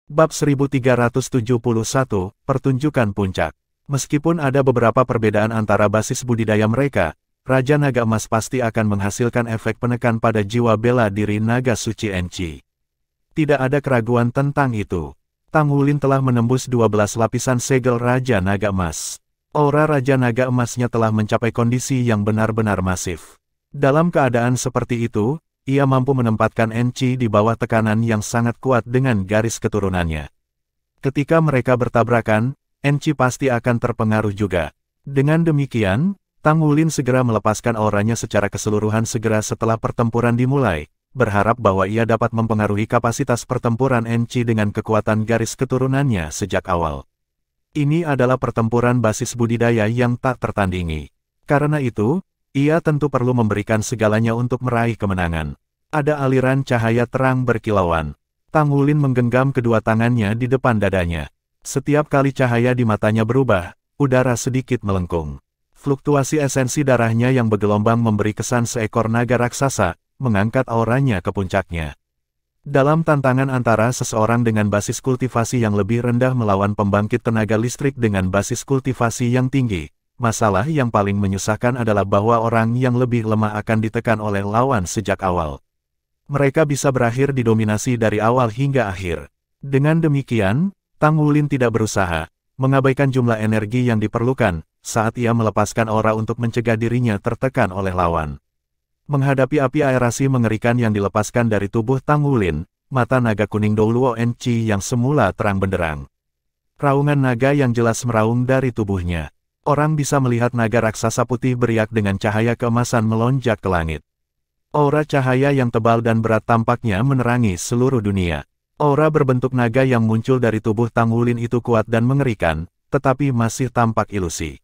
Bab 1371, Pertunjukan Puncak. Meskipun ada beberapa perbedaan antara basis budidaya mereka, Raja Naga Emas pasti akan menghasilkan efek penekan pada jiwa bela diri naga suci Enchi. Tidak ada keraguan tentang itu. Tang Wulin telah menembus 12 lapisan segel Raja Naga Emas. Aura Raja Naga Emasnya telah mencapai kondisi yang benar-benar masif. Dalam keadaan seperti itu, ia mampu menempatkan Enchi di bawah tekanan yang sangat kuat dengan garis keturunannya. Ketika mereka bertabrakan, Enchi pasti akan terpengaruh juga. Dengan demikian, Tang Wulin segera melepaskan auranya secara keseluruhan segera setelah pertempuran dimulai, berharap bahwa ia dapat mempengaruhi kapasitas pertempuran Enchi dengan kekuatan garis keturunannya sejak awal. Ini adalah pertempuran basis budidaya yang tak tertandingi. Karena itu, ia tentu perlu memberikan segalanya untuk meraih kemenangan. Ada aliran cahaya terang berkilauan. Tang Wulin menggenggam kedua tangannya di depan dadanya. Setiap kali cahaya di matanya berubah, udara sedikit melengkung. Fluktuasi esensi darahnya yang bergelombang memberi kesan seekor naga raksasa, mengangkat auranya ke puncaknya. Dalam tantangan antara seseorang dengan basis kultivasi yang lebih rendah melawan pembangkit tenaga listrik dengan basis kultivasi yang tinggi, masalah yang paling menyusahkan adalah bahwa orang yang lebih lemah akan ditekan oleh lawan sejak awal. Mereka bisa berakhir didominasi dari awal hingga akhir. Dengan demikian, Tang Wulin tidak berusaha mengabaikan jumlah energi yang diperlukan saat ia melepaskan aura untuk mencegah dirinya tertekan oleh lawan. Menghadapi api aerasi mengerikan yang dilepaskan dari tubuh Tang Wulin, mata naga kuning Douluo Enchi yang semula terang benderang. Raungan naga yang jelas meraung dari tubuhnya. Orang bisa melihat naga raksasa putih beriak dengan cahaya keemasan melonjak ke langit. Aura cahaya yang tebal dan berat tampaknya menerangi seluruh dunia. Aura berbentuk naga yang muncul dari tubuh Tang Wulin itu kuat dan mengerikan, tetapi masih tampak ilusi.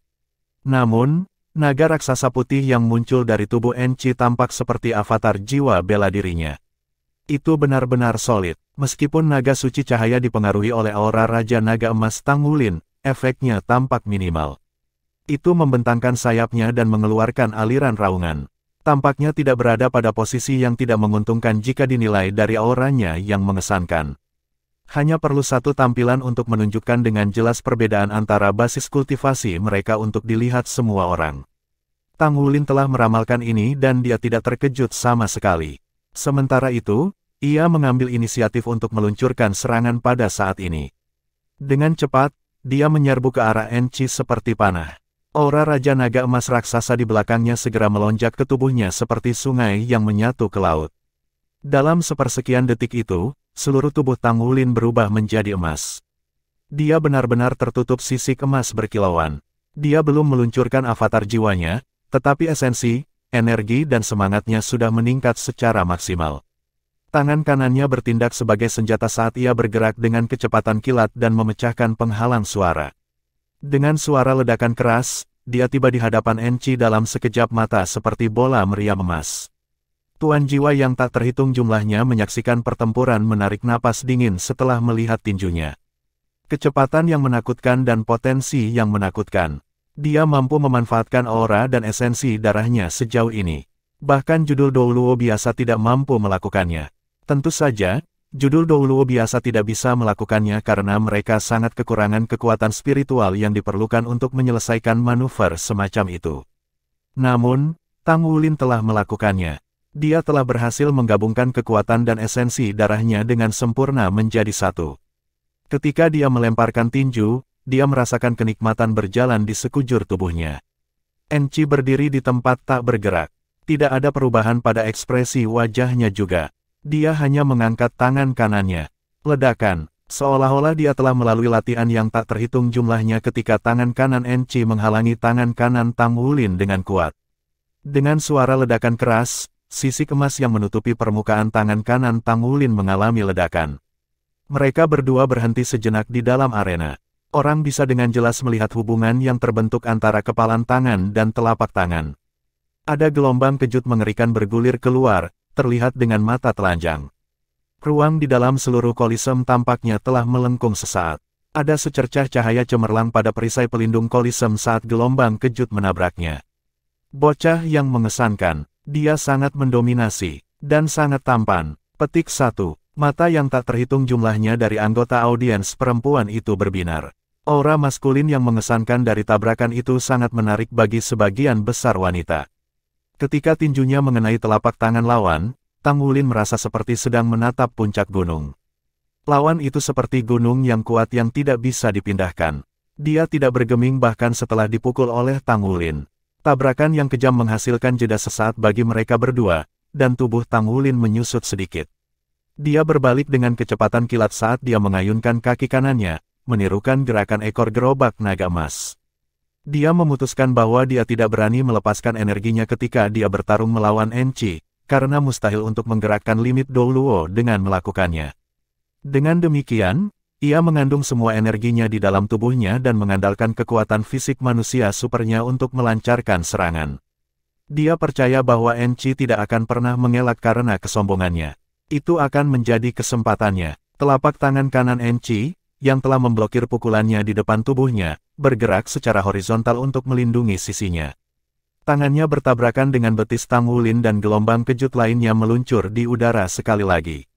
Namun, naga raksasa putih yang muncul dari tubuh Enchi tampak seperti avatar jiwa bela dirinya. Itu benar-benar solid. Meskipun naga suci cahaya dipengaruhi oleh aura Raja Naga Emas Tang Wulin, efeknya tampak minimal. Itu membentangkan sayapnya dan mengeluarkan aliran raungan. Tampaknya tidak berada pada posisi yang tidak menguntungkan jika dinilai dari auranya yang mengesankan. Hanya perlu satu tampilan untuk menunjukkan dengan jelas perbedaan antara basis kultivasi mereka untuk dilihat semua orang. Tang Wulin telah meramalkan ini dan dia tidak terkejut sama sekali. Sementara itu, ia mengambil inisiatif untuk meluncurkan serangan pada saat ini. Dengan cepat, dia menyerbu ke arah Enchi seperti panah. Aura Raja Naga Emas raksasa di belakangnya segera melonjak ke tubuhnya seperti sungai yang menyatu ke laut. Dalam sepersekian detik itu, seluruh tubuh Tang Wulin berubah menjadi emas. Dia benar-benar tertutup sisik emas berkilauan. Dia belum meluncurkan avatar jiwanya, tetapi esensi, energi dan semangatnya sudah meningkat secara maksimal. Tangan kanannya bertindak sebagai senjata saat ia bergerak dengan kecepatan kilat dan memecahkan penghalang suara. Dengan suara ledakan keras, dia tiba di hadapan Enchi dalam sekejap mata seperti bola meriam emas. Tuan jiwa yang tak terhitung jumlahnya menyaksikan pertempuran menarik napas dingin setelah melihat tinjunya. Kecepatan yang menakutkan dan potensi yang menakutkan. Dia mampu memanfaatkan aura dan esensi darahnya sejauh ini. Bahkan judul Douluo biasa tidak mampu melakukannya. Tentu saja, judul Douluo biasa tidak bisa melakukannya karena mereka sangat kekurangan kekuatan spiritual yang diperlukan untuk menyelesaikan manuver semacam itu. Namun, Tang Wulin telah melakukannya. Dia telah berhasil menggabungkan kekuatan dan esensi darahnya dengan sempurna menjadi satu. Ketika dia melemparkan tinju, dia merasakan kenikmatan berjalan di sekujur tubuhnya. Enchi berdiri di tempat tak bergerak. Tidak ada perubahan pada ekspresi wajahnya juga. Dia hanya mengangkat tangan kanannya. Ledakan, seolah-olah dia telah melalui latihan yang tak terhitung jumlahnya ketika tangan kanan Enchi menghalangi tangan kanan Tang Wulin dengan kuat. Dengan suara ledakan keras, sisik emas yang menutupi permukaan tangan kanan Tang Wulin mengalami ledakan. Mereka berdua berhenti sejenak di dalam arena. Orang bisa dengan jelas melihat hubungan yang terbentuk antara kepalan tangan dan telapak tangan. Ada gelombang kejut mengerikan bergulir keluar, terlihat dengan mata telanjang. Ruang di dalam seluruh Kolisem tampaknya telah melengkung sesaat. Ada secercah cahaya cemerlang pada perisai pelindung Kolisem saat gelombang kejut menabraknya. Bocah yang mengesankan, dia sangat mendominasi, dan sangat tampan. Petik 1. Mata yang tak terhitung jumlahnya dari anggota audiens perempuan itu berbinar. Aura maskulin yang mengesankan dari tabrakan itu sangat menarik bagi sebagian besar wanita. Ketika tinjunya mengenai telapak tangan lawan, Tang Wulin merasa seperti sedang menatap puncak gunung. Lawan itu seperti gunung yang kuat yang tidak bisa dipindahkan. Dia tidak bergeming bahkan setelah dipukul oleh Tang Wulin. Tabrakan yang kejam menghasilkan jeda sesaat bagi mereka berdua, dan tubuh Tang Wulin menyusut sedikit. Dia berbalik dengan kecepatan kilat saat dia mengayunkan kaki kanannya, menirukan gerakan ekor gerobak naga emas. Dia memutuskan bahwa dia tidak berani melepaskan energinya ketika dia bertarung melawan Enchi, karena mustahil untuk menggerakkan limit Douluo dengan melakukannya. Dengan demikian, ia mengandung semua energinya di dalam tubuhnya dan mengandalkan kekuatan fisik manusia supernya untuk melancarkan serangan. Dia percaya bahwa Enchi tidak akan pernah mengelak karena kesombongannya. Itu akan menjadi kesempatannya. Telapak tangan kanan Enchi, yang telah memblokir pukulannya di depan tubuhnya, bergerak secara horizontal untuk melindungi sisinya. Tangannya bertabrakan dengan betis Tang Wulin dan gelombang kejut lainnya meluncur di udara sekali lagi.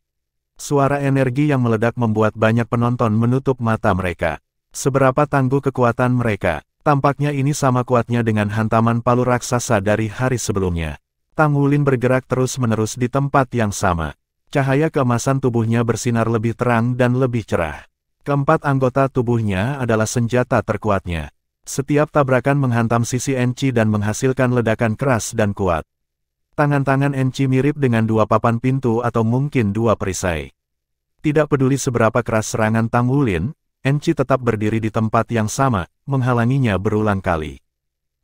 Suara energi yang meledak membuat banyak penonton menutup mata mereka. Seberapa tangguh kekuatan mereka, tampaknya ini sama kuatnya dengan hantaman palu raksasa dari hari sebelumnya. Tang Wulin bergerak terus-menerus di tempat yang sama. Cahaya keemasan tubuhnya bersinar lebih terang dan lebih cerah. Keempat anggota tubuhnya adalah senjata terkuatnya. Setiap tabrakan menghantam sisi Enchi dan menghasilkan ledakan keras dan kuat. Tangan-tangan Enchi mirip dengan dua papan pintu atau mungkin dua perisai. Tidak peduli seberapa keras serangan Tang Wulin, Enchi tetap berdiri di tempat yang sama, menghalanginya berulang kali.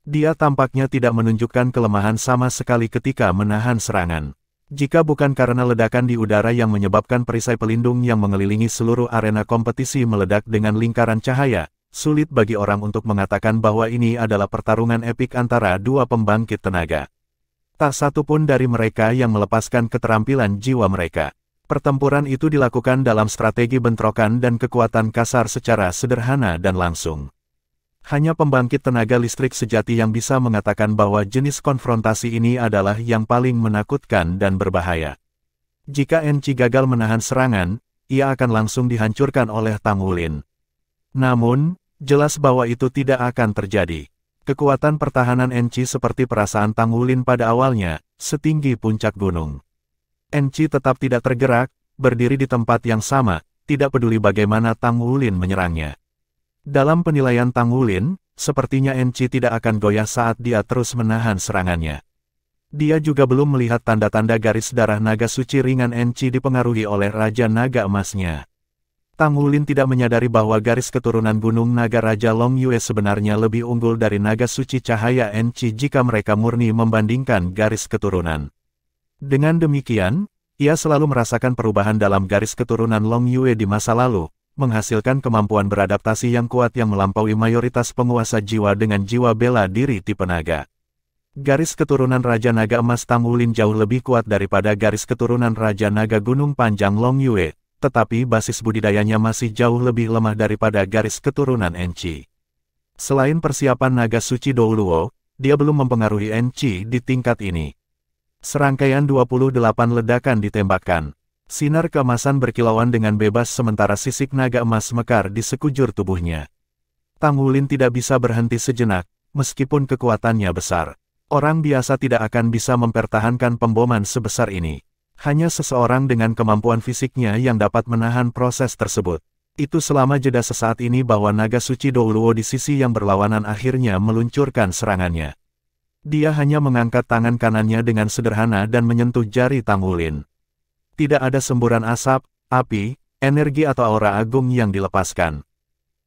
Dia tampaknya tidak menunjukkan kelemahan sama sekali ketika menahan serangan. Jika bukan karena ledakan di udara yang menyebabkan perisai pelindung yang mengelilingi seluruh arena kompetisi meledak dengan lingkaran cahaya, sulit bagi orang untuk mengatakan bahwa ini adalah pertarungan epik antara dua pembangkit tenaga. Tak satu pun dari mereka yang melepaskan keterampilan jiwa mereka. Pertempuran itu dilakukan dalam strategi bentrokan dan kekuatan kasar secara sederhana dan langsung. Hanya pembangkit tenaga listrik sejati yang bisa mengatakan bahwa jenis konfrontasi ini adalah yang paling menakutkan dan berbahaya. Jika Enchi gagal menahan serangan, ia akan langsung dihancurkan oleh Tang Wulin. Namun, jelas bahwa itu tidak akan terjadi. Kekuatan pertahanan Enchi seperti perasaan Tang Wulin pada awalnya, setinggi puncak gunung. Enchi tetap tidak tergerak, berdiri di tempat yang sama, tidak peduli bagaimana Tang Wulin menyerangnya. Dalam penilaian Tang Wulin, sepertinya Enchi tidak akan goyah saat dia terus menahan serangannya. Dia juga belum melihat tanda-tanda garis darah naga suci ringan Enchi dipengaruhi oleh Raja Naga Emasnya. Tang Wulin tidak menyadari bahwa garis keturunan Gunung Naga Raja Long Yue sebenarnya lebih unggul dari naga suci cahaya Enchi jika mereka murni membandingkan garis keturunan. Dengan demikian, ia selalu merasakan perubahan dalam garis keturunan Long Yue di masa lalu, menghasilkan kemampuan beradaptasi yang kuat yang melampaui mayoritas penguasa jiwa dengan jiwa bela diri tipe naga. Garis keturunan Raja Naga Emas Tang Wulin jauh lebih kuat daripada garis keturunan Raja Naga Gunung Panjang Long Yue, tetapi basis budidayanya masih jauh lebih lemah daripada garis keturunan Enchi. Selain persiapan naga suci Douluo, dia belum mempengaruhi Enchi di tingkat ini. Serangkaian 28 ledakan ditembakkan. Sinar keemasan berkilauan dengan bebas sementara sisik naga emas mekar di sekujur tubuhnya. Tang Wulin tidak bisa berhenti sejenak, meskipun kekuatannya besar. Orang biasa tidak akan bisa mempertahankan pemboman sebesar ini. Hanya seseorang dengan kemampuan fisiknya yang dapat menahan proses tersebut. Itu selama jeda sesaat ini bahwa naga suci Douluo di sisi yang berlawanan akhirnya meluncurkan serangannya. Dia hanya mengangkat tangan kanannya dengan sederhana dan menyentuh jari Tang Wulin. Tidak ada semburan asap, api, energi atau aura agung yang dilepaskan.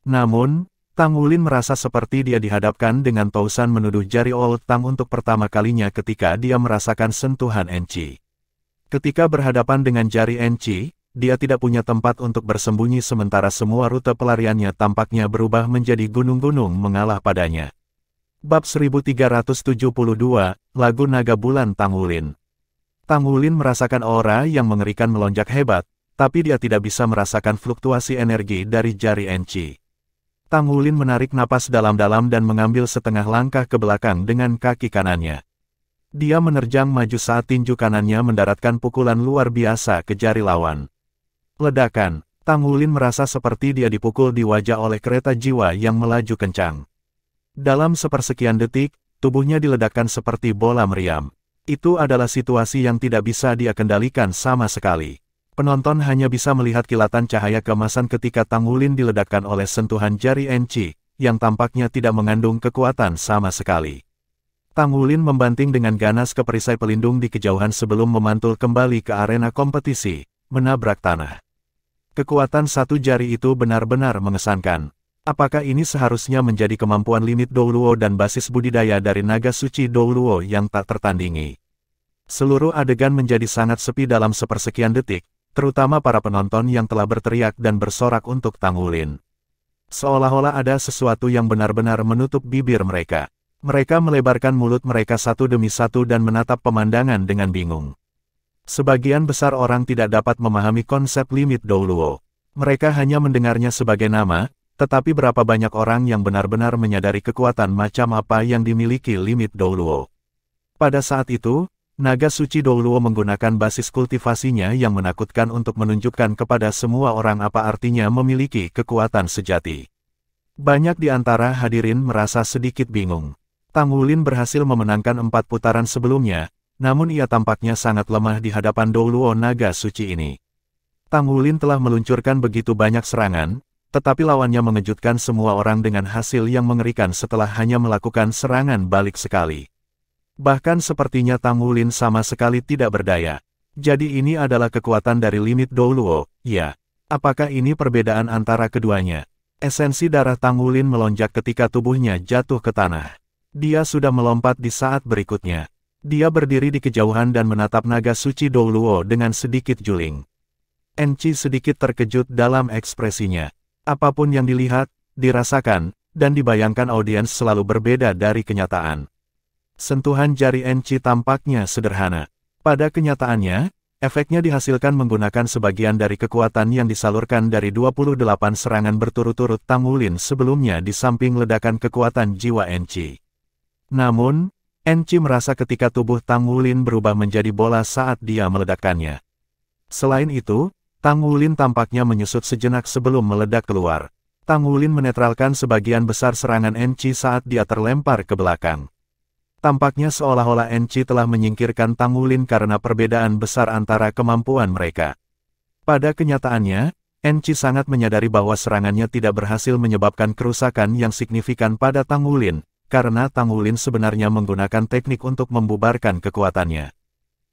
Namun, Tang Wulin merasa seperti dia dihadapkan dengan tausan menuduh jari Old Tang untuk pertama kalinya ketika dia merasakan sentuhan Enchi. Ketika berhadapan dengan jari Enchi, dia tidak punya tempat untuk bersembunyi sementara semua rute pelariannya tampaknya berubah menjadi gunung-gunung mengalah padanya. Bab 1372, Lagu Naga Bulan Tang Wulin. Tang Wulin merasakan aura yang mengerikan melonjak hebat, tapi dia tidak bisa merasakan fluktuasi energi dari jari Enchi. Tang Wulin menarik napas dalam-dalam dan mengambil setengah langkah ke belakang dengan kaki kanannya. Dia menerjang maju saat tinju kanannya mendaratkan pukulan luar biasa ke jari lawan. Ledakan. Tang Wulin merasa seperti dia dipukul di wajah oleh kereta jiwa yang melaju kencang. Dalam sepersekian detik, tubuhnya diledakkan seperti bola meriam. Itu adalah situasi yang tidak bisa dia kendalikan sama sekali. Penonton hanya bisa melihat kilatan cahaya keemasan ketika Tang Wulin diledakkan oleh sentuhan jari Enci, yang tampaknya tidak mengandung kekuatan sama sekali. Tang Wulin membanting dengan ganas ke perisai pelindung di kejauhan sebelum memantul kembali ke arena kompetisi, menabrak tanah. Kekuatan satu jari itu benar-benar mengesankan. Apakah ini seharusnya menjadi kemampuan limit Douluo dan basis budidaya dari naga suci Douluo yang tak tertandingi? Seluruh adegan menjadi sangat sepi dalam sepersekian detik, terutama para penonton yang telah berteriak dan bersorak untuk Tang Wulin. Seolah-olah ada sesuatu yang benar-benar menutup bibir mereka. Mereka melebarkan mulut mereka satu demi satu dan menatap pemandangan dengan bingung. Sebagian besar orang tidak dapat memahami konsep limit Douluo. Mereka hanya mendengarnya sebagai nama, tetapi berapa banyak orang yang benar-benar menyadari kekuatan macam apa yang dimiliki limit Douluo. Pada saat itu, naga suci Douluo menggunakan basis kultivasinya yang menakutkan untuk menunjukkan kepada semua orang apa artinya memiliki kekuatan sejati. Banyak di antara hadirin merasa sedikit bingung. Tang Wulin berhasil memenangkan 4 putaran sebelumnya, namun ia tampaknya sangat lemah di hadapan Douluo naga suci ini. Tang Wulin telah meluncurkan begitu banyak serangan, tetapi lawannya mengejutkan semua orang dengan hasil yang mengerikan setelah hanya melakukan serangan balik sekali. Bahkan sepertinya Tang Wulin sama sekali tidak berdaya. Jadi ini adalah kekuatan dari limit Douluo, ya. Apakah ini perbedaan antara keduanya? Esensi darah Tang Wulin melonjak ketika tubuhnya jatuh ke tanah. Dia sudah melompat di saat berikutnya. Dia berdiri di kejauhan dan menatap naga suci Douluo dengan sedikit juling. Enci sedikit terkejut dalam ekspresinya. Apapun yang dilihat, dirasakan, dan dibayangkan audiens selalu berbeda dari kenyataan. Sentuhan jari Enci tampaknya sederhana. Pada kenyataannya, efeknya dihasilkan menggunakan sebagian dari kekuatan yang disalurkan dari 28 serangan berturut-turut Tang Wulin sebelumnya di samping ledakan kekuatan jiwa Enci. Namun, Enci merasa ketika tubuh Tang Wulin berubah menjadi bola saat dia meledakkannya. Selain itu, Tang Wulin tampaknya menyusut sejenak sebelum meledak keluar. Tang Wulin menetralkan sebagian besar serangan Enci saat dia terlempar ke belakang. Tampaknya seolah-olah Enci telah menyingkirkan Tang Wulin karena perbedaan besar antara kemampuan mereka. Pada kenyataannya, Enci sangat menyadari bahwa serangannya tidak berhasil menyebabkan kerusakan yang signifikan pada Tang Wulin, karena Tang Wulin sebenarnya menggunakan teknik untuk membubarkan kekuatannya.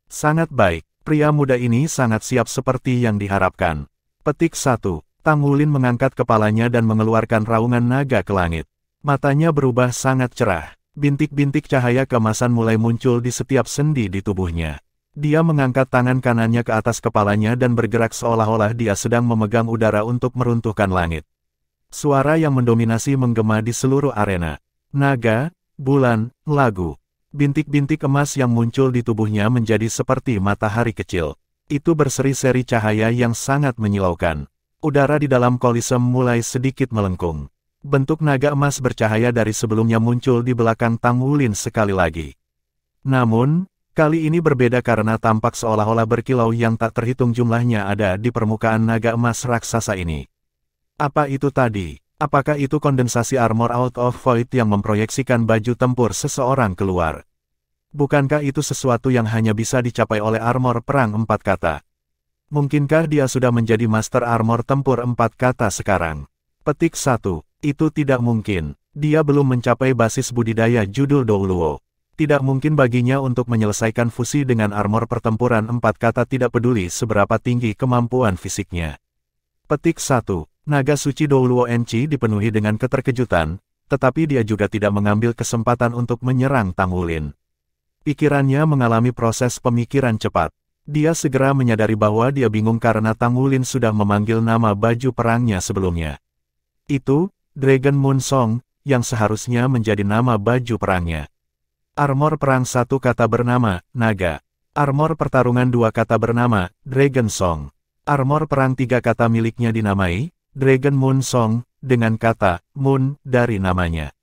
Sangat baik, pria muda ini sangat siap seperti yang diharapkan. Petik 1. Tang Wulin mengangkat kepalanya dan mengeluarkan raungan naga ke langit. Matanya berubah sangat cerah. Bintik-bintik cahaya keemasan mulai muncul di setiap sendi di tubuhnya. Dia mengangkat tangan kanannya ke atas kepalanya dan bergerak seolah-olah dia sedang memegang udara untuk meruntuhkan langit. Suara yang mendominasi menggema di seluruh arena. Naga, bulan, lagu. Bintik-bintik emas yang muncul di tubuhnya menjadi seperti matahari kecil. Itu berseri-seri cahaya yang sangat menyilaukan. Udara di dalam koliseum mulai sedikit melengkung. Bentuk naga emas bercahaya dari sebelumnya muncul di belakang Tang Wulin sekali lagi. Namun, kali ini berbeda karena tampak seolah-olah berkilau yang tak terhitung jumlahnya ada di permukaan naga emas raksasa ini. Apa itu tadi? Apakah itu kondensasi armor out of void yang memproyeksikan baju tempur seseorang keluar? Bukankah itu sesuatu yang hanya bisa dicapai oleh armor perang 4 kata? Mungkinkah dia sudah menjadi master armor tempur 4 kata sekarang? Petik 1. Itu tidak mungkin. Dia belum mencapai basis budidaya judul Douluo. Tidak mungkin baginya untuk menyelesaikan fusi dengan armor pertempuran 4 kata tidak peduli seberapa tinggi kemampuan fisiknya. Petik 1. Naga suci Douluo Enci dipenuhi dengan keterkejutan, tetapi dia juga tidak mengambil kesempatan untuk menyerang Tang Wulin. Pikirannya mengalami proses pemikiran cepat. Dia segera menyadari bahwa dia bingung karena Tang Wulin sudah memanggil nama baju perangnya sebelumnya. Itu, Dragon Moon Song, yang seharusnya menjadi nama baju perangnya. Armor perang 1 kata bernama, Naga. Armor pertarungan 2 kata bernama, Dragon Song. Armor perang 3 kata miliknya dinamai, Dragon Moon Song, dengan kata, Moon, dari namanya.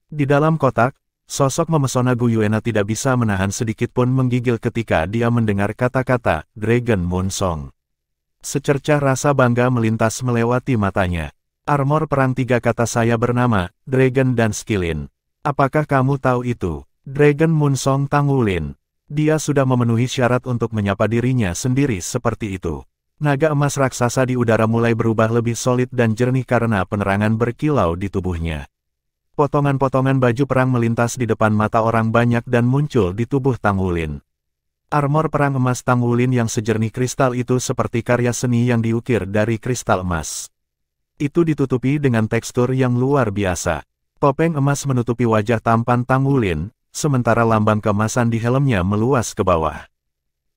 Di dalam kotak, sosok memesona Gu Yuena tidak bisa menahan sedikit pun menggigil ketika dia mendengar kata-kata, Dragon Moon Song. Secercah rasa bangga melintas melewati matanya. Armor perang 3 kata saya bernama, Dragon dan Skillin. Apakah kamu tahu itu? Dragon Moonsong Tangulin. Dia sudah memenuhi syarat untuk menyapa dirinya sendiri seperti itu. Naga emas raksasa di udara mulai berubah lebih solid dan jernih karena penerangan berkilau di tubuhnya. Potongan-potongan baju perang melintas di depan mata orang banyak dan muncul di tubuh Tangulin. Armor perang emas Tangulin yang sejernih kristal itu seperti karya seni yang diukir dari kristal emas. Itu ditutupi dengan tekstur yang luar biasa. Topeng emas menutupi wajah tampan Tangulin, sementara lambang keemasan di helmnya meluas ke bawah.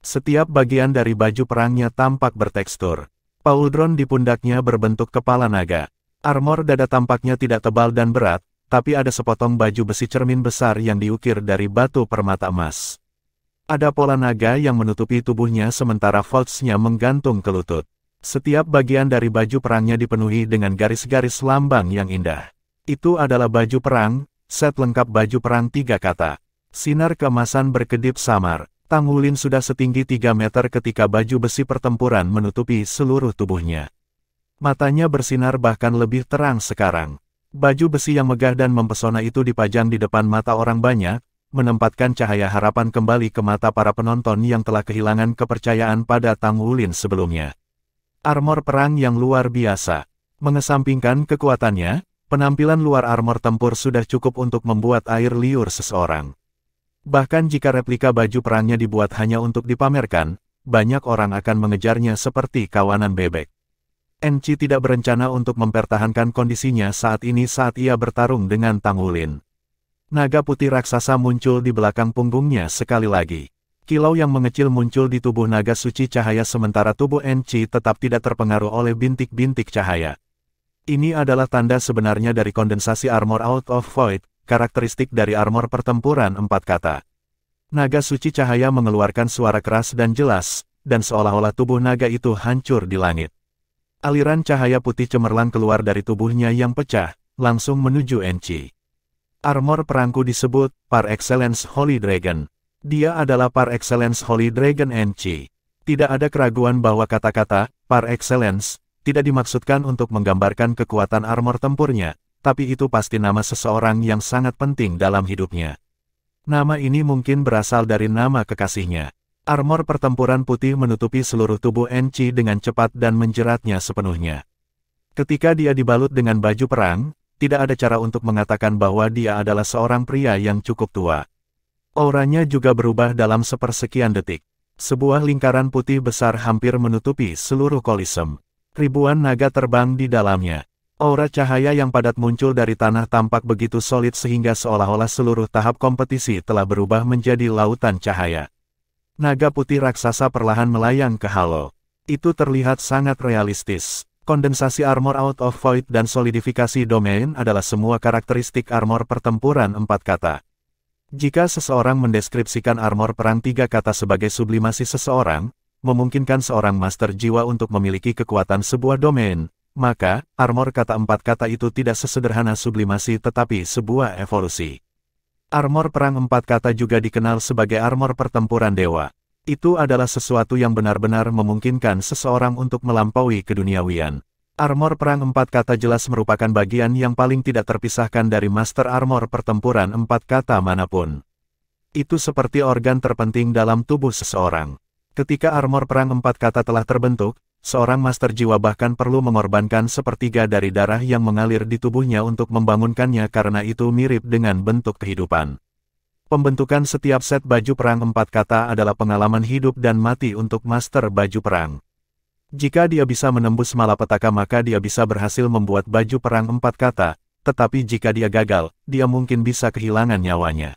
Setiap bagian dari baju perangnya tampak bertekstur. Pauldron di pundaknya berbentuk kepala naga. Armor dada tampaknya tidak tebal dan berat, tapi ada sepotong baju besi cermin besar yang diukir dari batu permata emas. Ada pola naga yang menutupi tubuhnya sementara folds-nya menggantung ke lutut. Setiap bagian dari baju perangnya dipenuhi dengan garis-garis lambang yang indah. Itu adalah baju perang, set lengkap baju perang 3 kata. Sinar keemasan berkedip samar. Tangulin sudah setinggi 3 meter ketika baju besi pertempuran menutupi seluruh tubuhnya. Matanya bersinar bahkan lebih terang sekarang. Baju besi yang megah dan mempesona itu dipajang di depan mata orang banyak, menempatkan cahaya harapan kembali ke mata para penonton yang telah kehilangan kepercayaan pada Tangulin sebelumnya. Armor perang yang luar biasa. Mengesampingkan kekuatannya, penampilan luar armor tempur sudah cukup untuk membuat air liur seseorang. Bahkan jika replika baju perangnya dibuat hanya untuk dipamerkan, banyak orang akan mengejarnya seperti kawanan bebek. Enchi tidak berencana untuk mempertahankan kondisinya saat ini saat ia bertarung dengan Tangulin. Naga putih raksasa muncul di belakang punggungnya sekali lagi. Kilau yang mengecil muncul di tubuh naga suci cahaya sementara tubuh Enchi tetap tidak terpengaruh oleh bintik-bintik cahaya. Ini adalah tanda sebenarnya dari kondensasi armor out of void, karakteristik dari armor pertempuran 4 kata. Naga suci cahaya mengeluarkan suara keras dan jelas, dan seolah-olah tubuh naga itu hancur di langit. Aliran cahaya putih cemerlang keluar dari tubuhnya yang pecah, langsung menuju Enchi. Armor perangku disebut, par excellence Holy Dragon. Dia adalah par excellence Holy Dragon Enchi. Tidak ada keraguan bahwa kata-kata, par excellence, tidak dimaksudkan untuk menggambarkan kekuatan armor tempurnya, tapi itu pasti nama seseorang yang sangat penting dalam hidupnya. Nama ini mungkin berasal dari nama kekasihnya. Armor pertempuran putih menutupi seluruh tubuh Enchi dengan cepat dan menjeratnya sepenuhnya. Ketika dia dibalut dengan baju perang, tidak ada cara untuk mengatakan bahwa dia adalah seorang pria yang cukup tua. Auranya juga berubah dalam sepersekian detik. Sebuah lingkaran putih besar hampir menutupi seluruh kolisem. Ribuan naga terbang di dalamnya. Aura cahaya yang padat muncul dari tanah tampak begitu solid sehingga seolah-olah seluruh tahap kompetisi telah berubah menjadi lautan cahaya. Naga putih raksasa perlahan melayang ke halo. Itu terlihat sangat realistis. Kondensasi armor out of void dan solidifikasi domain adalah semua karakteristik armor pertempuran 4 kata. Jika seseorang mendeskripsikan armor perang 3 kata sebagai sublimasi seseorang, memungkinkan seorang master jiwa untuk memiliki kekuatan sebuah domain, maka, armor kata 4 kata itu tidak sesederhana sublimasi tetapi sebuah evolusi. Armor perang 4 kata juga dikenal sebagai armor pertempuran dewa. Itu adalah sesuatu yang benar-benar memungkinkan seseorang untuk melampaui keduniawian. Armor perang 4 kata jelas merupakan bagian yang paling tidak terpisahkan dari master armor pertempuran 4 kata manapun. Itu seperti organ terpenting dalam tubuh seseorang. Ketika armor perang 4 kata telah terbentuk, seorang master jiwa bahkan perlu mengorbankan sepertiga dari darah yang mengalir di tubuhnya untuk membangunkannya karena itu mirip dengan bentuk kehidupan. Pembentukan setiap set baju perang 4 kata adalah pengalaman hidup dan mati untuk master baju perang. Jika dia bisa menembus malapetaka maka dia bisa berhasil membuat baju perang 4 kata, tetapi jika dia gagal, dia mungkin bisa kehilangan nyawanya.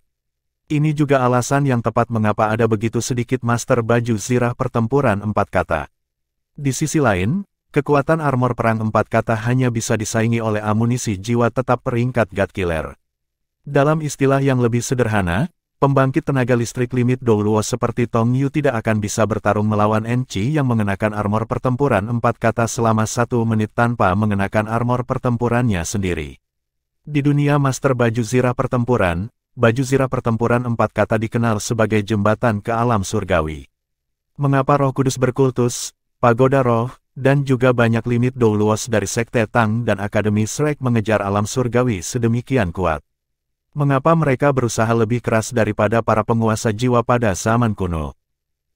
Ini juga alasan yang tepat mengapa ada begitu sedikit master baju zirah pertempuran 4 kata. Di sisi lain, kekuatan armor perang 4 kata hanya bisa disaingi oleh amunisi jiwa tetap peringkat God Killer. Dalam istilah yang lebih sederhana, pembangkit tenaga listrik limit Douluo seperti Tong Yu tidak akan bisa bertarung melawan Enchi yang mengenakan armor pertempuran 4 kata selama 1 menit tanpa mengenakan armor pertempurannya sendiri. Di dunia master baju zirah pertempuran, baju zirah pertempuran 4 kata dikenal sebagai jembatan ke alam surgawi. Mengapa Roh Kudus berkultus, pagoda roh, dan juga banyak limit Douluos dari Sekte Tang dan Akademi Shrek mengejar alam surgawi sedemikian kuat. Mengapa mereka berusaha lebih keras daripada para penguasa jiwa pada zaman kuno?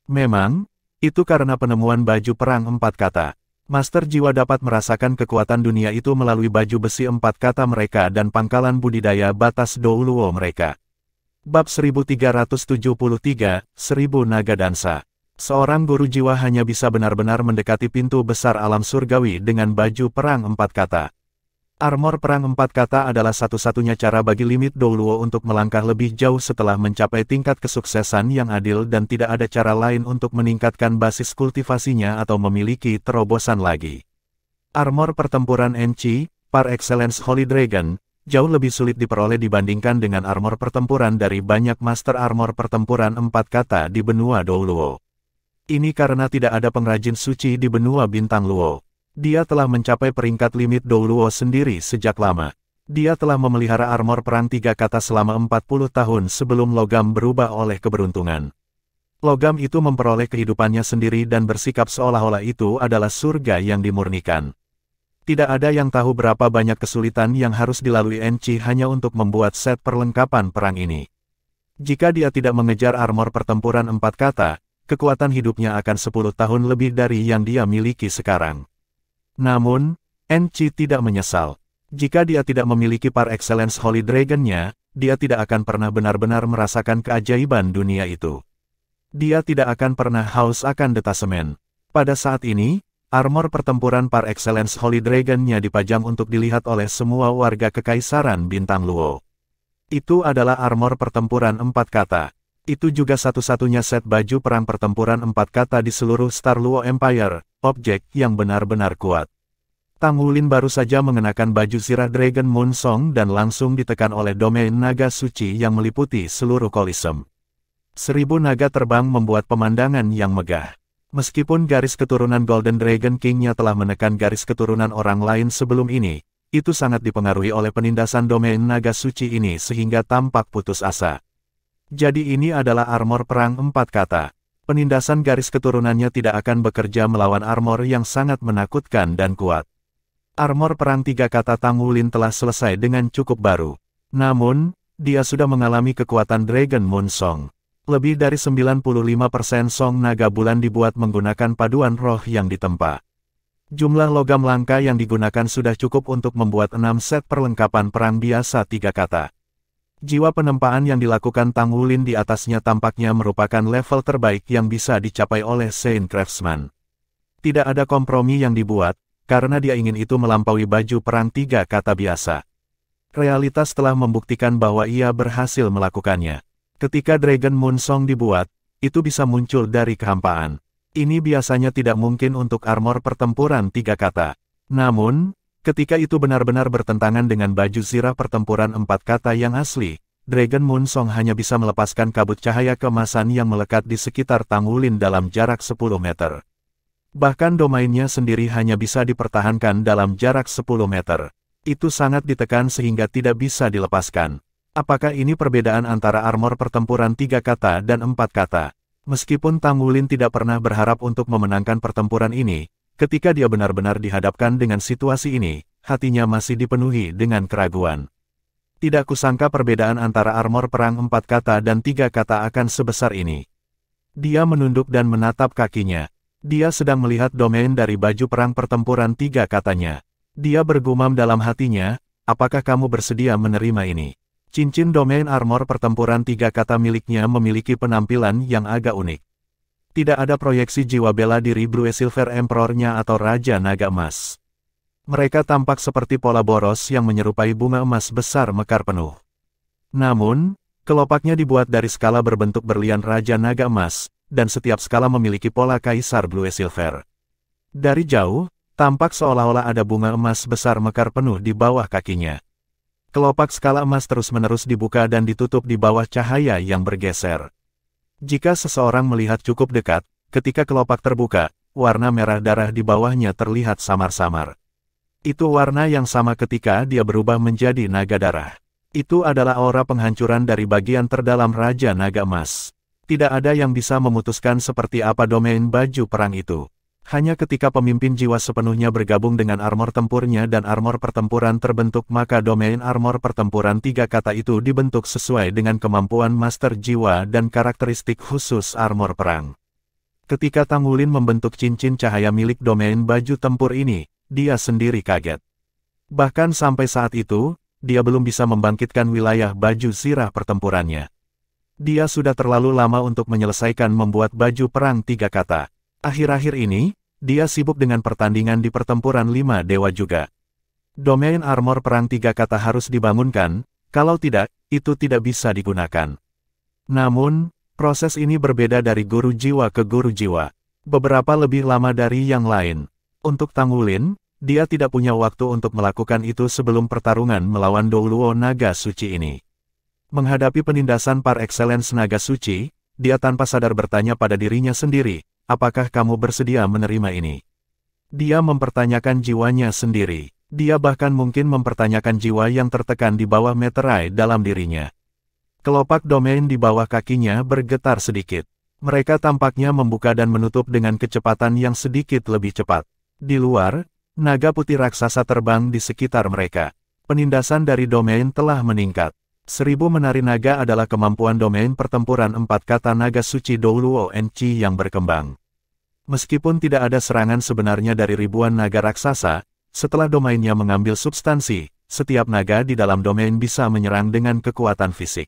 Memang, itu karena penemuan baju perang 4 kata. Master jiwa dapat merasakan kekuatan dunia itu melalui baju besi 4 kata mereka dan pangkalan budidaya batas Douluo mereka. Bab 1373, 1000 Naga Dansa. Seorang guru jiwa hanya bisa benar-benar mendekati pintu besar alam surgawi dengan baju perang 4 kata. Armor perang 4 kata adalah satu-satunya cara bagi limit Douluo untuk melangkah lebih jauh setelah mencapai tingkat kesuksesan yang adil dan tidak ada cara lain untuk meningkatkan basis kultivasinya atau memiliki terobosan lagi. Armor pertempuran Enchi, par excellence Holy Dragon, jauh lebih sulit diperoleh dibandingkan dengan armor pertempuran dari banyak master armor pertempuran 4 kata di benua Douluo. Ini karena tidak ada pengrajin suci di benua Bintang Luo. Dia telah mencapai peringkat limit Douluo sendiri sejak lama. Dia telah memelihara armor perang 3 kata selama 40 tahun sebelum logam berubah oleh keberuntungan. Logam itu memperoleh kehidupannya sendiri dan bersikap seolah-olah itu adalah surga yang dimurnikan. Tidak ada yang tahu berapa banyak kesulitan yang harus dilalui Enchi hanya untuk membuat set perlengkapan perang ini. Jika dia tidak mengejar armor pertempuran 4 kata, kekuatan hidupnya akan 10 tahun lebih dari yang dia miliki sekarang. Namun, Enchi tidak menyesal. Jika dia tidak memiliki par excellence Holy Dragon-nya, dia tidak akan pernah benar-benar merasakan keajaiban dunia itu. Dia tidak akan pernah haus akan detasemen. Pada saat ini, armor pertempuran par excellence Holy Dragon-nya dipajang untuk dilihat oleh semua warga Kekaisaran Bintang Luo. Itu adalah armor pertempuran 4 kata. Itu juga satu-satunya set baju perang pertempuran 4 kata di seluruh Star Luo Empire, objek yang benar-benar kuat. Tang Wulin baru saja mengenakan baju zirah Dragon Moon Song dan langsung ditekan oleh domain naga suci yang meliputi seluruh Kolisem. 1000 naga terbang membuat pemandangan yang megah. Meskipun garis keturunan Golden Dragon King-nya telah menekan garis keturunan orang lain sebelum ini, itu sangat dipengaruhi oleh penindasan domain naga suci ini sehingga tampak putus asa. Jadi ini adalah armor perang 4 kata. Penindasan garis keturunannya tidak akan bekerja melawan armor yang sangat menakutkan dan kuat. Armor perang 3 kata Tang Wulin telah selesai dengan cukup baru. Namun, dia sudah mengalami kekuatan Dragon Moon Song. Lebih dari 95% song naga bulan dibuat menggunakan paduan roh yang ditempa. Jumlah logam langka yang digunakan sudah cukup untuk membuat 6 set perlengkapan perang biasa 3 kata. Jiwa penempaan yang dilakukan Tang Wulin di atasnya tampaknya merupakan level terbaik yang bisa dicapai oleh Saint Craftsman. Tidak ada kompromi yang dibuat, karena dia ingin itu melampaui baju perang 3 kata biasa. Realitas telah membuktikan bahwa ia berhasil melakukannya. Ketika Dragon Moon Song dibuat, itu bisa muncul dari kehampaan. Ini biasanya tidak mungkin untuk armor pertempuran 3 kata. Namun, ketika itu benar-benar bertentangan dengan baju zirah pertempuran 4 kata yang asli, Dragon Moon Song hanya bisa melepaskan kabut cahaya keemasan yang melekat di sekitar Tang Wulin dalam jarak 10 meter. Bahkan domainnya sendiri hanya bisa dipertahankan dalam jarak 10 meter. Itu sangat ditekan sehingga tidak bisa dilepaskan. Apakah ini perbedaan antara armor pertempuran 3 kata dan 4 kata? Meskipun Tang Wulin tidak pernah berharap untuk memenangkan pertempuran ini, ketika dia benar-benar dihadapkan dengan situasi ini, hatinya masih dipenuhi dengan keraguan. Tidak kusangka perbedaan antara armor perang 4 kata dan 3 kata akan sebesar ini. Dia menunduk dan menatap kakinya. Dia sedang melihat domain dari baju perang pertempuran 3 katanya. Dia bergumam dalam hatinya, apakah kamu bersedia menerima ini? Cincin domain armor pertempuran 3 kata miliknya memiliki penampilan yang agak unik. Tidak ada proyeksi jiwa bela diri Blue Silver Emperor-nya atau Raja Naga Emas. Mereka tampak seperti pola boros yang menyerupai bunga emas besar mekar penuh. Namun, kelopaknya dibuat dari skala berbentuk berlian Raja Naga Emas, dan setiap skala memiliki pola Kaisar Blue Silver. Dari jauh, tampak seolah-olah ada bunga emas besar mekar penuh di bawah kakinya. Kelopak skala emas terus-menerus dibuka dan ditutup di bawah cahaya yang bergeser. Jika seseorang melihat cukup dekat, ketika kelopak terbuka, warna merah darah di bawahnya terlihat samar-samar. Itu warna yang sama ketika dia berubah menjadi naga darah. Itu adalah aura penghancuran dari bagian terdalam Raja Naga Emas. Tidak ada yang bisa memutuskan seperti apa domain baju perang itu. Hanya ketika pemimpin jiwa sepenuhnya bergabung dengan armor tempurnya dan armor pertempuran terbentuk maka domain armor pertempuran 3 kata itu dibentuk sesuai dengan kemampuan master jiwa dan karakteristik khusus armor perang. Ketika Tangulin membentuk cincin cahaya milik domain baju tempur ini, dia sendiri kaget. Bahkan sampai saat itu, dia belum bisa membangkitkan wilayah baju zirah pertempurannya. Dia sudah terlalu lama untuk menyelesaikan membuat baju perang 3 kata. Akhir-akhir ini, dia sibuk dengan pertandingan di pertempuran 5 dewa juga. Domain armor perang 3 kata harus dibangunkan, kalau tidak, itu tidak bisa digunakan. Namun, proses ini berbeda dari guru jiwa ke guru jiwa. Beberapa lebih lama dari yang lain. Untuk Tangulin, dia tidak punya waktu untuk melakukan itu sebelum pertarungan melawan Douluo Naga Suci ini. Menghadapi penindasan par excellence Naga Suci, dia tanpa sadar bertanya pada dirinya sendiri, apakah kamu bersedia menerima ini? Dia mempertanyakan jiwanya sendiri. Dia bahkan mungkin mempertanyakan jiwa yang tertekan di bawah meterai dalam dirinya. Kelopak domain di bawah kakinya bergetar sedikit. Mereka tampaknya membuka dan menutup dengan kecepatan yang sedikit lebih cepat. Di luar, naga putih raksasa terbang di sekitar mereka. Penindasan dari domain telah meningkat. 1000 menari naga adalah kemampuan domain pertempuran 4 kata naga suci Douluo Enchi yang berkembang. Meskipun tidak ada serangan sebenarnya dari ribuan naga raksasa, setelah domainnya mengambil substansi, setiap naga di dalam domain bisa menyerang dengan kekuatan fisik.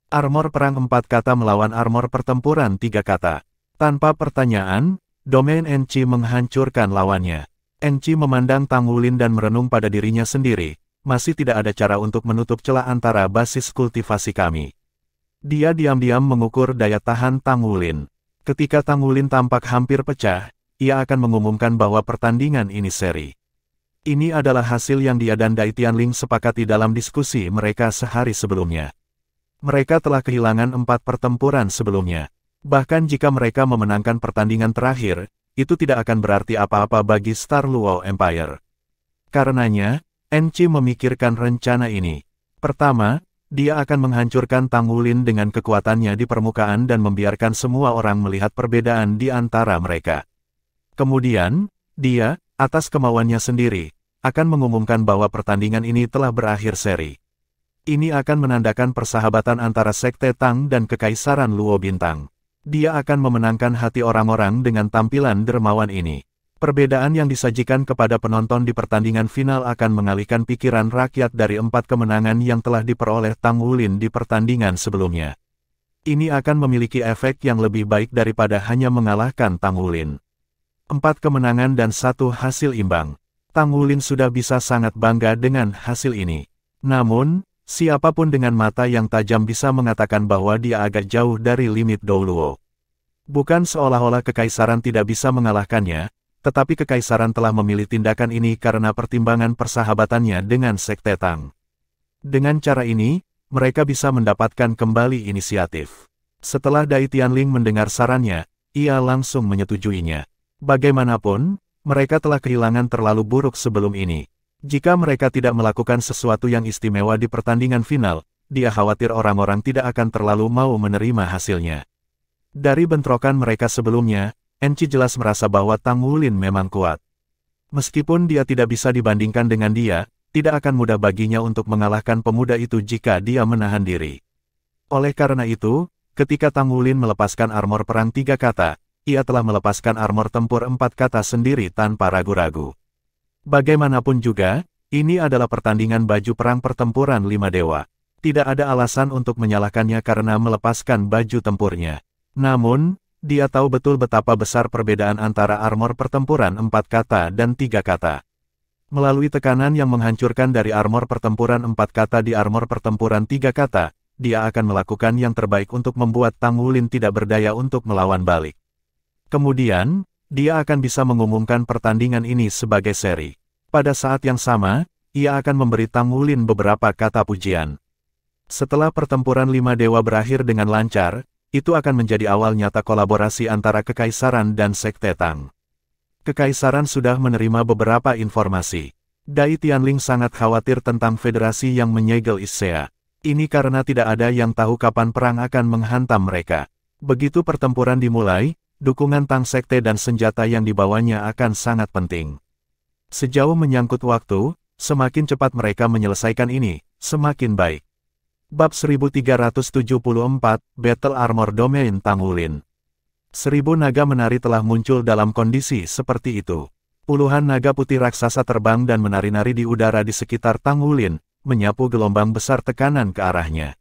Armor perang 4 kata melawan armor pertempuran 3 kata. Tanpa pertanyaan, domain Enchi menghancurkan lawannya. Enchi memandang Tangulin dan merenung pada dirinya sendiri. Masih tidak ada cara untuk menutup celah antara basis kultivasi kami. Dia diam-diam mengukur daya tahan Tangulin. Ketika Tangulin tampak hampir pecah, ia akan mengumumkan bahwa pertandingan ini seri. Ini adalah hasil yang dia dan Dai Tianling sepakati dalam diskusi mereka sehari sebelumnya. Mereka telah kehilangan 4 pertempuran sebelumnya. Bahkan jika mereka memenangkan pertandingan terakhir, itu tidak akan berarti apa-apa bagi Star Luo Empire. Karenanya, Enchi memikirkan rencana ini. Pertama, dia akan menghancurkan Tangulin dengan kekuatannya di permukaan dan membiarkan semua orang melihat perbedaan di antara mereka. Kemudian, dia, atas kemauannya sendiri, akan mengumumkan bahwa pertandingan ini telah berakhir seri. Ini akan menandakan persahabatan antara Sekte Tang dan Kekaisaran Luo Bintang. Dia akan memenangkan hati orang-orang dengan tampilan dermawan ini. Perbedaan yang disajikan kepada penonton di pertandingan final akan mengalihkan pikiran rakyat dari 4 kemenangan yang telah diperoleh Tangulin di pertandingan sebelumnya. Ini akan memiliki efek yang lebih baik daripada hanya mengalahkan Tangulin. 4 kemenangan dan 1 hasil imbang. Tangulin sudah bisa sangat bangga dengan hasil ini. Namun, siapapun dengan mata yang tajam bisa mengatakan bahwa dia agak jauh dari limit Douluo. Bukan seolah-olah Kekaisaran tidak bisa mengalahkannya, tetapi Kekaisaran telah memilih tindakan ini karena pertimbangan persahabatannya dengan Sekte Tang. Dengan cara ini, mereka bisa mendapatkan kembali inisiatif. Setelah Dai Tianling mendengar sarannya, ia langsung menyetujuinya. Bagaimanapun, mereka telah kehilangan terlalu buruk sebelum ini. Jika mereka tidak melakukan sesuatu yang istimewa di pertandingan final, dia khawatir orang-orang tidak akan terlalu mau menerima hasilnya. Dari bentrokan mereka sebelumnya, Enchi jelas merasa bahwa Tangulin memang kuat. Meskipun dia tidak bisa dibandingkan dengan dia, tidak akan mudah baginya untuk mengalahkan pemuda itu jika dia menahan diri. Oleh karena itu, ketika Tangulin melepaskan armor perang 3 kata, ia telah melepaskan armor tempur 4 kata sendiri tanpa ragu-ragu. Bagaimanapun juga, ini adalah pertandingan baju perang pertempuran 5 dewa. Tidak ada alasan untuk menyalahkannya karena melepaskan baju tempurnya. Namun, dia tahu betul betapa besar perbedaan antara armor pertempuran 4 kata dan 3 kata. Melalui tekanan yang menghancurkan dari armor pertempuran 4 kata di armor pertempuran 3 kata, dia akan melakukan yang terbaik untuk membuat Tangulin tidak berdaya untuk melawan balik. Kemudian, dia akan bisa mengumumkan pertandingan ini sebagai seri. Pada saat yang sama, ia akan memberi Tangulin beberapa kata pujian. Setelah pertempuran 5 dewa berakhir dengan lancar, itu akan menjadi awal nyata kolaborasi antara Kekaisaran dan Sekte Tang. Kekaisaran sudah menerima beberapa informasi. Dai Tianling sangat khawatir tentang federasi yang menyegel Issea. Ini karena tidak ada yang tahu kapan perang akan menghantam mereka. Begitu pertempuran dimulai, dukungan Tang Sekte dan senjata yang dibawanya akan sangat penting. Sejauh menyangkut waktu, semakin cepat mereka menyelesaikan ini, semakin baik. Bab 1374, Battle Armor Domain Tang Wulin. 1000 naga menari telah muncul dalam kondisi seperti itu. Puluhan naga putih raksasa terbang dan menari-nari di udara di sekitar Tang Wulin, menyapu gelombang besar tekanan ke arahnya.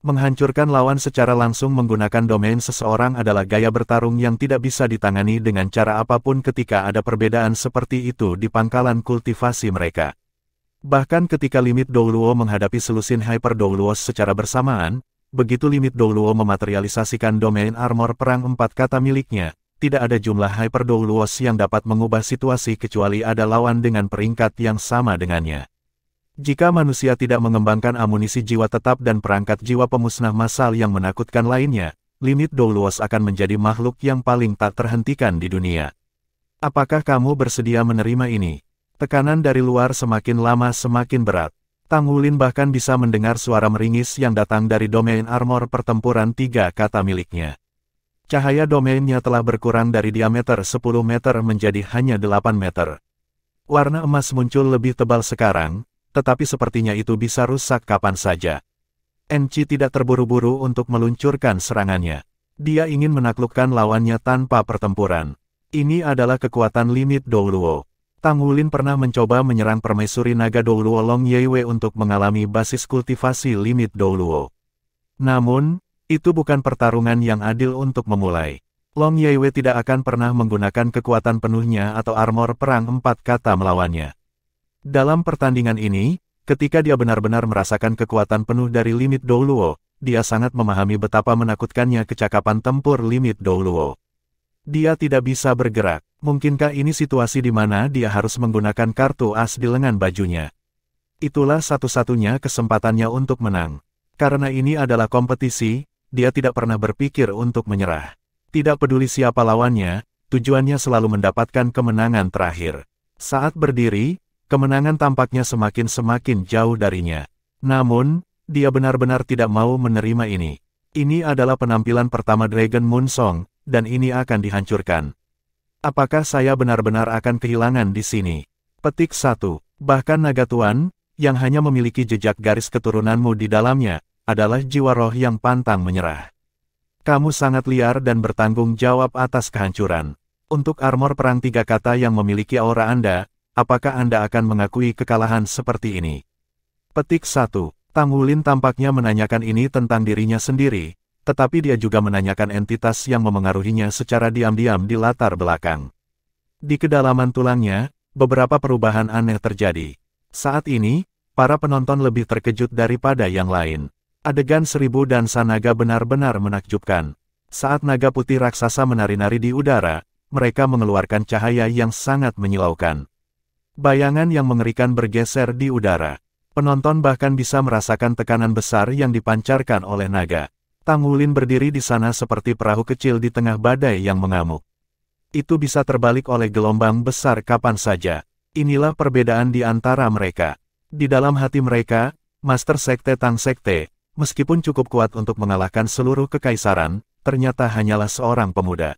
Menghancurkan lawan secara langsung menggunakan domain seseorang adalah gaya bertarung yang tidak bisa ditangani dengan cara apapun ketika ada perbedaan seperti itu di pangkalan kultivasi mereka. Bahkan ketika limit Douluo menghadapi selusin Hyper Douluos secara bersamaan, begitu limit Douluo mematerialisasikan domain armor perang 4 kata miliknya, tidak ada jumlah Hyper Douluos yang dapat mengubah situasi kecuali ada lawan dengan peringkat yang sama dengannya. Jika manusia tidak mengembangkan amunisi jiwa tetap dan perangkat jiwa pemusnah massal yang menakutkan lainnya, limit Douluos akan menjadi makhluk yang paling tak terhentikan di dunia. Apakah kamu bersedia menerima ini? Tekanan dari luar semakin lama semakin berat. Tang Wulin bahkan bisa mendengar suara meringis yang datang dari domain armor pertempuran 3 kata miliknya. Cahaya domainnya telah berkurang dari diameter 10 meter menjadi hanya 8 meter. Warna emas muncul lebih tebal sekarang, tetapi sepertinya itu bisa rusak kapan saja. Enchi tidak terburu-buru untuk meluncurkan serangannya. Dia ingin menaklukkan lawannya tanpa pertempuran. Ini adalah kekuatan limit Douluo. Tang Wulin pernah mencoba menyerang permaisuri naga Douluo Long Yeiwei untuk mengalami basis kultivasi limit Douluo. Namun, itu bukan pertarungan yang adil untuk memulai. Long Yeiwei tidak akan pernah menggunakan kekuatan penuhnya atau armor perang 4 kata melawannya. Dalam pertandingan ini, ketika dia benar-benar merasakan kekuatan penuh dari limit Douluo, dia sangat memahami betapa menakutkannya kecakapan tempur limit Douluo. Dia tidak bisa bergerak. Mungkinkah ini situasi di mana dia harus menggunakan kartu as di lengan bajunya? Itulah satu-satunya kesempatannya untuk menang. Karena ini adalah kompetisi, dia tidak pernah berpikir untuk menyerah. Tidak peduli siapa lawannya, tujuannya selalu mendapatkan kemenangan terakhir. Saat berdiri, kemenangan tampaknya semakin jauh darinya. Namun, dia benar-benar tidak mau menerima ini. Ini adalah penampilan pertama Dragon Moon Song, dan ini akan dihancurkan. Apakah saya benar-benar akan kehilangan di sini? Petik 1. Bahkan naga tuan, yang hanya memiliki jejak garis keturunanmu di dalamnya, adalah jiwa roh yang pantang menyerah. Kamu sangat liar dan bertanggung jawab atas kehancuran. Untuk armor perang 3 kata yang memiliki aura Anda, apakah Anda akan mengakui kekalahan seperti ini? Petik 1. Tang Wulin tampaknya menanyakan ini tentang dirinya sendiri, tetapi dia juga menanyakan entitas yang memengaruhinya secara diam-diam di latar belakang. Di kedalaman tulangnya, beberapa perubahan aneh terjadi. Saat ini, para penonton lebih terkejut daripada yang lain. Adegan 1000 dansa naga benar-benar menakjubkan. Saat naga putih raksasa menari-nari di udara, mereka mengeluarkan cahaya yang sangat menyilaukan. Bayangan yang mengerikan bergeser di udara. Penonton bahkan bisa merasakan tekanan besar yang dipancarkan oleh naga. Tang Wulin berdiri di sana seperti perahu kecil di tengah badai yang mengamuk. Itu bisa terbalik oleh gelombang besar kapan saja. Inilah perbedaan di antara mereka. Di dalam hati mereka, Master Sekte Tang Sekte, meskipun cukup kuat untuk mengalahkan seluruh kekaisaran, ternyata hanyalah seorang pemuda.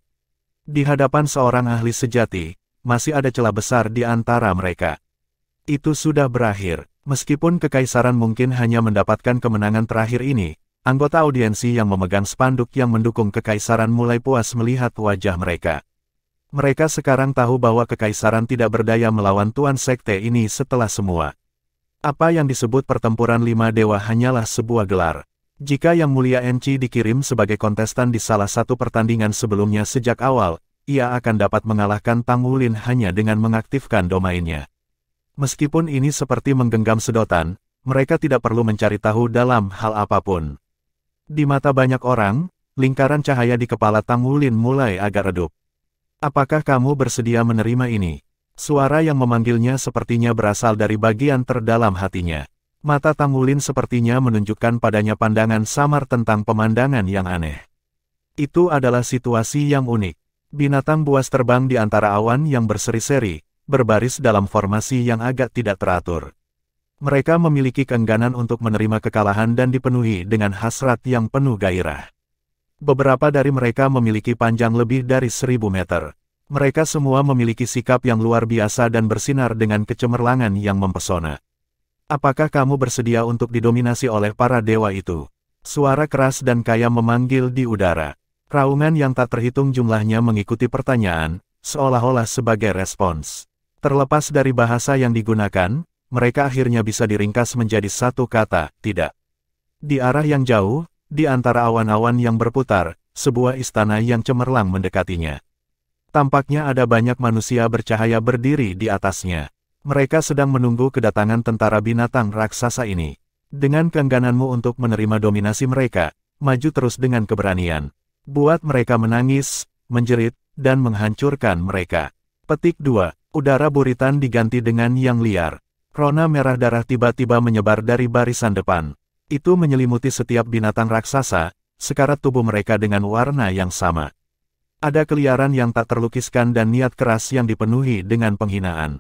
Di hadapan seorang ahli sejati, masih ada celah besar di antara mereka. Itu sudah berakhir. Meskipun kekaisaran mungkin hanya mendapatkan kemenangan terakhir ini, anggota audiensi yang memegang spanduk yang mendukung kekaisaran mulai puas melihat wajah mereka. Mereka sekarang tahu bahwa kekaisaran tidak berdaya melawan Tuan Sekte ini setelah semua. Apa yang disebut pertempuran 5 dewa hanyalah sebuah gelar. Jika Yang Mulia Enchi dikirim sebagai kontestan di salah satu pertandingan sebelumnya sejak awal, ia akan dapat mengalahkan Tang Wulin hanya dengan mengaktifkan domainnya. Meskipun ini seperti menggenggam sedotan, mereka tidak perlu mencari tahu dalam hal apapun. Di mata banyak orang, lingkaran cahaya di kepala Tang Wulin mulai agak redup. Apakah kamu bersedia menerima ini? Suara yang memanggilnya sepertinya berasal dari bagian terdalam hatinya. Mata Tang Wulin sepertinya menunjukkan padanya pandangan samar tentang pemandangan yang aneh. Itu adalah situasi yang unik. Binatang buas terbang di antara awan yang berseri-seri, berbaris dalam formasi yang agak tidak teratur. Mereka memiliki keengganan untuk menerima kekalahan dan dipenuhi dengan hasrat yang penuh gairah. Beberapa dari mereka memiliki panjang lebih dari 1000 meter. Mereka semua memiliki sikap yang luar biasa dan bersinar dengan kecemerlangan yang mempesona. Apakah kamu bersedia untuk didominasi oleh para dewa itu? Suara keras dan kaya memanggil di udara. Raungan yang tak terhitung jumlahnya mengikuti pertanyaan, seolah-olah sebagai respons. Terlepas dari bahasa yang digunakan, mereka akhirnya bisa diringkas menjadi satu kata, tidak. Di arah yang jauh, di antara awan-awan yang berputar, sebuah istana yang cemerlang mendekatinya. Tampaknya ada banyak manusia bercahaya berdiri di atasnya. Mereka sedang menunggu kedatangan tentara binatang raksasa ini. Dengan keenggananmu untuk menerima dominasi mereka, maju terus dengan keberanian. Buat mereka menangis, menjerit, dan menghancurkan mereka. Petik 2. Udara buritan diganti dengan yang liar. Rona merah darah tiba-tiba menyebar dari barisan depan. Itu menyelimuti setiap binatang raksasa, sekarat tubuh mereka dengan warna yang sama. Ada keliaran yang tak terlukiskan dan niat keras yang dipenuhi dengan penghinaan.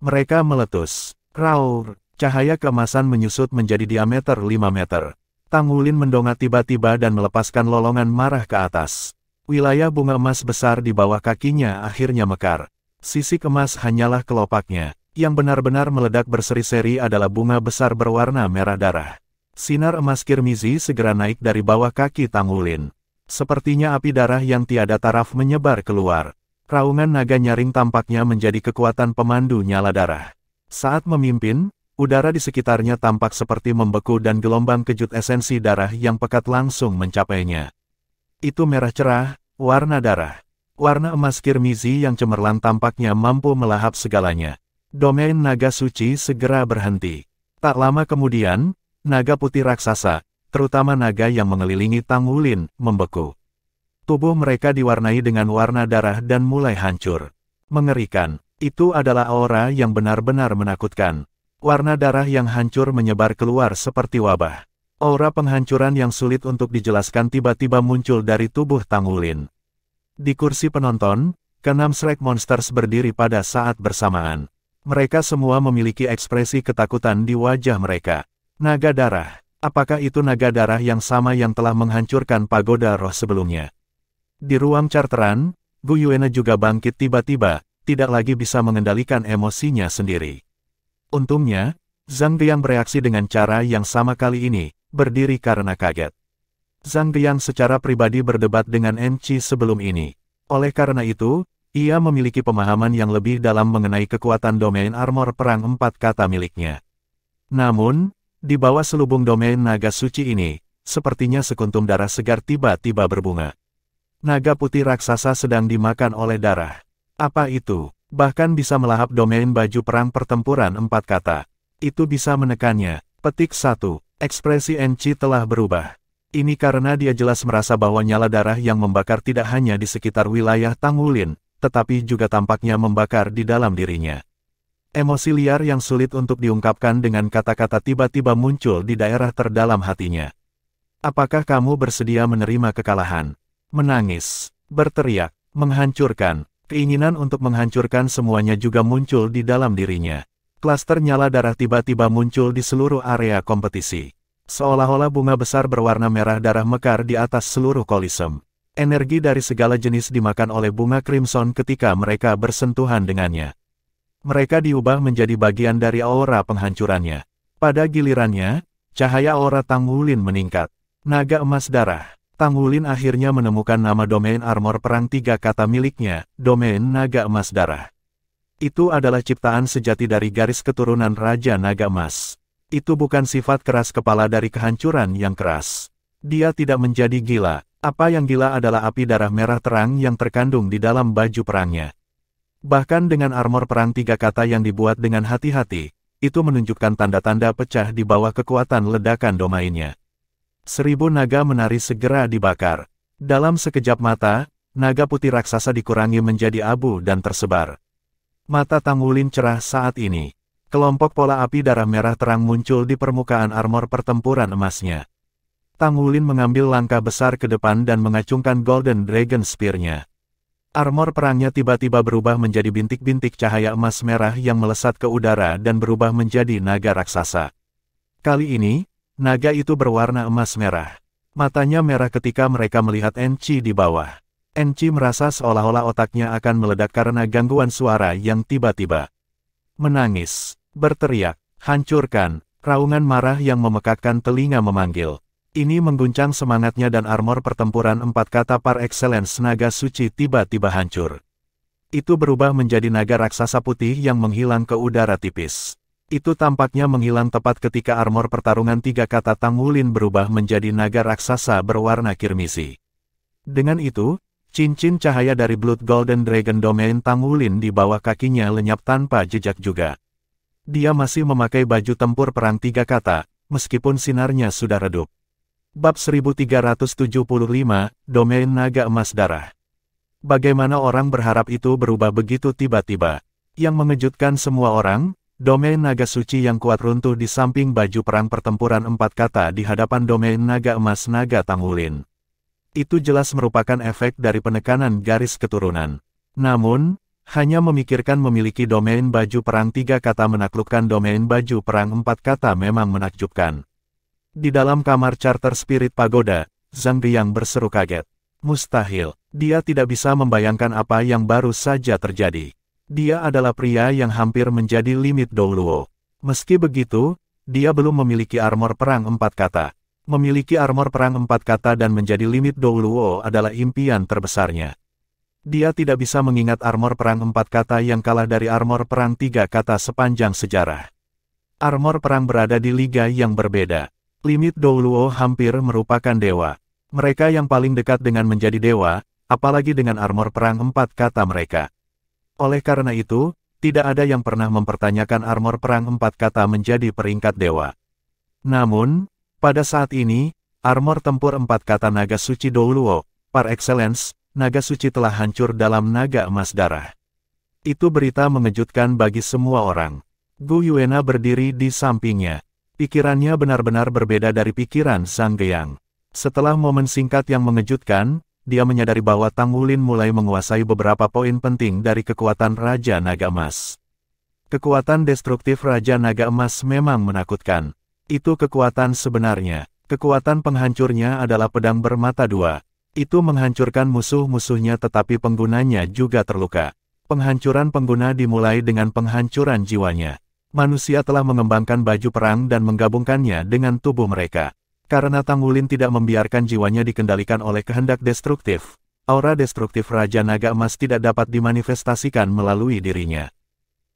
Mereka meletus. Raur, cahaya keemasan menyusut menjadi diameter 5 meter. Tangulin mendongak tiba-tiba dan melepaskan lolongan marah ke atas. Wilayah bunga emas besar di bawah kakinya akhirnya mekar. Sisik emas hanyalah kelopaknya. Yang benar-benar meledak berseri-seri adalah bunga besar berwarna merah darah. Sinar emas kirmizi segera naik dari bawah kaki Tangulin. Sepertinya api darah yang tiada taraf menyebar keluar. Raungan naga nyaring tampaknya menjadi kekuatan pemandu nyala darah. Saat memimpin, udara di sekitarnya tampak seperti membeku dan gelombang kejut esensi darah yang pekat langsung mencapainya. Itu merah cerah, warna darah. Warna emas kirmizi yang cemerlang tampaknya mampu melahap segalanya. Domain naga suci segera berhenti. Tak lama kemudian, naga putih raksasa, terutama naga yang mengelilingi Tangulin, membeku. Tubuh mereka diwarnai dengan warna darah dan mulai hancur. Mengerikan, itu adalah aura yang benar-benar menakutkan. Warna darah yang hancur menyebar keluar seperti wabah. Aura penghancuran yang sulit untuk dijelaskan tiba-tiba muncul dari tubuh Tangulin. Di kursi penonton, keenam Shrek Monsters berdiri pada saat bersamaan. Mereka semua memiliki ekspresi ketakutan di wajah mereka. Naga darah. Apakah itu naga darah yang sama yang telah menghancurkan pagoda roh sebelumnya? Di ruang charteran, Gu Yuena juga bangkit tiba-tiba, tidak lagi bisa mengendalikan emosinya sendiri. Untungnya, Zhang Geyang bereaksi dengan cara yang sama kali ini, berdiri karena kaget. Zhang Geyang secara pribadi berdebat dengan Enchi sebelum ini. Oleh karena itu, ia memiliki pemahaman yang lebih dalam mengenai kekuatan domain armor perang 4 kata miliknya. Namun, di bawah selubung domain naga suci ini, sepertinya sekuntum darah segar tiba-tiba berbunga. Naga putih raksasa sedang dimakan oleh darah. Apa itu? Bahkan bisa melahap domain baju perang pertempuran 4 kata. Itu bisa menekannya. Petik 1. Ekspresi Enchi telah berubah. Ini karena dia jelas merasa bahwa nyala darah yang membakar tidak hanya di sekitar wilayah Tangulin, tetapi juga tampaknya membakar di dalam dirinya. Emosi liar yang sulit untuk diungkapkan dengan kata-kata tiba-tiba muncul di daerah terdalam hatinya. Apakah kamu bersedia menerima kekalahan? Menangis, berteriak, menghancurkan, keinginan untuk menghancurkan semuanya juga muncul di dalam dirinya. Klaster nyala darah tiba-tiba muncul di seluruh area kompetisi. Seolah-olah bunga besar berwarna merah darah mekar di atas seluruh koliseum. Energi dari segala jenis dimakan oleh bunga crimson ketika mereka bersentuhan dengannya. Mereka diubah menjadi bagian dari aura penghancurannya. Pada gilirannya, cahaya aura Tangulin meningkat. Naga emas darah. Tangulin akhirnya menemukan nama domain armor perang 3 kata miliknya, domain naga emas darah. Itu adalah ciptaan sejati dari garis keturunan Raja Naga Emas. Itu bukan sifat keras kepala dari kehancuran yang keras. Dia tidak menjadi gila. Apa yang gila adalah api darah merah terang yang terkandung di dalam baju perangnya. Bahkan dengan armor perang 3 kata yang dibuat dengan hati-hati, itu menunjukkan tanda-tanda pecah di bawah kekuatan ledakan domainnya. 1000 naga menari segera dibakar. Dalam sekejap mata, naga putih raksasa dikurangi menjadi abu dan tersebar. Mata Tangulin cerah saat ini. Kelompok pola api darah merah terang muncul di permukaan armor pertempuran emasnya. Tangulin mengambil langkah besar ke depan dan mengacungkan Golden Dragon Spear-nya. Armor perangnya tiba-tiba berubah menjadi bintik-bintik cahaya emas merah yang melesat ke udara dan berubah menjadi naga raksasa. Kali ini, naga itu berwarna emas merah. Matanya merah ketika mereka melihat Enchi di bawah. Enchi merasa seolah-olah otaknya akan meledak karena gangguan suara yang tiba-tiba. Menangis, berteriak, hancurkan, raungan marah yang memekakkan telinga memanggil. Ini mengguncang semangatnya dan armor pertempuran 4 kata par excellence naga suci tiba-tiba hancur. Itu berubah menjadi naga raksasa putih yang menghilang ke udara tipis. Itu tampaknya menghilang tepat ketika armor pertarungan 3 kata Tang Wulin berubah menjadi naga raksasa berwarna kirmisi. Dengan itu, cincin cahaya dari Blood Golden Dragon Domain Tang Wulin di bawah kakinya lenyap tanpa jejak juga. Dia masih memakai baju tempur perang 3 kata, meskipun sinarnya sudah redup. Bab 1375, Domain Naga Emas Darah. Bagaimana orang berharap itu berubah begitu tiba-tiba? Yang mengejutkan semua orang, Domain Naga Suci yang kuat runtuh di samping baju perang pertempuran 4 kata di hadapan Domain Naga Emas Naga Tang Wulin. Itu jelas merupakan efek dari penekanan garis keturunan. Namun, hanya memikirkan memiliki domain baju perang 3 kata menaklukkan domain baju perang 4 kata memang menakjubkan. Di dalam kamar Charter Spirit Pagoda, Zhang Diang berseru kaget. Mustahil, dia tidak bisa membayangkan apa yang baru saja terjadi. Dia adalah pria yang hampir menjadi limit Douluo. Meski begitu, dia belum memiliki armor perang 4 kata. Memiliki armor perang 4 kata dan menjadi limit Douluo adalah impian terbesarnya. Dia tidak bisa mengingat armor perang 4 kata yang kalah dari armor perang 3 kata sepanjang sejarah. Armor perang berada di liga yang berbeda. Limit Douluo hampir merupakan dewa. Mereka yang paling dekat dengan menjadi dewa, apalagi dengan armor perang 4 kata mereka. Oleh karena itu, tidak ada yang pernah mempertanyakan armor perang 4 kata menjadi peringkat dewa. Namun, pada saat ini, armor tempur 4 kata naga suci Douluo, par excellence, naga suci telah hancur dalam naga emas darah. Itu berita mengejutkan bagi semua orang. Gu Yuena berdiri di sampingnya. Pikirannya benar-benar berbeda dari pikiran Zhang Diang. Setelah momen singkat yang mengejutkan, dia menyadari bahwa Tang Wulin mulai menguasai beberapa poin penting dari kekuatan Raja Naga Emas. Kekuatan destruktif Raja Naga Emas memang menakutkan. Itu kekuatan sebenarnya. Kekuatan penghancurnya adalah pedang bermata dua. Itu menghancurkan musuh-musuhnya tetapi penggunanya juga terluka. Penghancuran pengguna dimulai dengan penghancuran jiwanya. Manusia telah mengembangkan baju perang dan menggabungkannya dengan tubuh mereka. Karena Tang Wulin tidak membiarkan jiwanya dikendalikan oleh kehendak destruktif, aura destruktif Raja Naga Emas tidak dapat dimanifestasikan melalui dirinya.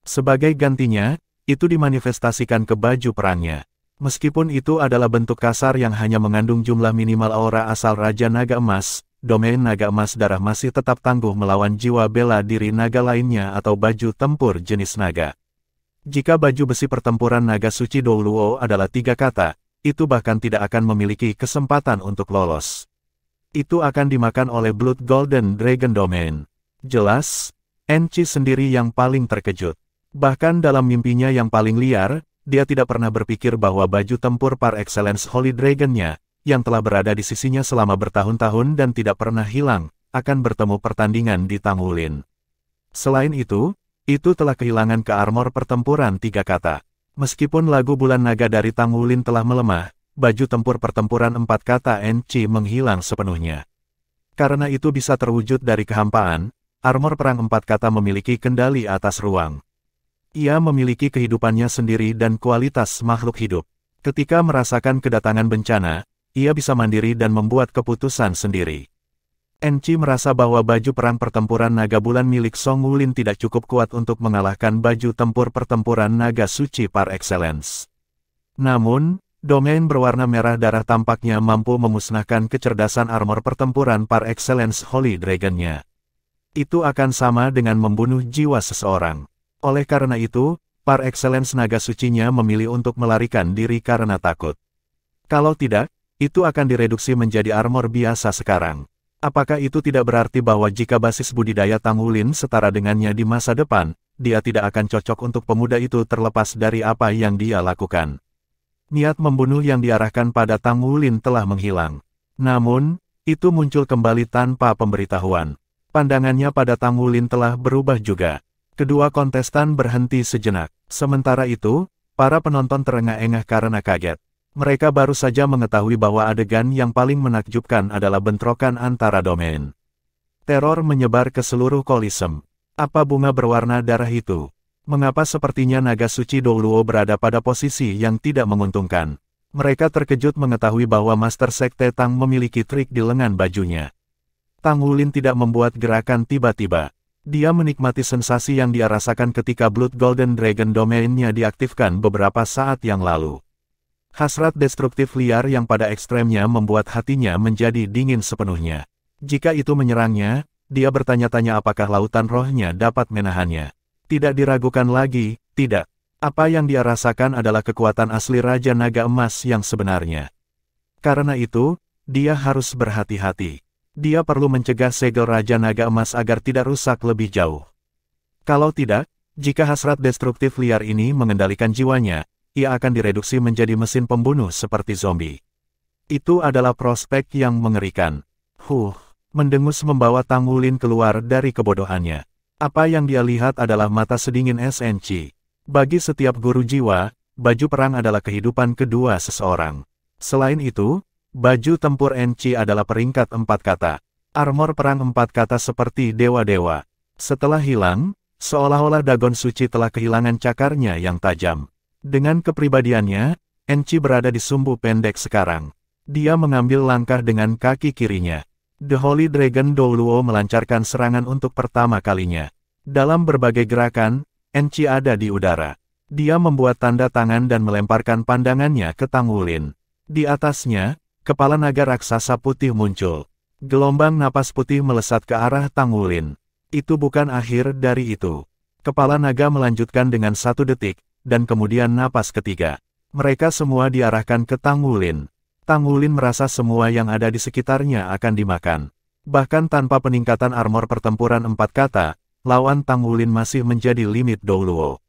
Sebagai gantinya, itu dimanifestasikan ke baju perangnya. Meskipun itu adalah bentuk kasar yang hanya mengandung jumlah minimal aura asal Raja Naga Emas, domain Naga Emas Darah masih tetap tangguh melawan jiwa bela diri naga lainnya atau baju tempur jenis naga. Jika baju besi pertempuran naga suci Douluo adalah 3 kata, itu bahkan tidak akan memiliki kesempatan untuk lolos. Itu akan dimakan oleh Blood Golden Dragon Domain. Jelas, Enchi sendiri yang paling terkejut. Bahkan dalam mimpinya yang paling liar, dia tidak pernah berpikir bahwa baju tempur par excellence Holy Dragon-nya, yang telah berada di sisinya selama bertahun-tahun dan tidak pernah hilang, akan bertemu pertandingan di Tang Wulin. Selain itu telah kehilangan ke armor pertempuran 3 kata. Meskipun lagu bulan naga dari Tang Wulin telah melemah, baju tempur pertempuran 4 kata Enchi menghilang sepenuhnya. Karena itu bisa terwujud dari kehampaan, armor perang 4 kata memiliki kendali atas ruang. Ia memiliki kehidupannya sendiri dan kualitas makhluk hidup. Ketika merasakan kedatangan bencana, ia bisa mandiri dan membuat keputusan sendiri. Enchi merasa bahwa baju perang pertempuran naga bulan milik Song Wulin tidak cukup kuat untuk mengalahkan baju tempur pertempuran naga suci par excellence. Namun, domain berwarna merah darah tampaknya mampu memusnahkan kecerdasan armor pertempuran par excellence Holy Dragon-nya. Itu akan sama dengan membunuh jiwa seseorang. Oleh karena itu, par excellence naga sucinya memilih untuk melarikan diri karena takut. Kalau tidak, itu akan direduksi menjadi armor biasa sekarang. Apakah itu tidak berarti bahwa jika basis budidaya Tang Wulin setara dengannya di masa depan, dia tidak akan cocok untuk pemuda itu terlepas dari apa yang dia lakukan? Niat membunuh yang diarahkan pada Tang Wulin telah menghilang. Namun, itu muncul kembali tanpa pemberitahuan. Pandangannya pada Tang Wulin telah berubah juga. Kedua kontestan berhenti sejenak. Sementara itu, para penonton terengah-engah karena kaget. Mereka baru saja mengetahui bahwa adegan yang paling menakjubkan adalah bentrokan antara domain. Teror menyebar ke seluruh Kolisem. Apa bunga berwarna darah itu? Mengapa sepertinya naga suci Douluo berada pada posisi yang tidak menguntungkan? Mereka terkejut mengetahui bahwa Master Sekte Tang memiliki trik di lengan bajunya. Tang Wulin tidak membuat gerakan tiba-tiba. Dia menikmati sensasi yang dia rasakan ketika Blood Golden Dragon domainnya diaktifkan beberapa saat yang lalu. Hasrat destruktif liar yang pada ekstremnya membuat hatinya menjadi dingin sepenuhnya. Jika itu menyerangnya, dia bertanya-tanya apakah lautan rohnya dapat menahannya. Tidak diragukan lagi, tidak. Apa yang dia rasakan adalah kekuatan asli Raja Naga Emas yang sebenarnya. Karena itu, dia harus berhati-hati. Dia perlu mencegah segel Raja Naga Emas agar tidak rusak lebih jauh. Kalau tidak, jika hasrat destruktif liar ini mengendalikan jiwanya, ia akan direduksi menjadi mesin pembunuh seperti zombie. Itu adalah prospek yang mengerikan. Mendengus membawa Tang Wulin keluar dari kebodohannya. Apa yang dia lihat adalah mata sedingin SNC. Bagi setiap guru jiwa, baju perang adalah kehidupan kedua seseorang. Selain itu, baju tempur NC adalah peringkat 4 kata. Armor perang 4 kata seperti dewa-dewa. Setelah hilang, seolah-olah Dagon Suci telah kehilangan cakarnya yang tajam. Dengan kepribadiannya, NC berada di sumbu pendek sekarang. Dia mengambil langkah dengan kaki kirinya. The Holy Dragon Douluo melancarkan serangan untuk pertama kalinya. Dalam berbagai gerakan, NC ada di udara. Dia membuat tanda tangan dan melemparkan pandangannya ke Tang Wulin. Di atasnya, kepala naga raksasa putih muncul. Gelombang napas putih melesat ke arah Tang Wulin. Itu bukan akhir dari itu. Kepala naga melanjutkan dengan 1 detik, dan kemudian napas ketiga. Mereka semua diarahkan ke Tang Wulin. Tang Wulin merasa semua yang ada di sekitarnya akan dimakan. Bahkan tanpa peningkatan armor pertempuran 4 kata, lawan Tang Wulin masih menjadi limit Douluo.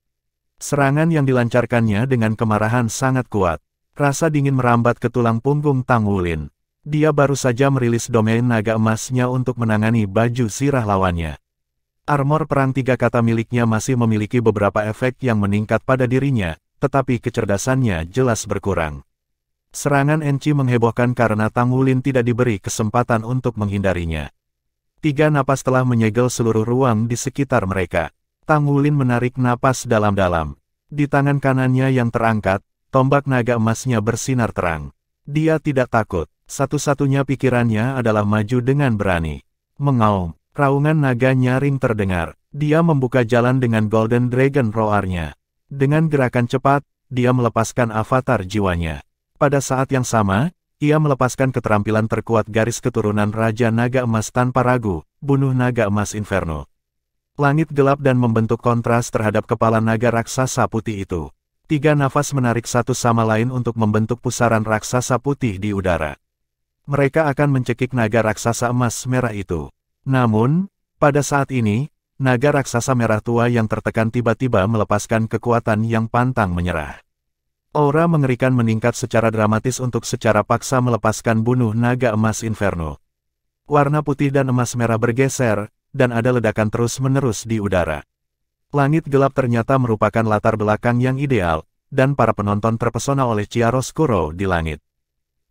Serangan yang dilancarkannya dengan kemarahan sangat kuat. Rasa dingin merambat ke tulang punggung Tang Wulin. Dia baru saja merilis domain naga emasnya untuk menangani baju sirah lawannya. Armor perang 3 kata miliknya masih memiliki beberapa efek yang meningkat pada dirinya, tetapi kecerdasannya jelas berkurang. Serangan NC menghebohkan karena Tang Wulin tidak diberi kesempatan untuk menghindarinya. 3 napas telah menyegel seluruh ruang di sekitar mereka. Tang Wulin menarik napas dalam-dalam. Di tangan kanannya yang terangkat, tombak naga emasnya bersinar terang. Dia tidak takut. Satu-satunya pikirannya adalah maju dengan berani. Mengaum. Raungan naga nyaring terdengar. Dia membuka jalan dengan Golden Dragon Roar-nya. Dengan gerakan cepat, dia melepaskan avatar jiwanya. Pada saat yang sama, ia melepaskan keterampilan terkuat garis keturunan Raja Naga Emas tanpa ragu, bunuh naga emas Inferno. Langit gelap dan membentuk kontras terhadap kepala naga raksasa putih itu. 3 nafas menarik satu sama lain untuk membentuk pusaran raksasa putih di udara. Mereka akan mencekik naga raksasa emas merah itu. Namun, pada saat ini, naga raksasa merah tua yang tertekan tiba-tiba melepaskan kekuatan yang pantang menyerah. Aura mengerikan meningkat secara dramatis untuk secara paksa melepaskan bunuh naga emas Inferno. Warna putih dan emas merah bergeser, dan ada ledakan terus-menerus di udara. Langit gelap ternyata merupakan latar belakang yang ideal, dan para penonton terpesona oleh chiaroscuro di langit.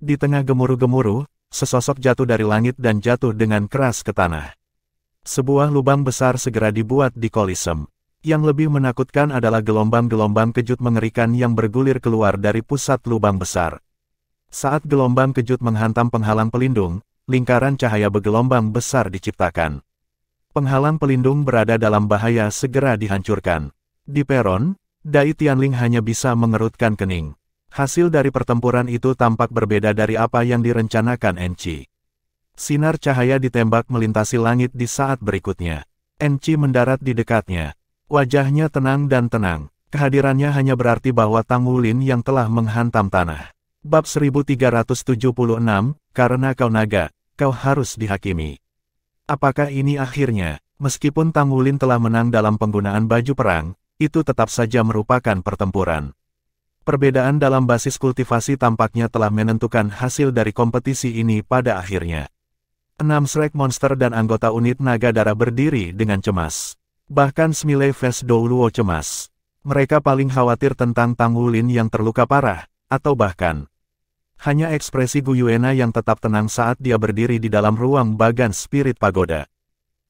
Di tengah gemuruh-gemuruh, sesosok jatuh dari langit dan jatuh dengan keras ke tanah. Sebuah lubang besar segera dibuat di Kolisem. Yang lebih menakutkan adalah gelombang-gelombang kejut mengerikan yang bergulir keluar dari pusat lubang besar. Saat gelombang kejut menghantam penghalang pelindung, lingkaran cahaya bergelombang besar diciptakan. Penghalang pelindung berada dalam bahaya segera dihancurkan. Di peron, Dai Tianling hanya bisa mengerutkan kening. Hasil dari pertempuran itu tampak berbeda dari apa yang direncanakan NC. Sinar cahaya ditembak melintasi langit di saat berikutnya. NC mendarat di dekatnya. Wajahnya tenang dan tenang. Kehadirannya hanya berarti bahwa Tang Wulin yang telah menghantam tanah. Bab 1376, karena kau naga, kau harus dihakimi. Apakah ini akhirnya? Meskipun Tang Wulin telah menang dalam penggunaan baju perang, itu tetap saja merupakan pertempuran. Perbedaan dalam basis kultivasi tampaknya telah menentukan hasil dari kompetisi ini pada akhirnya. 6 Shrek monster dan anggota unit naga darah berdiri dengan cemas. Bahkan Smiley Face Douluo cemas. Mereka paling khawatir tentang Tang Wulin yang terluka parah, atau bahkan Hanya ekspresi Gu Yuena yang tetap tenang saat dia berdiri di dalam ruang bagan spirit pagoda.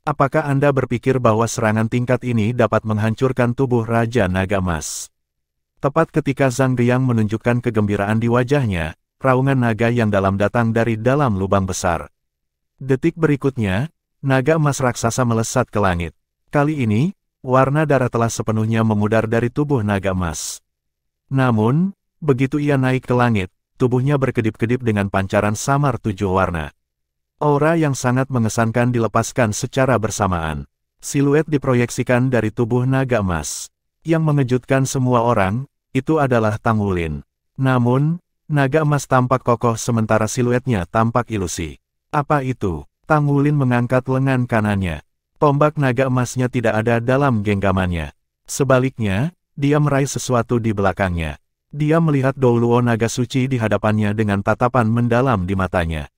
Apakah Anda berpikir bahwa serangan tingkat ini dapat menghancurkan tubuh Raja Naga Emas? Tepat ketika Zhang Diang menunjukkan kegembiraan di wajahnya, raungan naga yang dalam datang dari dalam lubang besar. Detik berikutnya, naga emas raksasa melesat ke langit. Kali ini, warna darah telah sepenuhnya memudar dari tubuh naga emas. Namun, begitu ia naik ke langit, tubuhnya berkedip-kedip dengan pancaran samar 7 warna. Aura yang sangat mengesankan dilepaskan secara bersamaan. Siluet diproyeksikan dari tubuh naga emas. Yang mengejutkan semua orang, itu adalah Tang Wulin. Namun, naga emas tampak kokoh sementara siluetnya tampak ilusi. Apa itu? Tang Wulin mengangkat lengan kanannya. Tombak naga emasnya tidak ada dalam genggamannya. Sebaliknya, dia meraih sesuatu di belakangnya. Dia melihat Douluo naga suci di hadapannya dengan tatapan mendalam di matanya.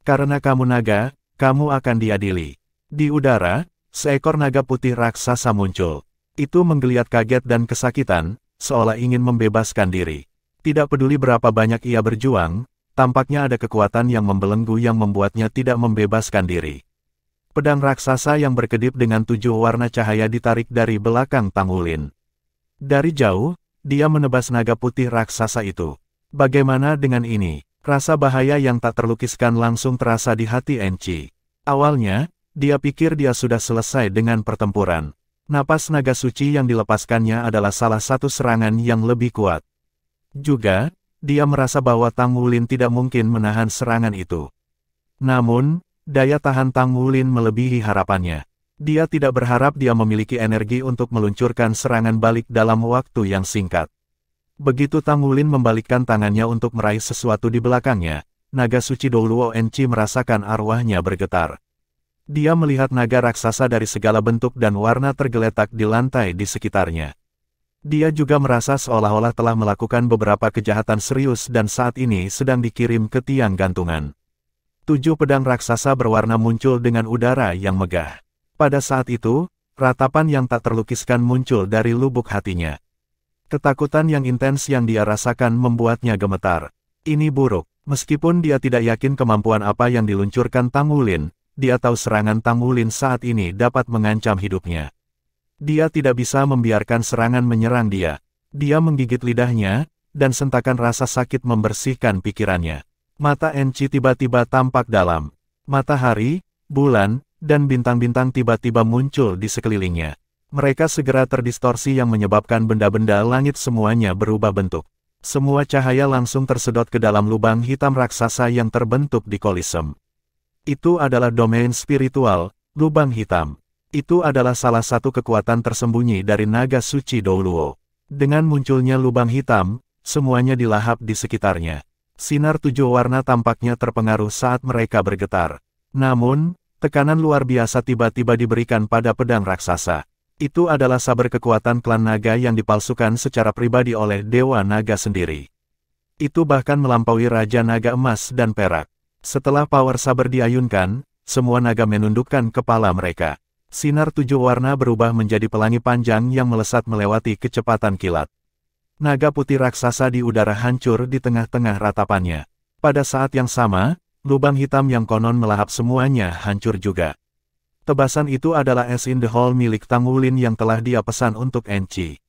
Karena kamu naga, kamu akan diadili. Di udara, seekor naga putih raksasa muncul. Itu menggeliat kaget dan kesakitan, seolah ingin membebaskan diri. Tidak peduli berapa banyak ia berjuang, tampaknya ada kekuatan yang membelenggu yang membuatnya tidak membebaskan diri. Pedang raksasa yang berkedip dengan 7 warna cahaya ditarik dari belakang Tang Wulin. Dari jauh, dia menebas naga putih raksasa itu. Bagaimana dengan ini? Rasa bahaya yang tak terlukiskan langsung terasa di hati Enci. Awalnya, dia pikir dia sudah selesai dengan pertempuran. Napas naga suci yang dilepaskannya adalah salah satu serangan yang lebih kuat. Juga, dia merasa bahwa Tang Wulin tidak mungkin menahan serangan itu. Namun, daya tahan Tang Wulin melebihi harapannya. Dia tidak berharap dia memiliki energi untuk meluncurkan serangan balik dalam waktu yang singkat. Begitu Tang Wulin membalikkan tangannya untuk meraih sesuatu di belakangnya, naga suci Douluo Enci merasakan arwahnya bergetar. Dia melihat naga raksasa dari segala bentuk dan warna tergeletak di lantai di sekitarnya. Dia juga merasa seolah-olah telah melakukan beberapa kejahatan serius dan saat ini sedang dikirim ke tiang gantungan. 7 pedang raksasa berwarna muncul dengan udara yang megah. Pada saat itu, ratapan yang tak terlukiskan muncul dari lubuk hatinya. Ketakutan yang intens yang dia rasakan membuatnya gemetar. Ini buruk. Meskipun dia tidak yakin kemampuan apa yang diluncurkan Tang Wulin, dia tahu serangan Tang Wulin saat ini dapat mengancam hidupnya. Dia tidak bisa membiarkan serangan menyerang dia. Dia menggigit lidahnya, dan sentakan rasa sakit membersihkan pikirannya. Mata Enci tiba-tiba tampak dalam. Matahari, bulan, dan bintang-bintang tiba-tiba muncul di sekelilingnya. Mereka segera terdistorsi yang menyebabkan benda-benda langit semuanya berubah bentuk. Semua cahaya langsung tersedot ke dalam lubang hitam raksasa yang terbentuk di Kolisem. Itu adalah domain spiritual, lubang hitam. Itu adalah salah satu kekuatan tersembunyi dari naga suci Douluo. Dengan munculnya lubang hitam, semuanya dilahap di sekitarnya. Sinar 7 warna tampaknya terpengaruh saat mereka bergetar. Namun, tekanan luar biasa tiba-tiba diberikan pada pedang raksasa. Itu adalah saber kekuatan klan naga yang dipalsukan secara pribadi oleh Dewa Naga sendiri. Itu bahkan melampaui Raja Naga Emas dan Perak. Setelah power saber diayunkan, semua naga menundukkan kepala mereka. Sinar 7 warna berubah menjadi pelangi panjang yang melesat melewati kecepatan kilat. Naga putih raksasa di udara hancur di tengah-tengah ratapannya. Pada saat yang sama, lubang hitam yang konon melahap semuanya hancur juga. Tebasan itu adalah As in the Hole milik Tang Wulin yang telah dia pesan untuk Enci.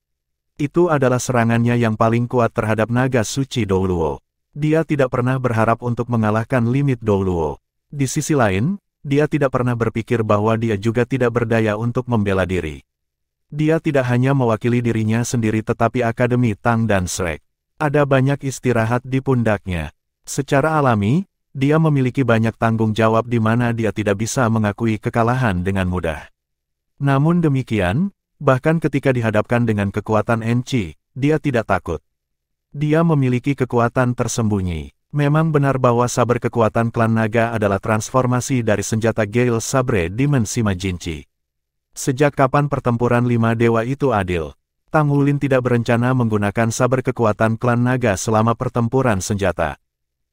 Itu adalah serangannya yang paling kuat terhadap naga suci Douluo. Dia tidak pernah berharap untuk mengalahkan limit Douluo. Di sisi lain, dia tidak pernah berpikir bahwa dia juga tidak berdaya untuk membela diri. Dia tidak hanya mewakili dirinya sendiri tetapi Akademi Tang dan Shrek. Ada banyak istirahat di pundaknya. Secara alami, dia memiliki banyak tanggung jawab di mana dia tidak bisa mengakui kekalahan dengan mudah. Namun demikian, bahkan ketika dihadapkan dengan kekuatan Enci, dia tidak takut. Dia memiliki kekuatan tersembunyi. Memang benar bahwa saber kekuatan klan naga adalah transformasi dari senjata Gale Sabre Dimensi Majinci. Sejak kapan pertempuran 5 dewa itu adil? Tang Wulin tidak berencana menggunakan saber kekuatan klan naga selama pertempuran senjata.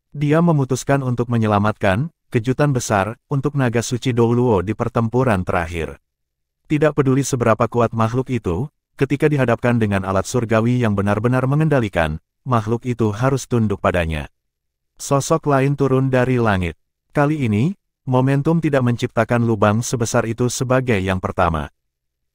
Dia memutuskan untuk menyelamatkan kejutan besar untuk naga suci Douluo di pertempuran terakhir. Tidak peduli seberapa kuat makhluk itu, ketika dihadapkan dengan alat surgawi yang benar-benar mengendalikan, makhluk itu harus tunduk padanya. Sosok lain turun dari langit. Kali ini, momentum tidak menciptakan lubang sebesar itu sebagai yang pertama.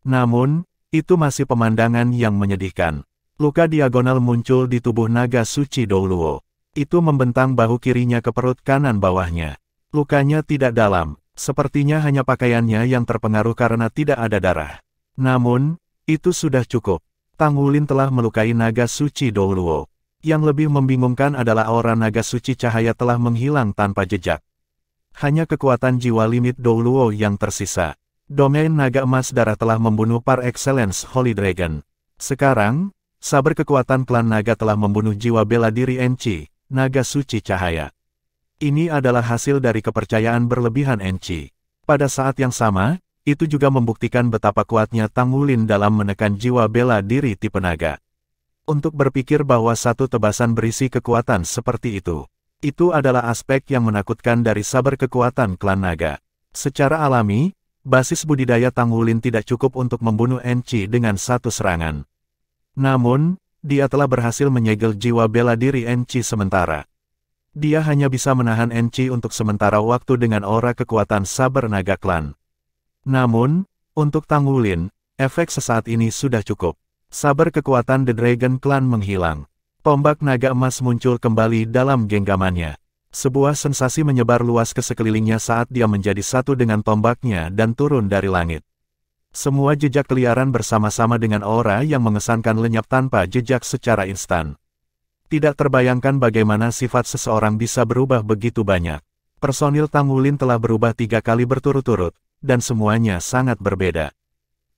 Namun, itu masih pemandangan yang menyedihkan. Luka diagonal muncul di tubuh naga suci Douluo. Itu membentang bahu kirinya ke perut kanan bawahnya. Lukanya tidak dalam, sepertinya hanya pakaiannya yang terpengaruh karena tidak ada darah. Namun, itu sudah cukup. Tang Wulin telah melukai naga suci Douluo. Yang lebih membingungkan adalah aura naga suci cahaya telah menghilang tanpa jejak. Hanya kekuatan jiwa limit Douluo yang tersisa. Domain naga emas darah telah membunuh par excellence Holy Dragon. Sekarang, saber kekuatan klan naga telah membunuh jiwa bela diri Enchi, naga suci cahaya. Ini adalah hasil dari kepercayaan berlebihan Enchi. Pada saat yang sama, itu juga membuktikan betapa kuatnya Tang Wulin dalam menekan jiwa bela diri tipe naga. Untuk berpikir bahwa satu tebasan berisi kekuatan seperti itu adalah aspek yang menakutkan dari saber kekuatan klan naga. Secara alami, basis budidaya Tang Wulin tidak cukup untuk membunuh Enchi dengan satu serangan. Namun, dia telah berhasil menyegel jiwa bela diri Enchi sementara. Dia hanya bisa menahan Enchi untuk sementara waktu dengan aura kekuatan saber naga klan. Namun, untuk Tang Wulin, efek sesaat ini sudah cukup. Saber kekuatan The Dragon Clan menghilang. Tombak naga emas muncul kembali dalam genggamannya. Sebuah sensasi menyebar luas ke sekelilingnya saat dia menjadi satu dengan tombaknya dan turun dari langit. Semua jejak keliaran bersama-sama dengan aura yang mengesankan lenyap tanpa jejak secara instan. Tidak terbayangkan bagaimana sifat seseorang bisa berubah begitu banyak. Personil Tang Wulin telah berubah 3 kali berturut-turut, dan semuanya sangat berbeda.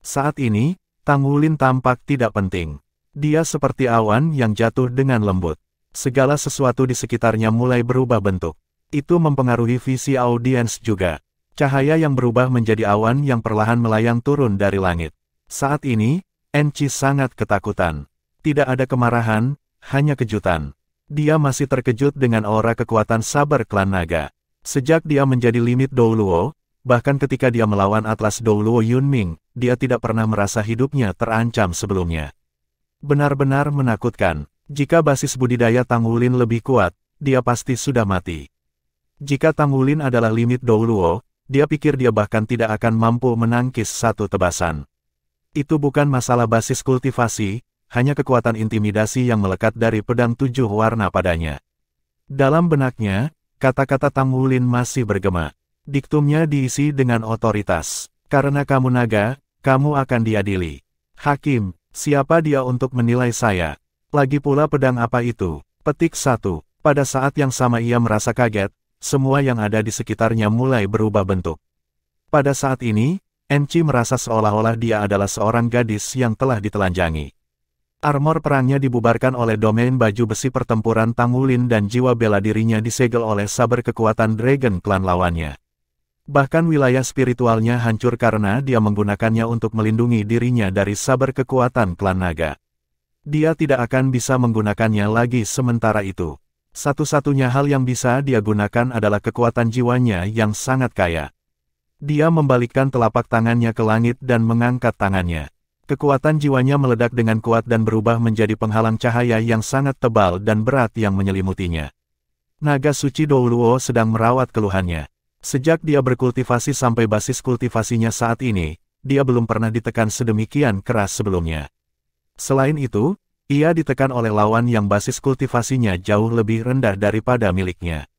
Saat ini, Tang Wulin tampak tidak penting. Dia seperti awan yang jatuh dengan lembut. Segala sesuatu di sekitarnya mulai berubah bentuk. Itu mempengaruhi visi audiens juga. Cahaya yang berubah menjadi awan yang perlahan melayang turun dari langit. Saat ini, Enchi sangat ketakutan. Tidak ada kemarahan, hanya kejutan. Dia masih terkejut dengan aura kekuatan saber klan naga. Sejak dia menjadi limit Douluo, bahkan ketika dia melawan Atlas Douluo Yunming, dia tidak pernah merasa hidupnya terancam sebelumnya. Benar-benar menakutkan. Jika basis budidaya Tang Wulin lebih kuat, dia pasti sudah mati. Jika Tang Wulin adalah limit Douluo, dia pikir dia bahkan tidak akan mampu menangkis satu tebasan. Itu bukan masalah basis kultivasi, hanya kekuatan intimidasi yang melekat dari pedang 7 warna padanya. Dalam benaknya, kata-kata Tang Wulin masih bergema. Diktumnya diisi dengan otoritas. Karena kamu naga, kamu akan diadili. Hakim, siapa dia untuk menilai saya? Lagi pula pedang apa itu? Petik 1. Pada saat yang sama ia merasa kaget, semua yang ada di sekitarnya mulai berubah bentuk. Pada saat ini, Enchi merasa seolah-olah dia adalah seorang gadis yang telah ditelanjangi. Armor perangnya dibubarkan oleh domain baju besi pertempuran Tang Wulin dan jiwa bela dirinya disegel oleh saber kekuatan Dragon Clan lawannya. Bahkan wilayah spiritualnya hancur karena dia menggunakannya untuk melindungi dirinya dari saber kekuatan klan naga. Dia tidak akan bisa menggunakannya lagi sementara itu. Satu-satunya hal yang bisa dia gunakan adalah kekuatan jiwanya yang sangat kaya. Dia membalikkan telapak tangannya ke langit dan mengangkat tangannya. Kekuatan jiwanya meledak dengan kuat dan berubah menjadi penghalang cahaya yang sangat tebal dan berat yang menyelimutinya. Naga suci Douluo sedang merawat keluhannya. Sejak dia berkultivasi sampai basis kultivasinya saat ini, dia belum pernah ditekan sedemikian keras sebelumnya. Selain itu, ia ditekan oleh lawan yang basis kultivasinya jauh lebih rendah daripada miliknya.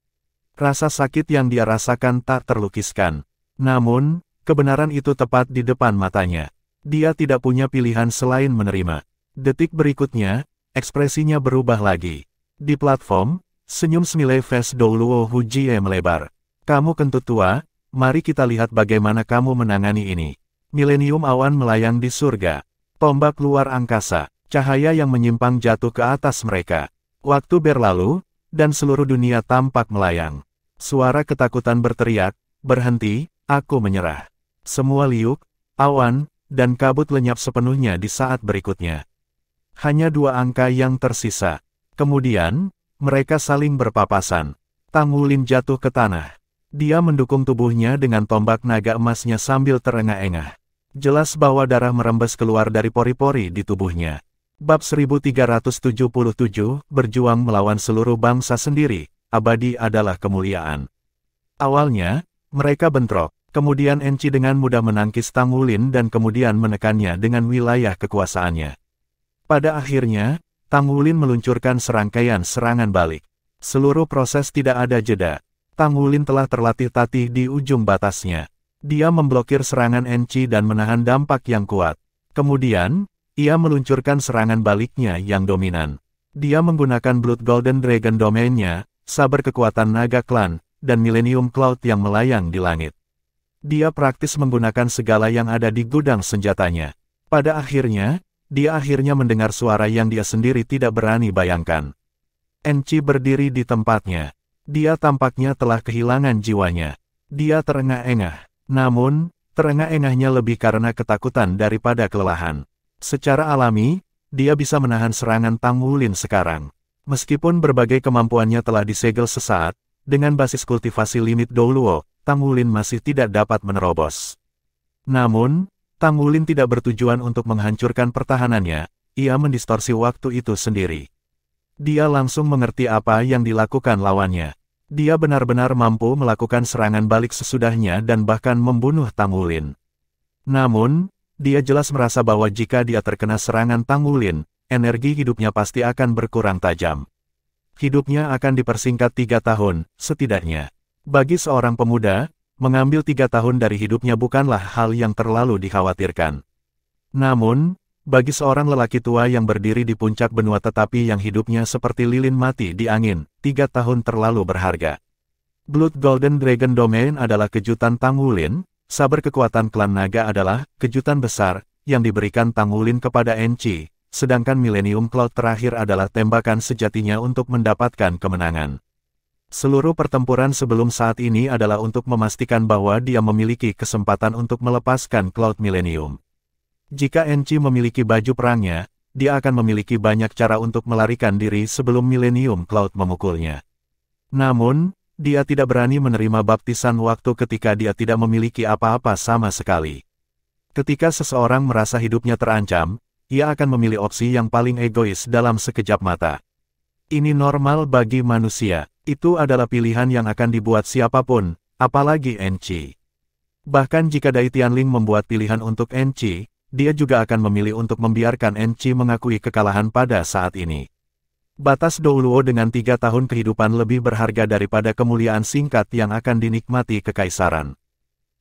Rasa sakit yang dia rasakan tak terlukiskan. Namun, kebenaran itu tepat di depan matanya. Dia tidak punya pilihan selain menerima. Detik berikutnya, ekspresinya berubah lagi. Di platform, senyum semilai face Douluo Hujie melebar. Kamu kentut tua, mari kita lihat bagaimana kamu menangani ini. Milenium awan melayang di surga. Tombak luar angkasa, cahaya yang menyimpang jatuh ke atas mereka. Waktu berlalu, dan seluruh dunia tampak melayang. Suara ketakutan berteriak, berhenti, aku menyerah. Semua liuk, awan, dan kabut lenyap sepenuhnya di saat berikutnya. Hanya 2 angka yang tersisa. Kemudian, mereka saling berpapasan. Tang Wulin jatuh ke tanah. Dia mendukung tubuhnya dengan tombak naga emasnya sambil terengah-engah. Jelas bahwa darah merembes keluar dari pori-pori di tubuhnya. Bab 1377, berjuang melawan seluruh bangsa sendiri, abadi adalah kemuliaan. Awalnya, mereka bentrok, kemudian Enchi dengan mudah menangkis Tang Wulin dan kemudian menekannya dengan wilayah kekuasaannya. Pada akhirnya, Tang Wulin meluncurkan serangkaian serangan balik. Seluruh proses tidak ada jeda. Tang Wulin telah terlatih-tatih di ujung batasnya. Dia memblokir serangan Enchi dan menahan dampak yang kuat. Kemudian, ia meluncurkan serangan baliknya yang dominan. Dia menggunakan Blood Golden Dragon Domain-nya, saber kekuatan naga klan, dan Millennium Cloud yang melayang di langit. Dia praktis menggunakan segala yang ada di gudang senjatanya. Pada akhirnya, dia mendengar suara yang dia sendiri tidak berani bayangkan. Enchi berdiri di tempatnya. Dia tampaknya telah kehilangan jiwanya. Dia terengah-engah. Namun, terengah-engahnya lebih karena ketakutan daripada kelelahan. Secara alami, dia bisa menahan serangan Tang Wulin sekarang. Meskipun berbagai kemampuannya telah disegel sesaat, dengan basis kultivasi limit Douluo, Tang Wulin masih tidak dapat menerobos. Namun, Tang Wulin tidak bertujuan untuk menghancurkan pertahanannya, ia mendistorsi waktu itu sendiri. Dia langsung mengerti apa yang dilakukan lawannya. Dia benar-benar mampu melakukan serangan balik sesudahnya dan bahkan membunuh Tang Wulin. Namun, dia jelas merasa bahwa jika dia terkena serangan Tang Wulin, energi hidupnya pasti akan berkurang tajam. Hidupnya akan dipersingkat 3 tahun, setidaknya. Bagi seorang pemuda, mengambil 3 tahun dari hidupnya bukanlah hal yang terlalu dikhawatirkan. Namun, bagi seorang lelaki tua yang berdiri di puncak benua tetapi yang hidupnya seperti lilin mati di angin, 3 tahun terlalu berharga. Blood Golden Dragon Domain adalah kejutan Tang Wulin, saber kekuatan klan naga adalah kejutan besar yang diberikan Tang Wulin kepada Enchi, sedangkan Millennium Cloud terakhir adalah tembakan sejatinya untuk mendapatkan kemenangan. Seluruh pertempuran sebelum saat ini adalah untuk memastikan bahwa dia memiliki kesempatan untuk melepaskan Cloud Millennium. Jika Enchi memiliki baju perangnya, dia akan memiliki banyak cara untuk melarikan diri sebelum Millennium Cloud memukulnya. Namun, dia tidak berani menerima baptisan waktu ketika dia tidak memiliki apa-apa sama sekali. Ketika seseorang merasa hidupnya terancam, ia akan memilih opsi yang paling egois dalam sekejap mata. Ini normal bagi manusia, itu adalah pilihan yang akan dibuat siapapun, apalagi Enchi. Bahkan jika Dai Tianling membuat pilihan untuk Enchi, dia juga akan memilih untuk membiarkan Enchi mengakui kekalahan pada saat ini. Batas Douluo dengan 3 tahun kehidupan lebih berharga daripada kemuliaan singkat yang akan dinikmati kekaisaran.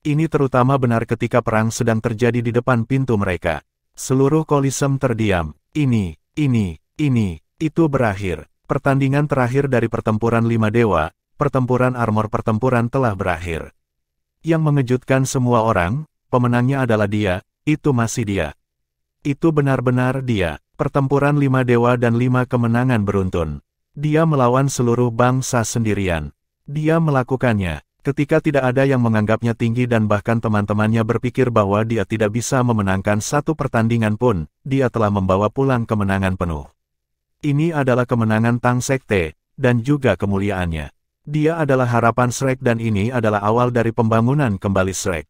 Ini terutama benar ketika perang sedang terjadi di depan pintu mereka. Seluruh Kolisem terdiam. Itu berakhir. Pertandingan terakhir dari pertempuran 5 dewa, pertempuran armor pertempuran telah berakhir. Yang mengejutkan semua orang, pemenangnya adalah dia. Itu masih dia. Itu benar-benar dia. Pertempuran 5 dewa dan 5 kemenangan beruntun. Dia melawan seluruh bangsa sendirian. Dia melakukannya, ketika tidak ada yang menganggapnya tinggi dan bahkan teman-temannya berpikir bahwa dia tidak bisa memenangkan satu pertandingan pun, dia telah membawa pulang kemenangan penuh. Ini adalah kemenangan Tang Sekte, dan juga kemuliaannya. Dia adalah harapan Shrek dan ini adalah awal dari pembangunan kembali Shrek.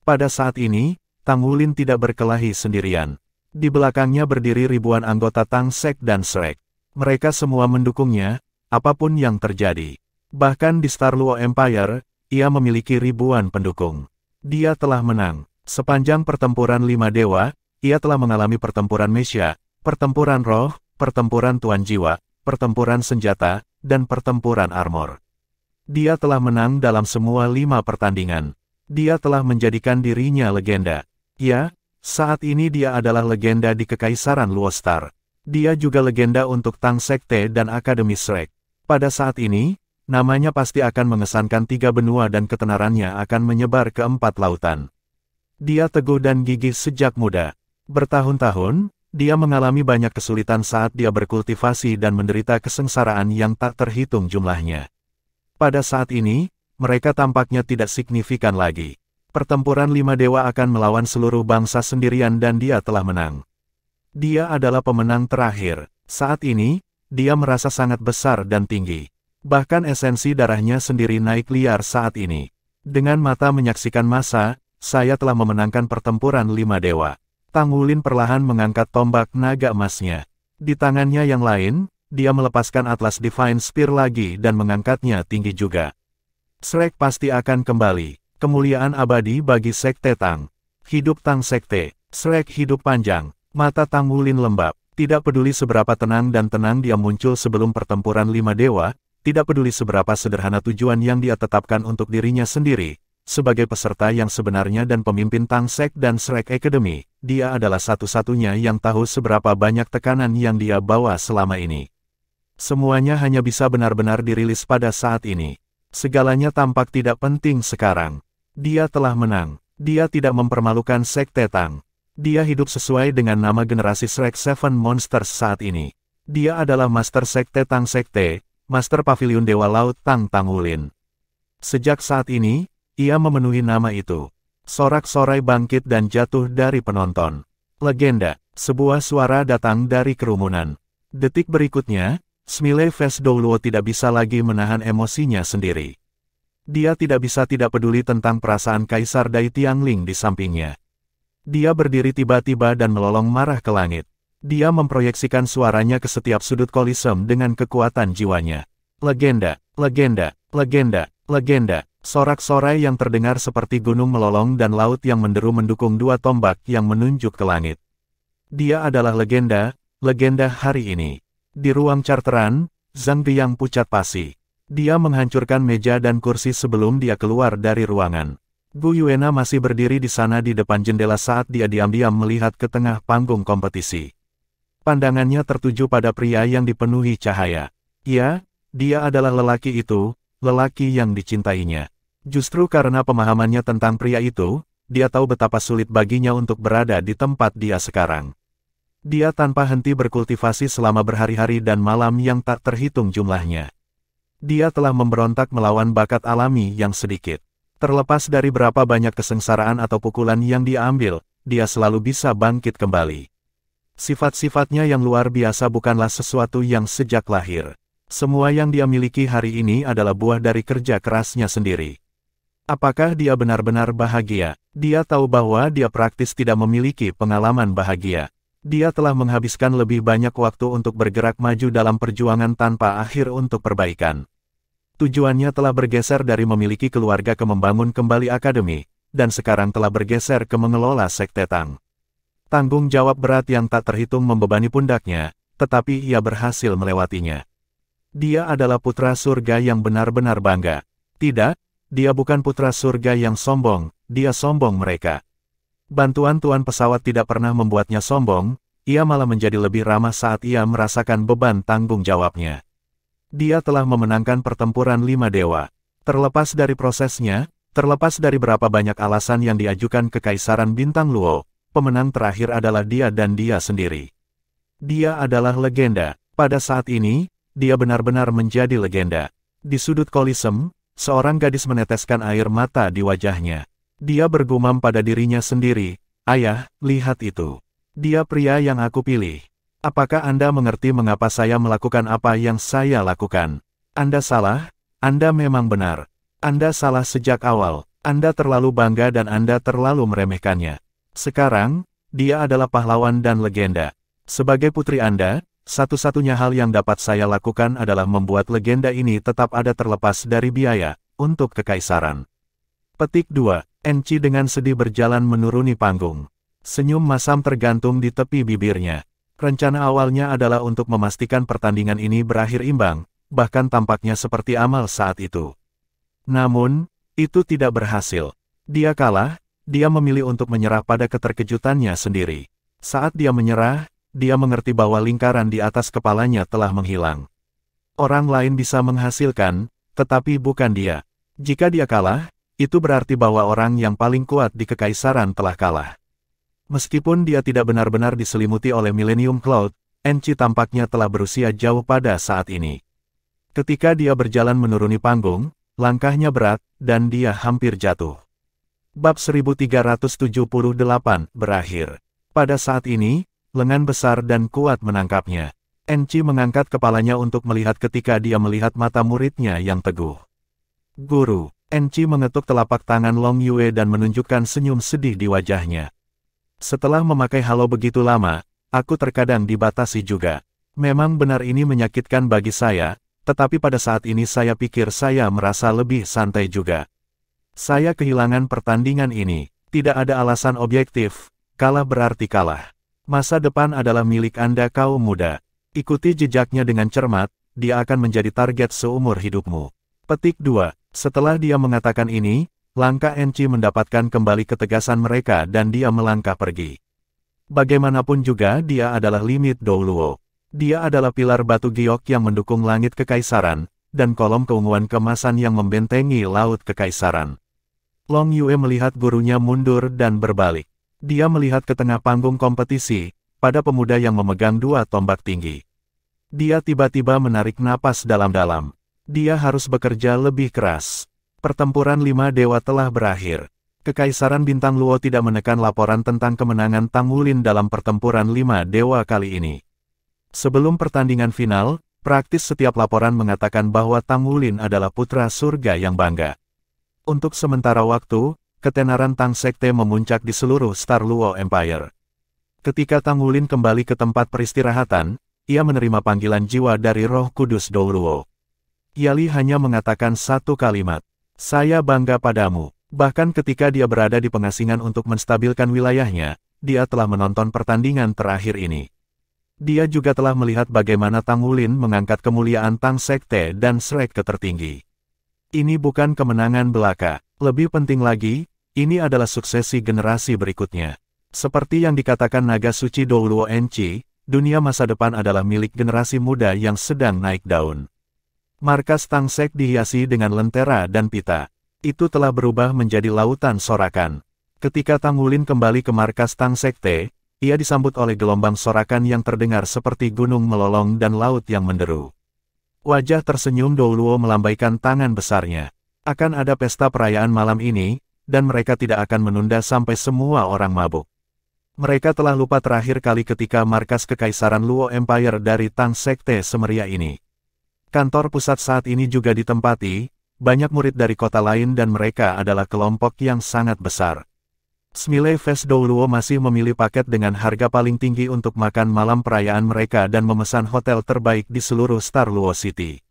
Pada saat ini, Tang Wulin tidak berkelahi sendirian. Di belakangnya berdiri ribuan anggota Tang Sek dan Shrek. Mereka semua mendukungnya, apapun yang terjadi. Bahkan di Star Luo Empire, ia memiliki ribuan pendukung. Dia telah menang. Sepanjang pertempuran 5 dewa, ia telah mengalami pertempuran Mesya, pertempuran roh, pertempuran Tuan Jiwa, pertempuran senjata, dan pertempuran armor. Dia telah menang dalam semua 5 pertandingan. Dia telah menjadikan dirinya legenda. Ya, saat ini dia adalah legenda di Kekaisaran Luostar. Dia juga legenda untuk Tang Sekte dan Akademi Shrek. Pada saat ini, namanya pasti akan mengesankan 3 benua dan ketenarannya akan menyebar ke 4 lautan. Dia teguh dan gigih sejak muda. Bertahun-tahun, dia mengalami banyak kesulitan saat dia berkultivasi dan menderita kesengsaraan yang tak terhitung jumlahnya. Pada saat ini, mereka tampaknya tidak signifikan lagi. Pertempuran 5 dewa akan melawan seluruh bangsa sendirian dan dia telah menang. Dia adalah pemenang terakhir. Saat ini, dia merasa sangat besar dan tinggi. Bahkan esensi darahnya sendiri naik liar saat ini. Dengan mata menyaksikan masa, saya telah memenangkan pertempuran 5 dewa. Tang Wulin perlahan mengangkat tombak naga emasnya. Di tangannya yang lain, dia melepaskan Atlas Divine Spear lagi dan mengangkatnya tinggi juga. Shrek pasti akan kembali. Kemuliaan abadi bagi Sekte Tang. Hidup Tang Sekte. Shrek hidup panjang. Mata Tang Wulin lembab. Tidak peduli seberapa tenang dan tenang dia muncul sebelum pertempuran 5 dewa, tidak peduli seberapa sederhana tujuan yang dia tetapkan untuk dirinya sendiri. Sebagai peserta yang sebenarnya dan pemimpin Tang Sek dan Shrek Academy, dia adalah satu-satunya yang tahu seberapa banyak tekanan yang dia bawa selama ini. Semuanya hanya bisa benar-benar dirilis pada saat ini. Segalanya tampak tidak penting sekarang. Dia telah menang. Dia tidak mempermalukan Sekte Tang. Dia hidup sesuai dengan nama generasi Shrek Seven Monsters saat ini. Dia adalah Master Sekte Tang Sekte, Master Pavilion Dewa Laut Tang Tang Wulin. Sejak saat ini, ia memenuhi nama itu. Sorak-sorai bangkit dan jatuh dari penonton. Legenda, sebuah suara datang dari kerumunan. Detik berikutnya, Smiley Face Douluo tidak bisa lagi menahan emosinya sendiri. Dia tidak bisa tidak peduli tentang perasaan Kaisar Dai Tiangling di sampingnya. Dia berdiri tiba-tiba dan melolong marah ke langit. Dia memproyeksikan suaranya ke setiap sudut Koliseum dengan kekuatan jiwanya. Legenda, legenda, legenda, legenda. Sorak-sorai yang terdengar seperti gunung melolong dan laut yang menderu mendukung dua tombak yang menunjuk ke langit. Dia adalah legenda, legenda hari ini. Di ruang charteran, Zhang Biyang pucat pasi. Dia menghancurkan meja dan kursi sebelum dia keluar dari ruangan. Gu Yuena masih berdiri di sana di depan jendela saat dia diam-diam melihat ke tengah panggung kompetisi. Pandangannya tertuju pada pria yang dipenuhi cahaya. Ya, dia adalah lelaki itu, lelaki yang dicintainya. Justru karena pemahamannya tentang pria itu, dia tahu betapa sulit baginya untuk berada di tempat dia sekarang. Dia tanpa henti berkultivasi selama berhari-hari dan malam yang tak terhitung jumlahnya. Dia telah memberontak melawan bakat alami yang sedikit. Terlepas dari berapa banyak kesengsaraan atau pukulan yang dia ambil, dia selalu bisa bangkit kembali. Sifat-sifatnya yang luar biasa bukanlah sesuatu yang sejak lahir. Semua yang dia miliki hari ini adalah buah dari kerja kerasnya sendiri. Apakah dia benar-benar bahagia? Dia tahu bahwa dia praktis tidak memiliki pengalaman bahagia. Dia telah menghabiskan lebih banyak waktu untuk bergerak maju dalam perjuangan tanpa akhir untuk perbaikan. Tujuannya telah bergeser dari memiliki keluarga ke membangun kembali akademi, dan sekarang telah bergeser ke mengelola Sekte Tang. Tanggung jawab berat yang tak terhitung membebani pundaknya, tetapi ia berhasil melewatinya. Dia adalah putra surga yang benar-benar bangga. Tidak, dia bukan putra surga yang sombong, dia sombong mereka. Bantuan tuan pesawat tidak pernah membuatnya sombong, ia malah menjadi lebih ramah saat ia merasakan beban tanggung jawabnya. Dia telah memenangkan pertempuran 5 dewa. Terlepas dari prosesnya, terlepas dari berapa banyak alasan yang diajukan ke Kekaisaran Bintang Luo, pemenang terakhir adalah dia dan dia sendiri. Dia adalah legenda. Pada saat ini, dia benar-benar menjadi legenda. Di sudut Koliseum, seorang gadis meneteskan air mata di wajahnya. Dia bergumam pada dirinya sendiri, "Ayah, lihat itu. Dia pria yang aku pilih. Apakah Anda mengerti mengapa saya melakukan apa yang saya lakukan? Anda salah, Anda memang benar. Anda salah sejak awal, Anda terlalu bangga dan Anda terlalu meremehkannya. Sekarang, dia adalah pahlawan dan legenda. Sebagai putri Anda, satu-satunya hal yang dapat saya lakukan adalah membuat legenda ini tetap ada terlepas dari biaya, untuk kekaisaran." Petik 2. Enci dengan sedih berjalan menuruni panggung. Senyum masam tergantung di tepi bibirnya. Rencana awalnya adalah untuk memastikan pertandingan ini berakhir imbang, bahkan tampaknya seperti amal saat itu. Namun, itu tidak berhasil. Dia kalah, dia memilih untuk menyerah pada keterkejutannya sendiri. Saat dia menyerah, dia mengerti bahwa lingkaran di atas kepalanya telah menghilang. Orang lain bisa menghasilkan, tetapi bukan dia. Jika dia kalah, itu berarti bahwa orang yang paling kuat di kekaisaran telah kalah. Meskipun dia tidak benar-benar diselimuti oleh Millennium Cloud, Enci tampaknya telah berusia jauh pada saat ini. Ketika dia berjalan menuruni panggung, langkahnya berat, dan dia hampir jatuh. Bab 1378 berakhir. Pada saat ini, lengan besar dan kuat menangkapnya. Enci mengangkat kepalanya untuk melihat ketika dia melihat mata muridnya yang teguh. "Guru." Enci mengetuk telapak tangan Long Yue dan menunjukkan senyum sedih di wajahnya. "Setelah memakai halo begitu lama, aku terkadang dibatasi juga. Memang benar ini menyakitkan bagi saya, tetapi pada saat ini saya pikir saya merasa lebih santai juga. Saya kehilangan pertandingan ini. Tidak ada alasan objektif, kalah berarti kalah. Masa depan adalah milik Anda kaum muda. Ikuti jejaknya dengan cermat, dia akan menjadi target seumur hidupmu. Petik 2. Setelah dia mengatakan ini, langkah Enchi mendapatkan kembali ketegasan mereka dan dia melangkah pergi. Bagaimanapun juga dia adalah limit Douluo. Dia adalah pilar batu giok yang mendukung langit kekaisaran, dan kolom keunguan kemasan yang membentengi laut kekaisaran. Long Yue melihat gurunya mundur dan berbalik. Dia melihat ke tengah panggung kompetisi, pada pemuda yang memegang dua tombak tinggi. Dia tiba-tiba menarik napas dalam-dalam. Dia harus bekerja lebih keras. Pertempuran 5 dewa telah berakhir. Kekaisaran Bintang Luo tidak menekan laporan tentang kemenangan Tang Wulin dalam pertempuran 5 dewa kali ini. Sebelum pertandingan final, praktis setiap laporan mengatakan bahwa Tang Wulin adalah putra surga yang bangga. Untuk sementara waktu, ketenaran Tang Sekte memuncak di seluruh Star Luo Empire. Ketika Tang Wulin kembali ke tempat peristirahatan, ia menerima panggilan jiwa dari Roh Kudus Douluo. Yali hanya mengatakan satu kalimat, "Saya bangga padamu." Bahkan ketika dia berada di pengasingan untuk menstabilkan wilayahnya, dia telah menonton pertandingan terakhir ini. Dia juga telah melihat bagaimana Tang Wulin mengangkat kemuliaan Tang Sekte dan Shrek ke tertinggi. Ini bukan kemenangan belaka. Lebih penting lagi, ini adalah suksesi generasi berikutnya. Seperti yang dikatakan Naga Suci Douluo Enchi, dunia masa depan adalah milik generasi muda yang sedang naik daun. Markas Tang Sek dihiasi dengan lentera dan pita. Itu telah berubah menjadi lautan sorakan. Ketika Tang Wulin kembali ke markas Tang Sekte, ia disambut oleh gelombang sorakan yang terdengar seperti gunung melolong dan laut yang menderu. Wajah tersenyum Douluo melambaikan tangan besarnya. Akan ada pesta perayaan malam ini, dan mereka tidak akan menunda sampai semua orang mabuk. Mereka telah lupa terakhir kali ketika markas Kekaisaran Luo Empire dari Tang Sekte semeriah ini. Kantor pusat saat ini juga ditempati, banyak murid dari kota lain dan mereka adalah kelompok yang sangat besar. Smiley Face Douluo masih memilih paket dengan harga paling tinggi untuk makan malam perayaan mereka dan memesan hotel terbaik di seluruh Star Luo City.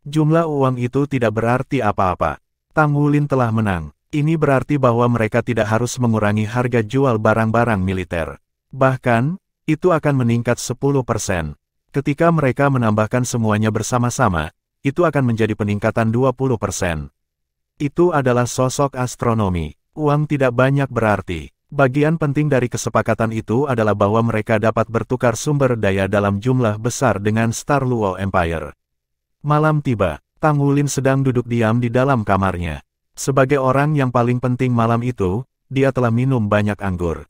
Jumlah uang itu tidak berarti apa-apa. Tang Wulin telah menang. Ini berarti bahwa mereka tidak harus mengurangi harga jual barang-barang militer. Bahkan, itu akan meningkat 10%. Ketika mereka menambahkan semuanya bersama-sama, itu akan menjadi peningkatan 20%. Itu adalah sosok astronomi. Uang tidak banyak berarti. Bagian penting dari kesepakatan itu adalah bahwa mereka dapat bertukar sumber daya dalam jumlah besar dengan Star Luo Empire. Malam tiba, Tang Wulin sedang duduk diam di dalam kamarnya. Sebagai orang yang paling penting malam itu, dia telah minum banyak anggur.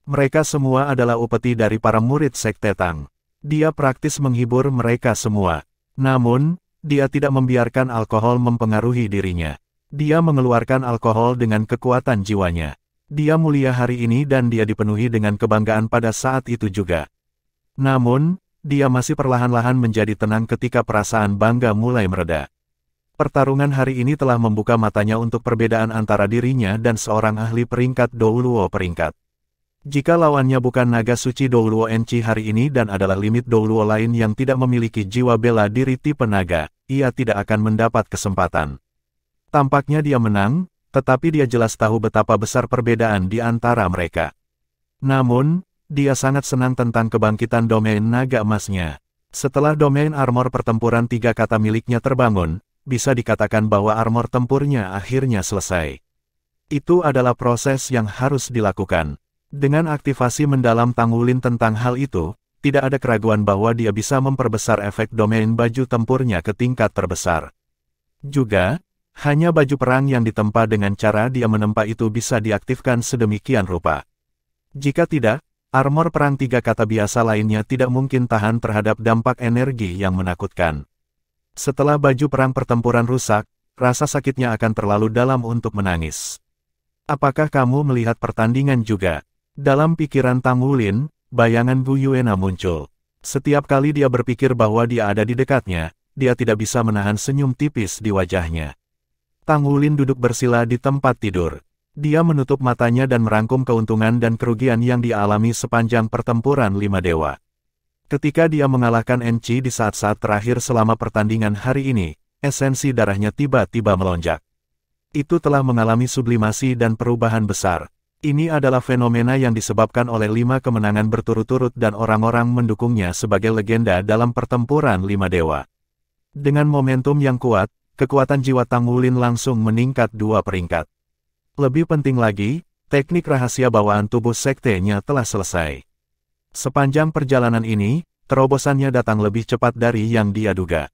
Mereka semua adalah upeti dari para murid Sekte Tang. Dia praktis menghibur mereka semua. Namun, dia tidak membiarkan alkohol mempengaruhi dirinya. Dia mengeluarkan alkohol dengan kekuatan jiwanya. Dia mulia hari ini dan dia dipenuhi dengan kebanggaan pada saat itu juga. Namun, dia masih perlahan-lahan menjadi tenang ketika perasaan bangga mulai mereda. Pertarungan hari ini telah membuka matanya untuk perbedaan antara dirinya dan seorang ahli peringkat Douluo peringkat. Jika lawannya bukan Naga Suci Douluo Enchi hari ini dan adalah limit Douluo lain yang tidak memiliki jiwa bela diri tipe naga, ia tidak akan mendapat kesempatan. Tampaknya dia menang, tetapi dia jelas tahu betapa besar perbedaan di antara mereka. Namun, dia sangat senang tentang kebangkitan domain naga emasnya. Setelah domain armor pertempuran 3 kata miliknya terbangun, bisa dikatakan bahwa armor tempurnya akhirnya selesai. Itu adalah proses yang harus dilakukan. Dengan aktivasi mendalam Tang Wulin tentang hal itu, tidak ada keraguan bahwa dia bisa memperbesar efek domain baju tempurnya ke tingkat terbesar. Juga, hanya baju perang yang ditempa dengan cara dia menempa itu bisa diaktifkan sedemikian rupa. Jika tidak, armor perang 3 kata biasa lainnya tidak mungkin tahan terhadap dampak energi yang menakutkan. Setelah baju perang pertempuran rusak, rasa sakitnya akan terlalu dalam untuk menangis. Apakah kamu melihat pertandingan juga? Dalam pikiran Tang Wulin, bayangan Bu Yuena muncul. Setiap kali dia berpikir bahwa dia ada di dekatnya, dia tidak bisa menahan senyum tipis di wajahnya. Tang Wulin duduk bersila di tempat tidur. Dia menutup matanya dan merangkum keuntungan dan kerugian yang dialami sepanjang pertempuran 5 dewa. Ketika dia mengalahkan Enchi di saat-saat terakhir selama pertandingan hari ini, esensi darahnya tiba-tiba melonjak. Itu telah mengalami sublimasi dan perubahan besar. Ini adalah fenomena yang disebabkan oleh 5 kemenangan berturut-turut dan orang-orang mendukungnya sebagai legenda dalam pertempuran 5 dewa. Dengan momentum yang kuat, kekuatan jiwa Tang Wulin langsung meningkat 2 peringkat. Lebih penting lagi, teknik rahasia bawaan tubuh sektenya telah selesai. Sepanjang perjalanan ini, terobosannya datang lebih cepat dari yang dia duga.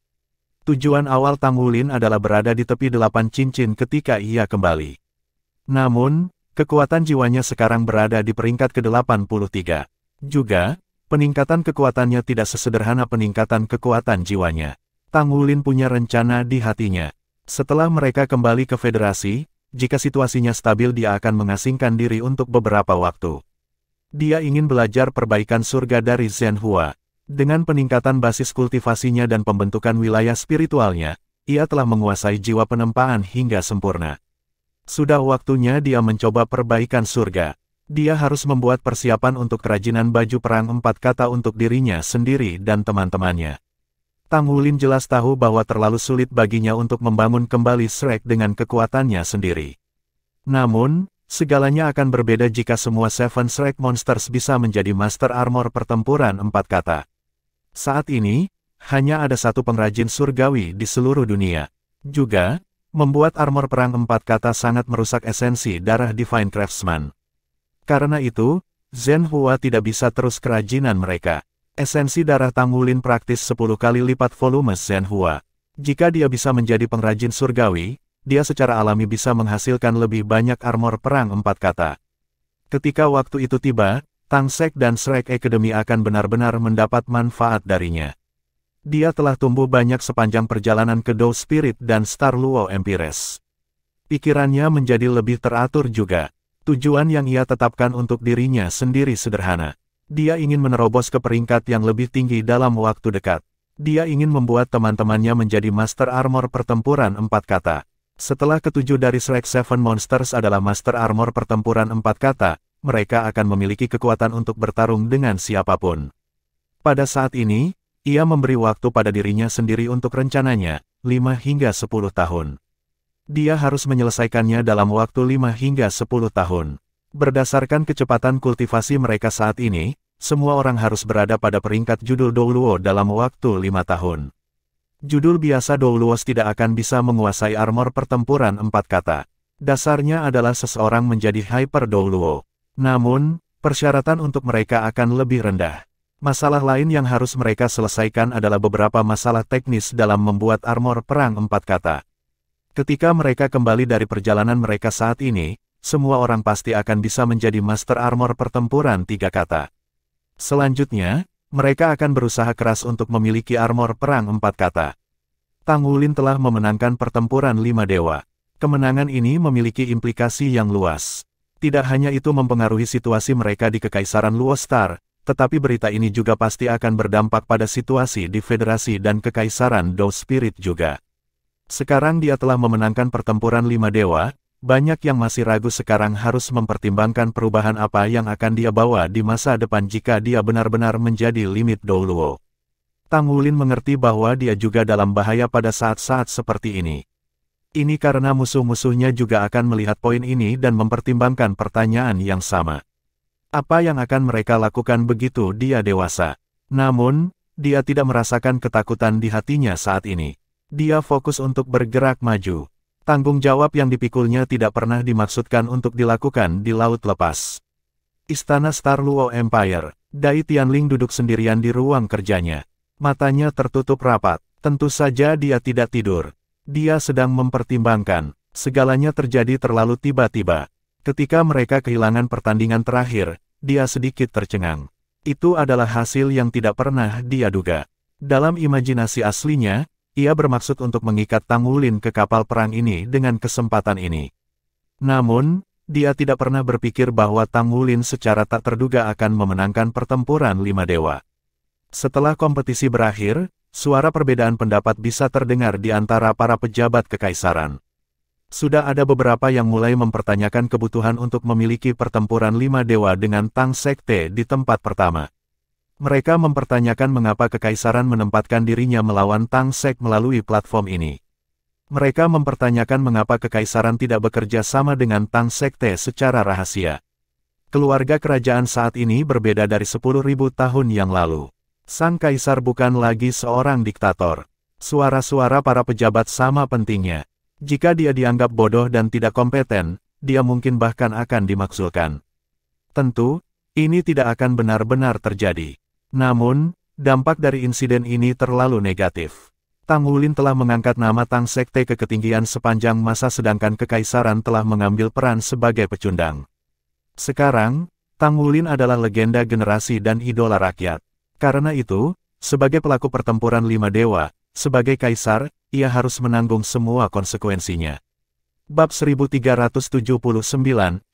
Tujuan awal Tang Wulin adalah berada di tepi 8 cincin ketika ia kembali. Namun, kekuatan jiwanya sekarang berada di peringkat ke-83. Juga, peningkatan kekuatannya tidak sesederhana peningkatan kekuatan jiwanya. Tang Wulin punya rencana di hatinya. Setelah mereka kembali ke federasi, jika situasinya stabil dia akan mengasingkan diri untuk beberapa waktu. Dia ingin belajar perbaikan surga dari Zhenhua. Dengan peningkatan basis kultivasinya dan pembentukan wilayah spiritualnya, ia telah menguasai jiwa penempaan hingga sempurna. Sudah waktunya dia mencoba perbaikan surga. Dia harus membuat persiapan untuk kerajinan baju perang 4 kata untuk dirinya sendiri dan teman-temannya. Tang Wulin jelas tahu bahwa terlalu sulit baginya untuk membangun kembali Shrek dengan kekuatannya sendiri. Namun, segalanya akan berbeda jika semua Seven Shrek Monsters bisa menjadi Master Armor pertempuran 4 kata. Saat ini, hanya ada satu pengrajin surgawi di seluruh dunia. Juga, membuat armor perang 4 kata sangat merusak esensi darah Divine Craftsman. Karena itu, Zhenhua tidak bisa terus kerajinan mereka. Esensi darah Tang Wulin praktis 10 kali lipat volume Zhenhua. Jika dia bisa menjadi pengrajin surgawi, dia secara alami bisa menghasilkan lebih banyak armor perang 4 kata. Ketika waktu itu tiba, Tang Sek dan Shrek Academy akan benar-benar mendapat manfaat darinya. Dia telah tumbuh banyak sepanjang perjalanan ke Dou Spirit dan Star Luo Empires. Pikirannya menjadi lebih teratur juga. Tujuan yang ia tetapkan untuk dirinya sendiri sederhana. Dia ingin menerobos ke peringkat yang lebih tinggi dalam waktu dekat. Dia ingin membuat teman-temannya menjadi Master Armor pertempuran 4 kata. Setelah ketujuh dari Shrek Seven Monsters adalah Master Armor pertempuran 4 kata, mereka akan memiliki kekuatan untuk bertarung dengan siapapun. Pada saat ini, ia memberi waktu pada dirinya sendiri untuk rencananya, 5 hingga 10 tahun. Dia harus menyelesaikannya dalam waktu 5 hingga 10 tahun. Berdasarkan kecepatan kultivasi mereka saat ini, semua orang harus berada pada peringkat judul Dou Luo dalam waktu 5 tahun. Judul biasa Dou Luos tidak akan bisa menguasai armor pertempuran 4 kata. Dasarnya adalah seseorang menjadi Hyper Dou Luo. Namun, persyaratan untuk mereka akan lebih rendah. Masalah lain yang harus mereka selesaikan adalah beberapa masalah teknis dalam membuat armor perang 4 kata. Ketika mereka kembali dari perjalanan mereka saat ini, semua orang pasti akan bisa menjadi Master Armor pertempuran 3 kata. Selanjutnya, mereka akan berusaha keras untuk memiliki armor perang 4 kata. Tang Wulin telah memenangkan pertempuran 5 dewa. Kemenangan ini memiliki implikasi yang luas. Tidak hanya itu mempengaruhi situasi mereka di Kekaisaran Luo Star, tetapi berita ini juga pasti akan berdampak pada situasi di Federasi dan Kekaisaran Dou Spirit juga. Sekarang dia telah memenangkan pertempuran 5 dewa, banyak yang masih ragu sekarang harus mempertimbangkan perubahan apa yang akan dia bawa di masa depan jika dia benar-benar menjadi limit Dou Luo. Tang Wulin mengerti bahwa dia juga dalam bahaya pada saat-saat seperti ini. Ini karena musuh-musuhnya juga akan melihat poin ini dan mempertimbangkan pertanyaan yang sama. Apa yang akan mereka lakukan begitu dia dewasa? Namun, dia tidak merasakan ketakutan di hatinya saat ini. Dia fokus untuk bergerak maju. Tanggung jawab yang dipikulnya tidak pernah dimaksudkan untuk dilakukan di laut lepas. Istana Star Luo Empire. Dai Tianling duduk sendirian di ruang kerjanya. Matanya tertutup rapat. Tentu saja dia tidak tidur. Dia sedang mempertimbangkan. Segalanya terjadi terlalu tiba-tiba. Ketika mereka kehilangan pertandingan terakhir, dia sedikit tercengang. Itu adalah hasil yang tidak pernah dia duga. Dalam imajinasi aslinya, ia bermaksud untuk mengikat Tang Wulin ke kapal perang ini dengan kesempatan ini. Namun, dia tidak pernah berpikir bahwa Tang Wulin secara tak terduga akan memenangkan pertempuran 5 dewa. Setelah kompetisi berakhir, suara perbedaan pendapat bisa terdengar di antara para pejabat kekaisaran. Sudah ada beberapa yang mulai mempertanyakan kebutuhan untuk memiliki pertempuran 5 dewa dengan Tang Sekte di tempat pertama. Mereka mempertanyakan mengapa kekaisaran menempatkan dirinya melawan Tang Sek melalui platform ini. Mereka mempertanyakan mengapa kekaisaran tidak bekerja sama dengan Tang Sekte secara rahasia. Keluarga kerajaan saat ini berbeda dari 10.000 tahun yang lalu. Sang kaisar bukan lagi seorang diktator. Suara-suara para pejabat sama pentingnya. Jika dia dianggap bodoh dan tidak kompeten, dia mungkin bahkan akan dimaksudkan. Tentu, ini tidak akan benar-benar terjadi. Namun, dampak dari insiden ini terlalu negatif. Tang Wulin telah mengangkat nama Tang Sekte ke ketinggian sepanjang masa sedangkan kekaisaran telah mengambil peran sebagai pecundang. Sekarang, Tang Wulin adalah legenda generasi dan idola rakyat. Karena itu, sebagai pelaku pertempuran 5 dewa, sebagai kaisar, ia harus menanggung semua konsekuensinya. Bab 1379,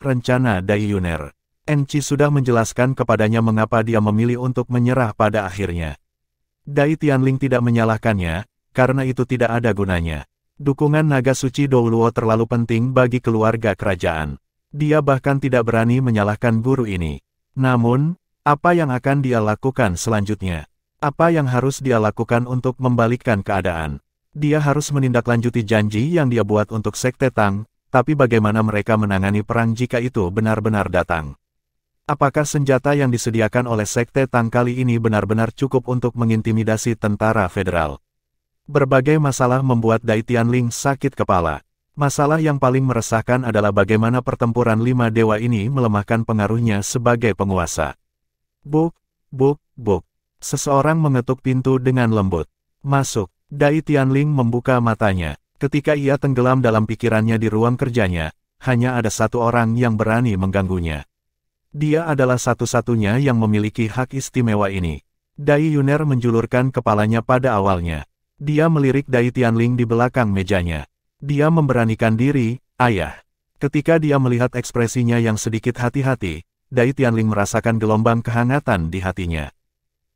Rencana Dai Yuner. Enci sudah menjelaskan kepadanya mengapa dia memilih untuk menyerah pada akhirnya. Dai Tianling tidak menyalahkannya, karena itu tidak ada gunanya. Dukungan naga suci Douluo terlalu penting bagi keluarga kerajaan. Dia bahkan tidak berani menyalahkan guru ini. Namun, apa yang akan dia lakukan selanjutnya? Apa yang harus dia lakukan untuk membalikkan keadaan? Dia harus menindaklanjuti janji yang dia buat untuk Sekte Tang, tapi bagaimana mereka menangani perang jika itu benar-benar datang? Apakah senjata yang disediakan oleh Sekte Tang kali ini benar-benar cukup untuk mengintimidasi tentara federal? Berbagai masalah membuat Dai Tianling sakit kepala. Masalah yang paling meresahkan adalah bagaimana pertempuran 5 dewa ini melemahkan pengaruhnya sebagai penguasa. Buk, buk, buk. Seseorang mengetuk pintu dengan lembut. Masuk. Dai Tianling membuka matanya. Ketika ia tenggelam dalam pikirannya di ruang kerjanya, hanya ada satu orang yang berani mengganggunya. Dia adalah satu-satunya yang memiliki hak istimewa ini. Dai Yuner menjulurkan kepalanya pada awalnya. Dia melirik Dai Tianling di belakang mejanya. Dia memberanikan diri, ayah. Ketika dia melihat ekspresinya yang sedikit hati-hati, Dai Tianling merasakan gelombang kehangatan di hatinya.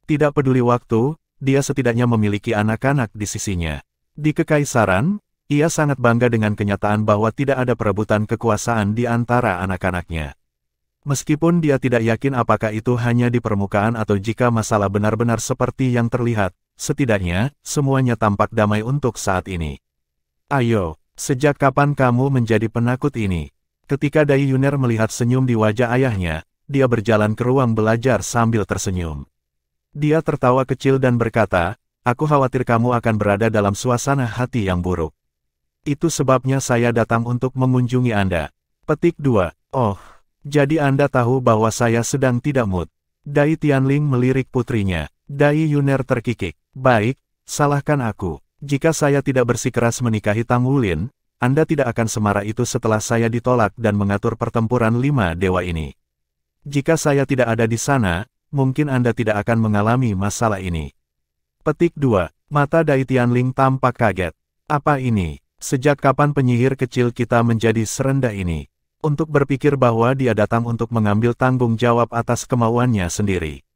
Tidak peduli waktu, dia setidaknya memiliki anak-anak di sisinya. Di kekaisaran, ia sangat bangga dengan kenyataan bahwa tidak ada perebutan kekuasaan di antara anak-anaknya. Meskipun dia tidak yakin apakah itu hanya di permukaan atau jika masalah benar-benar seperti yang terlihat, setidaknya, semuanya tampak damai untuk saat ini. Ayo, sejak kapan kamu menjadi penakut ini? Ketika Dai Yuner melihat senyum di wajah ayahnya, dia berjalan ke ruang belajar sambil tersenyum. Dia tertawa kecil dan berkata, aku khawatir kamu akan berada dalam suasana hati yang buruk. Itu sebabnya saya datang untuk mengunjungi Anda. Petik 2. Oh, jadi Anda tahu bahwa saya sedang tidak mood. Dai Tianling melirik putrinya. Dai Yuner terkikik. Baik, salahkan aku. Jika saya tidak bersikeras menikahi Tang Wulin, Anda tidak akan semarah itu setelah saya ditolak dan mengatur pertempuran 5 dewa ini. Jika saya tidak ada di sana, mungkin Anda tidak akan mengalami masalah ini. Petik 2. Mata Dai Tianling tampak kaget. Apa ini? Sejak kapan penyihir kecil kita menjadi serendah ini? Untuk berpikir bahwa dia datang untuk mengambil tanggung jawab atas kemauannya sendiri.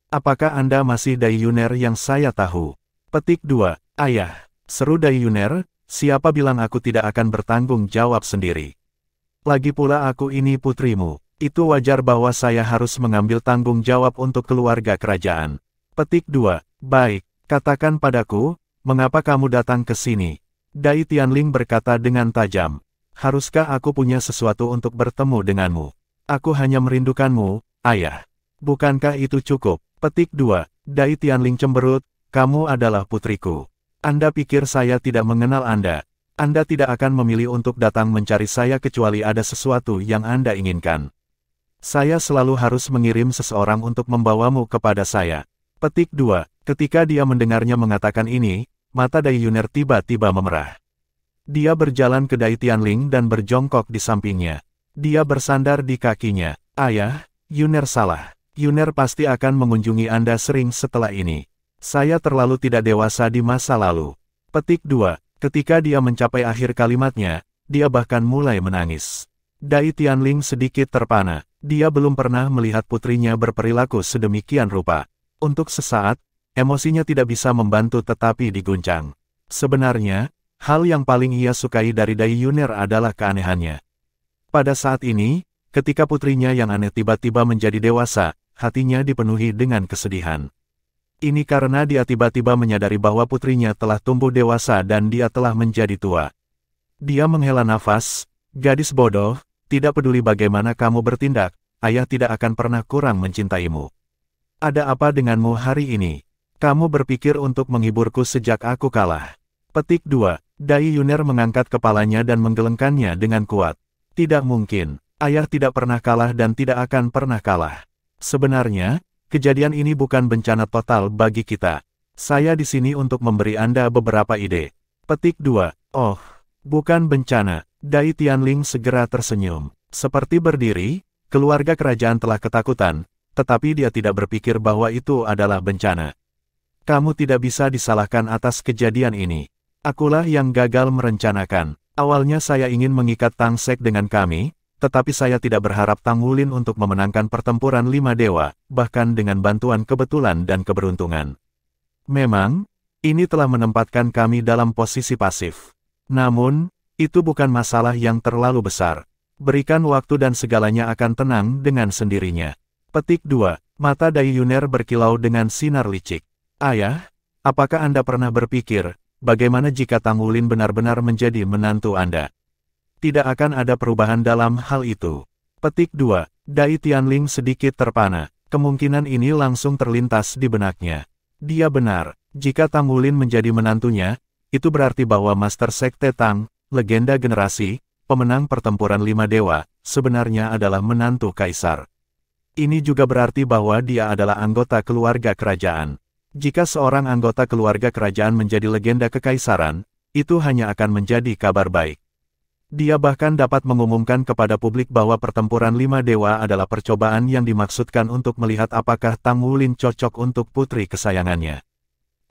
Apakah Anda masih Dai Yuner yang saya tahu? Petik 2. Ayah, seru Dai Yuner, siapa bilang aku tidak akan bertanggung jawab sendiri? Lagi pula aku ini putrimu. Itu wajar bahwa saya harus mengambil tanggung jawab untuk keluarga kerajaan. Petik 2. Baik, katakan padaku, mengapa kamu datang ke sini? Dai Tianling berkata dengan tajam. Haruskah aku punya sesuatu untuk bertemu denganmu? Aku hanya merindukanmu, ayah. Bukankah itu cukup? Petik 2. Dai Tianling cemberut, kamu adalah putriku. Anda pikir saya tidak mengenal Anda? Anda tidak akan memilih untuk datang mencari saya kecuali ada sesuatu yang Anda inginkan. Saya selalu harus mengirim seseorang untuk membawamu kepada saya. Petik 2. Ketika dia mendengarnya mengatakan ini, mata Dai Yuner tiba-tiba memerah. Dia berjalan ke Dai Tianling dan berjongkok di sampingnya. Dia bersandar di kakinya. Ayah, Yuner salah. Yuner pasti akan mengunjungi Anda sering setelah ini. Saya terlalu tidak dewasa di masa lalu. Petik 2. Ketika dia mencapai akhir kalimatnya, dia bahkan mulai menangis. Dai Tianling sedikit terpana. Dia belum pernah melihat putrinya berperilaku sedemikian rupa. Untuk sesaat, emosinya tidak bisa membantu tetapi diguncang. Sebenarnya, hal yang paling ia sukai dari Dai Yuner adalah keanehannya. Pada saat ini, ketika putrinya yang aneh tiba-tiba menjadi dewasa, hatinya dipenuhi dengan kesedihan. Ini karena dia tiba-tiba menyadari bahwa putrinya telah tumbuh dewasa dan dia telah menjadi tua. Dia menghela nafas, gadis bodoh, tidak peduli bagaimana kamu bertindak, ayah tidak akan pernah kurang mencintaimu. Ada apa denganmu hari ini? Kamu berpikir untuk menghiburku sejak aku kalah. Petik 2. Dai Yuner mengangkat kepalanya dan menggelengkannya dengan kuat. Tidak mungkin, ayah tidak pernah kalah dan tidak akan pernah kalah. Sebenarnya, kejadian ini bukan bencana total bagi kita. Saya di sini untuk memberi Anda beberapa ide. Petik 2. Oh, bukan bencana. Dai Tianling segera tersenyum. Seperti berdiri, keluarga kerajaan telah ketakutan, tetapi dia tidak berpikir bahwa itu adalah bencana. Kamu tidak bisa disalahkan atas kejadian ini. Akulah yang gagal merencanakan. Awalnya saya ingin mengikat Tang Sek dengan kami, tetapi saya tidak berharap Tang Wulin untuk memenangkan pertempuran 5 dewa, bahkan dengan bantuan kebetulan dan keberuntungan. Memang, ini telah menempatkan kami dalam posisi pasif. Namun, itu bukan masalah yang terlalu besar. Berikan waktu dan segalanya akan tenang dengan sendirinya. Petik 2. Mata Dai Yuner berkilau dengan sinar licik. Ayah, apakah Anda pernah berpikir, bagaimana jika Tang Wulin benar-benar menjadi menantu Anda? Tidak akan ada perubahan dalam hal itu. Petik 2. Dai Tianling sedikit terpana. Kemungkinan ini langsung terlintas di benaknya. Dia benar, jika Tang Wulin menjadi menantunya, itu berarti bahwa Master Sekte Tang, legenda generasi, pemenang pertempuran 5 dewa, sebenarnya adalah menantu kaisar. Ini juga berarti bahwa dia adalah anggota keluarga kerajaan. Jika seorang anggota keluarga kerajaan menjadi legenda kekaisaran, itu hanya akan menjadi kabar baik. Dia bahkan dapat mengumumkan kepada publik bahwa pertempuran 5 dewa adalah percobaan yang dimaksudkan untuk melihat apakah Tang Wulin cocok untuk putri kesayangannya.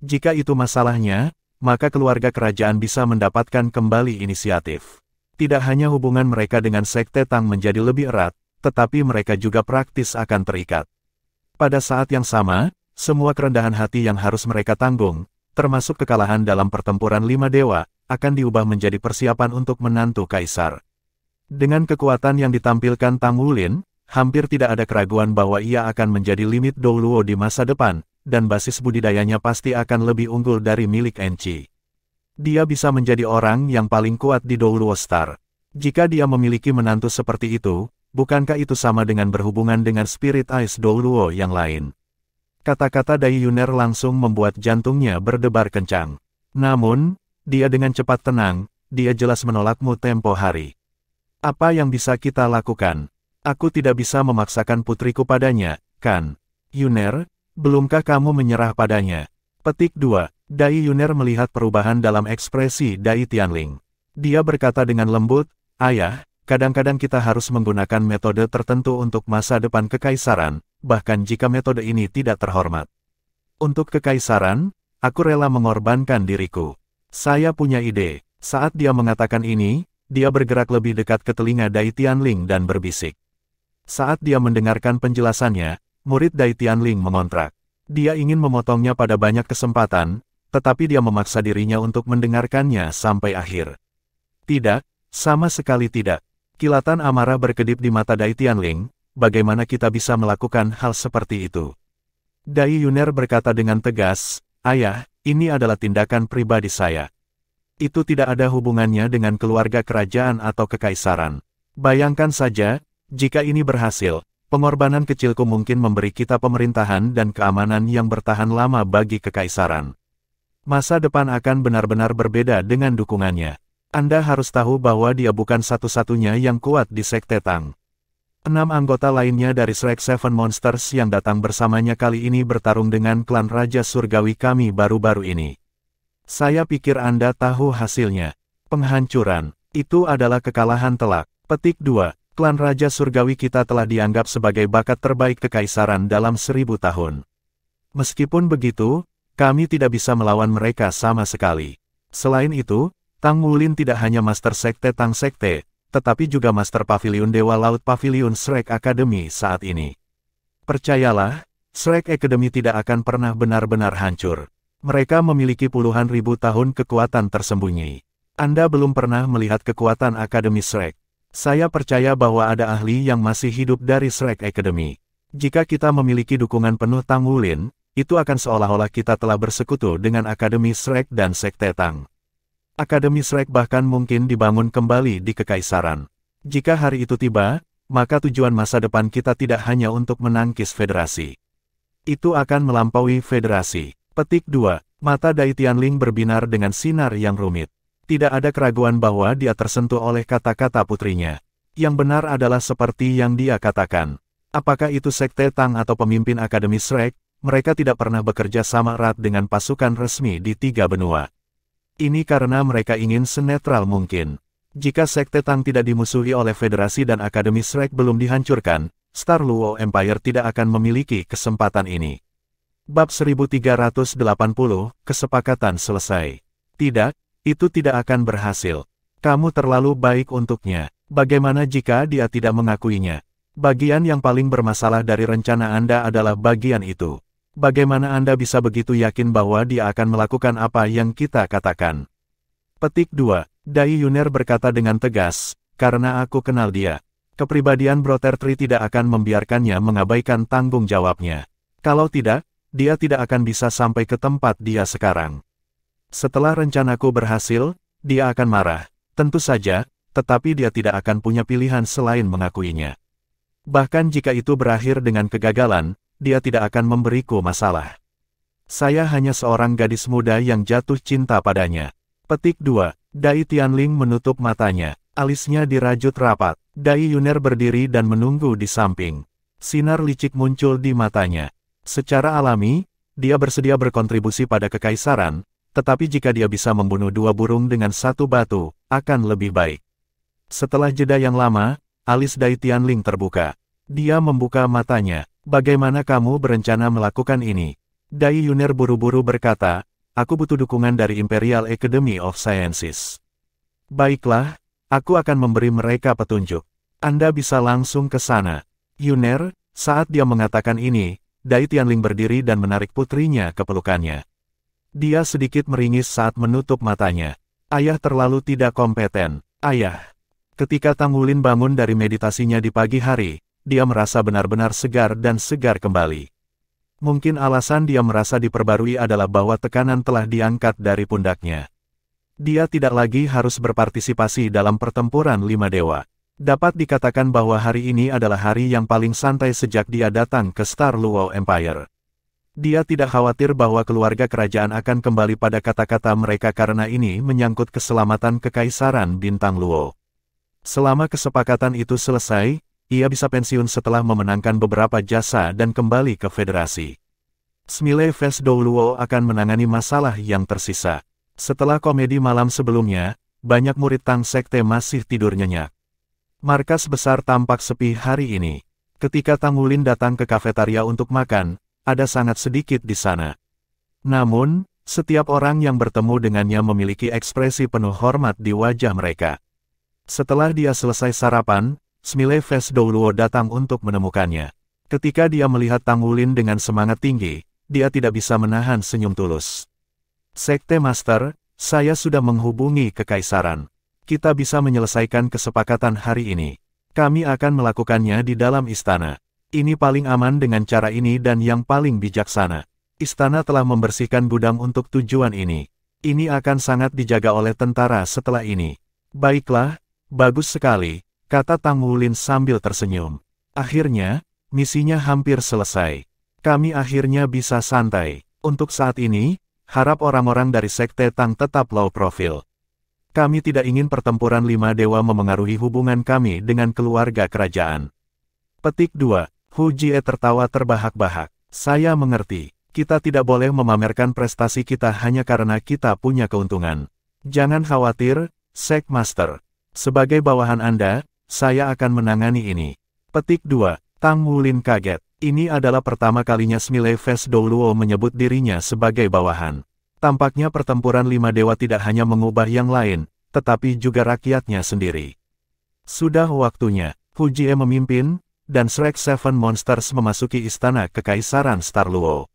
Jika itu masalahnya, maka keluarga kerajaan bisa mendapatkan kembali inisiatif. Tidak hanya hubungan mereka dengan Sekte Tang menjadi lebih erat, tetapi mereka juga praktis akan terikat. Pada saat yang sama, semua kerendahan hati yang harus mereka tanggung, termasuk kekalahan dalam pertempuran 5 dewa, akan diubah menjadi persiapan untuk menantu kaisar. Dengan kekuatan yang ditampilkan Tang Wulin, hampir tidak ada keraguan bahwa ia akan menjadi limit Douluo di masa depan, dan basis budidayanya pasti akan lebih unggul dari milik Enchi. Dia bisa menjadi orang yang paling kuat di Douluo Star. Jika dia memiliki menantu seperti itu, bukankah itu sama dengan berhubungan dengan Spirit Ice Douluo yang lain? Kata-kata Dai Yuner langsung membuat jantungnya berdebar kencang. Namun, dia dengan cepat tenang, dia jelas menolakmu tempo hari. Apa yang bisa kita lakukan? Aku tidak bisa memaksakan putriku padanya, kan? Yuner, belumkah kamu menyerah padanya? Petik 2. Dai Yuner melihat perubahan dalam ekspresi Dai Tianling. Dia berkata dengan lembut, Ayah, kadang-kadang kita harus menggunakan metode tertentu untuk masa depan kekaisaran, bahkan jika metode ini tidak terhormat. Untuk kekaisaran, aku rela mengorbankan diriku. Saya punya ide. Saat dia mengatakan ini, dia bergerak lebih dekat ke telinga Dai Tianling dan berbisik. Saat dia mendengarkan penjelasannya, murid Dai Tianling mengontrak. Dia ingin memotongnya pada banyak kesempatan, tetapi dia memaksa dirinya untuk mendengarkannya sampai akhir. Tidak, sama sekali tidak. Kilatan amarah berkedip di mata Dai Tianling, bagaimana kita bisa melakukan hal seperti itu? Dai Yuner berkata dengan tegas, Ayah, ini adalah tindakan pribadi saya. Itu tidak ada hubungannya dengan keluarga kerajaan atau kekaisaran. Bayangkan saja, jika ini berhasil, pengorbanan kecilku mungkin memberi kita pemerintahan dan keamanan yang bertahan lama bagi kekaisaran. Masa depan akan benar-benar berbeda dengan dukungannya. Anda harus tahu bahwa dia bukan satu-satunya yang kuat di Sekte Tang. 6 anggota lainnya dari Shrek Seven Monsters yang datang bersamanya kali ini bertarung dengan klan Raja Surgawi kami baru-baru ini. Saya pikir Anda tahu hasilnya. Penghancuran. Itu adalah kekalahan telak. Petik 2. Klan Raja Surgawi kita telah dianggap sebagai bakat terbaik kekaisaran dalam 1000 tahun. Meskipun begitu, kami tidak bisa melawan mereka sama sekali. Selain itu, Tang Wulin tidak hanya Master Sekte Tang Sekte, tetapi juga Master Pavilion Dewa Laut Pavilion Shrek Academy saat ini. Percayalah, Shrek Academy tidak akan pernah benar-benar hancur. Mereka memiliki puluhan ribu tahun kekuatan tersembunyi. Anda belum pernah melihat kekuatan Akademi Shrek. Saya percaya bahwa ada ahli yang masih hidup dari Shrek Academy. Jika kita memiliki dukungan penuh Tang Wulin, itu akan seolah-olah kita telah bersekutu dengan Akademi Shrek dan Sekte Tang. Akademi Shrek bahkan mungkin dibangun kembali di Kekaisaran. Jika hari itu tiba, maka tujuan masa depan kita tidak hanya untuk menangkis federasi. Itu akan melampaui federasi. Petik 2. Mata Dai Tianling berbinar dengan sinar yang rumit. Tidak ada keraguan bahwa dia tersentuh oleh kata-kata putrinya. Yang benar adalah seperti yang dia katakan. Apakah itu Sekte Tang atau pemimpin Akademi Shrek, mereka tidak pernah bekerja sama erat dengan pasukan resmi di 3 benua. Ini karena mereka ingin senetral mungkin. Jika Sekte Tang tidak dimusuhi oleh Federasi dan Akademi Shrek belum dihancurkan, Star Luo Empire tidak akan memiliki kesempatan ini. Bab 1380, Kesepakatan selesai. Tidak, itu tidak akan berhasil. Kamu terlalu baik untuknya. Bagaimana jika dia tidak mengakuinya? Bagian yang paling bermasalah dari rencana Anda adalah bagian itu. Bagaimana Anda bisa begitu yakin bahwa dia akan melakukan apa yang kita katakan? Petik 2. Dai Yuner berkata dengan tegas, karena aku kenal dia. Kepribadian Brother Tree tidak akan membiarkannya mengabaikan tanggung jawabnya. Kalau tidak, dia tidak akan bisa sampai ke tempat dia sekarang. Setelah rencanaku berhasil, dia akan marah. Tentu saja, tetapi dia tidak akan punya pilihan selain mengakuinya. Bahkan jika itu berakhir dengan kegagalan, dia tidak akan memberiku masalah. Saya hanya seorang gadis muda yang jatuh cinta padanya. Petik 2. Dai Tianling menutup matanya. Alisnya dirajut rapat. Dai Yuner berdiri dan menunggu di samping. Sinar licik muncul di matanya. Secara alami, dia bersedia berkontribusi pada kekaisaran, tetapi jika dia bisa membunuh 2 burung dengan 1 batu, akan lebih baik. Setelah jeda yang lama, alis Dai Tianling terbuka. Dia membuka matanya. Bagaimana kamu berencana melakukan ini? Dai Yuner buru-buru berkata, aku butuh dukungan dari Imperial Academy of Sciences. Baiklah, aku akan memberi mereka petunjuk. Anda bisa langsung ke sana. Yuner, saat dia mengatakan ini, Dai Tianling berdiri dan menarik putrinya ke pelukannya. Dia sedikit meringis saat menutup matanya. Ayah terlalu tidak kompeten. Ayah. Ketika Tang Wulin bangun dari meditasinya di pagi hari, dia merasa benar-benar segar dan segar kembali. Mungkin alasan dia merasa diperbarui adalah bahwa tekanan telah diangkat dari pundaknya. Dia tidak lagi harus berpartisipasi dalam pertempuran 5 dewa. Dapat dikatakan bahwa hari ini adalah hari yang paling santai sejak dia datang ke Star Luo Empire. Dia tidak khawatir bahwa keluarga kerajaan akan kembali pada kata-kata mereka karena ini menyangkut keselamatan Kekaisaran Bintang Luo. Selama kesepakatan itu selesai, ia bisa pensiun setelah memenangkan beberapa jasa dan kembali ke federasi. Smiley Face Dou Luo akan menangani masalah yang tersisa. Setelah komedi malam sebelumnya, banyak murid Tang Sekte masih tidur nyenyak. Markas besar tampak sepi hari ini. Ketika Tang Wulin datang ke kafetaria untuk makan, ada sangat sedikit di sana. Namun, setiap orang yang bertemu dengannya memiliki ekspresi penuh hormat di wajah mereka. Setelah dia selesai sarapan, Smiley Face Dou Luo datang untuk menemukannya. Ketika dia melihat Tang Wulin dengan semangat tinggi, dia tidak bisa menahan senyum tulus. Sekte Master, saya sudah menghubungi Kekaisaran. Kita bisa menyelesaikan kesepakatan hari ini. Kami akan melakukannya di dalam istana. Ini paling aman dengan cara ini dan yang paling bijaksana. Istana telah membersihkan gudang untuk tujuan ini. Ini akan sangat dijaga oleh tentara setelah ini. Baiklah, bagus sekali, kata Tang Wulin sambil tersenyum. Akhirnya, misinya hampir selesai. Kami akhirnya bisa santai. Untuk saat ini, harap orang-orang dari Sekte Tang tetap low profile. Kami tidak ingin pertempuran 5 dewa memengaruhi hubungan kami dengan keluarga kerajaan. Petik 2. Hu Jie tertawa terbahak-bahak. Saya mengerti. Kita tidak boleh memamerkan prestasi kita hanya karena kita punya keuntungan. Jangan khawatir, Sek Master. Sebagai bawahan Anda, saya akan menangani ini. Petik 2. Tang Wulin kaget. Ini adalah pertama kalinya Smiley Face Dou Luo menyebut dirinya sebagai bawahan. Tampaknya pertempuran 5 dewa tidak hanya mengubah yang lain, tetapi juga rakyatnya sendiri. Sudah waktunya, Hu Jie memimpin, dan Shrek Seven Monsters memasuki istana Kekaisaran Star Luo.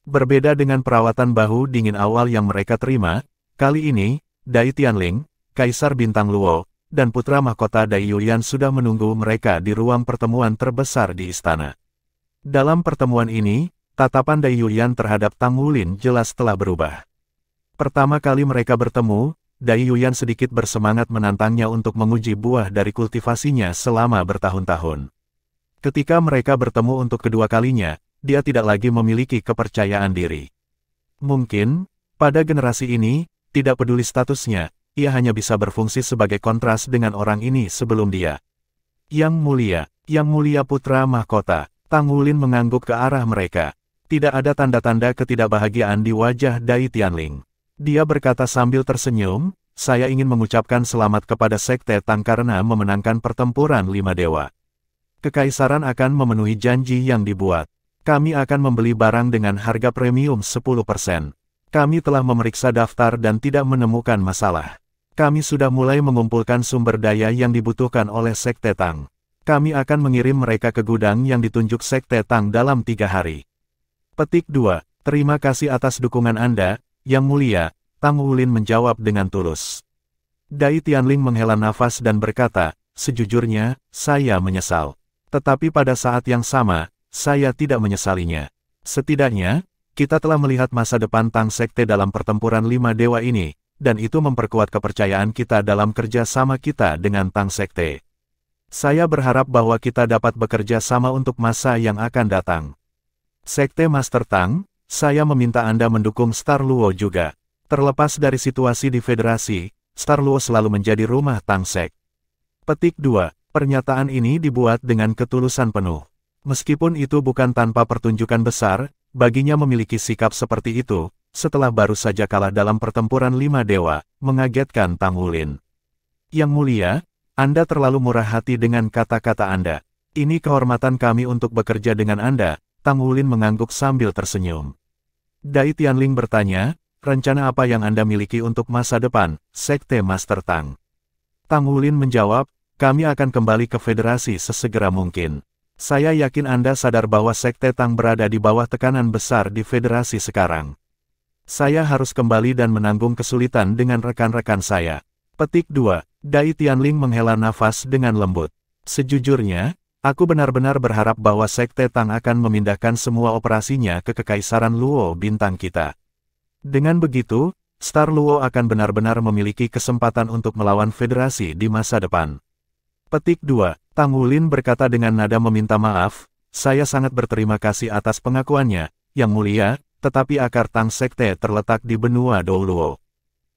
Berbeda dengan perawatan bahu dingin awal yang mereka terima, kali ini, Dai Tianling, Kaisar Bintang Luo, dan putra mahkota Dai Yulian sudah menunggu mereka di ruang pertemuan terbesar di istana. Dalam pertemuan ini, tatapan Dai Yulian terhadap Tang Wulin jelas telah berubah. Pertama kali mereka bertemu, Dai Yulian sedikit bersemangat menantangnya untuk menguji buah dari kultivasinya selama bertahun-tahun. Ketika mereka bertemu untuk kedua kalinya, dia tidak lagi memiliki kepercayaan diri. Mungkin, pada generasi ini, tidak peduli statusnya, ia hanya bisa berfungsi sebagai kontras dengan orang ini sebelum dia. Yang mulia putra mahkota, Tang Wulin mengangguk ke arah mereka. Tidak ada tanda-tanda ketidakbahagiaan di wajah Dai Tianling. Dia berkata sambil tersenyum, saya ingin mengucapkan selamat kepada Sekte Tang karena memenangkan pertempuran 5 dewa. Kekaisaran akan memenuhi janji yang dibuat. Kami akan membeli barang dengan harga premium 10%. Kami telah memeriksa daftar dan tidak menemukan masalah. Kami sudah mulai mengumpulkan sumber daya yang dibutuhkan oleh Sekte Tang. Kami akan mengirim mereka ke gudang yang ditunjuk Sekte Tang dalam 3 hari. Petik 2. Terima kasih atas dukungan Anda, Yang Mulia, Tang Wulin menjawab dengan tulus. Dai Tianling menghela nafas dan berkata, sejujurnya, saya menyesal. Tetapi pada saat yang sama, saya tidak menyesalinya. Setidaknya, kita telah melihat masa depan Tang Sekte dalam pertempuran 5 dewa ini, dan itu memperkuat kepercayaan kita dalam kerja sama kita dengan Tang Sekte. Saya berharap bahwa kita dapat bekerja sama untuk masa yang akan datang. Sekte Master Tang, saya meminta Anda mendukung Star Luo juga. Terlepas dari situasi di Federasi, Star Luo selalu menjadi rumah Tang Sek. Petik 2. Pernyataan ini dibuat dengan ketulusan penuh. Meskipun itu bukan tanpa pertunjukan besar, baginya memiliki sikap seperti itu, setelah baru saja kalah dalam pertempuran 5 dewa, mengagetkan Tang Wulin. Yang mulia, Anda terlalu murah hati dengan kata-kata Anda. Ini kehormatan kami untuk bekerja dengan Anda, Tang Wulin mengangguk sambil tersenyum. Dai Tianling bertanya, rencana apa yang Anda miliki untuk masa depan, Sekte Master Tang? Tang Wulin menjawab, kami akan kembali ke Federasi sesegera mungkin. Saya yakin Anda sadar bahwa Sekte Tang berada di bawah tekanan besar di Federasi sekarang. Saya harus kembali dan menanggung kesulitan dengan rekan-rekan saya. Petik 2. Dai Tianling menghela nafas dengan lembut. Sejujurnya, aku benar-benar berharap bahwa Sekte Tang akan memindahkan semua operasinya ke Kekaisaran Luo bintang kita. Dengan begitu, Star Luo akan benar-benar memiliki kesempatan untuk melawan Federasi di masa depan. Petik 2. Tang Wulin berkata dengan nada meminta maaf, saya sangat berterima kasih atas pengakuannya, Yang Mulia, tetapi akar Tang Sekte terletak di benua Douluo.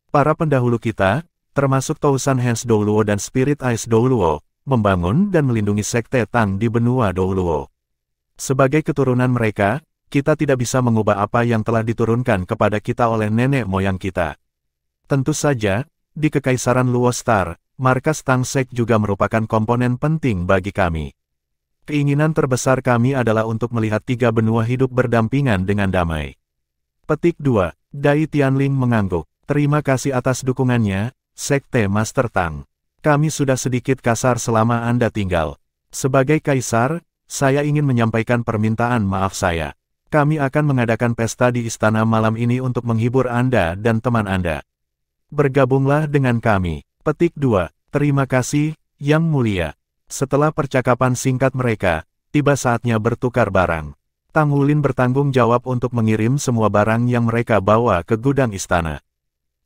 Para pendahulu kita, termasuk Tousan Hands Douluo dan Spirit Eyes Douluo, membangun dan melindungi Sekte Tang di benua Douluo. Sebagai keturunan mereka, kita tidak bisa mengubah apa yang telah diturunkan kepada kita oleh nenek moyang kita. Tentu saja, di Kekaisaran Luo Star, markas Tang Sek juga merupakan komponen penting bagi kami. Keinginan terbesar kami adalah untuk melihat 3 benua hidup berdampingan dengan damai. Petik 2. Dai Tianling mengangguk. Terima kasih atas dukungannya, Sekte Master Tang. Kami sudah sedikit kasar selama Anda tinggal. Sebagai kaisar, saya ingin menyampaikan permintaan maaf saya. Kami akan mengadakan pesta di istana malam ini untuk menghibur Anda dan teman Anda. Bergabunglah dengan kami. Petik 2. Terima kasih, Yang Mulia. Setelah percakapan singkat mereka, tiba saatnya bertukar barang. Tang Wulin bertanggung jawab untuk mengirim semua barang yang mereka bawa ke gudang istana.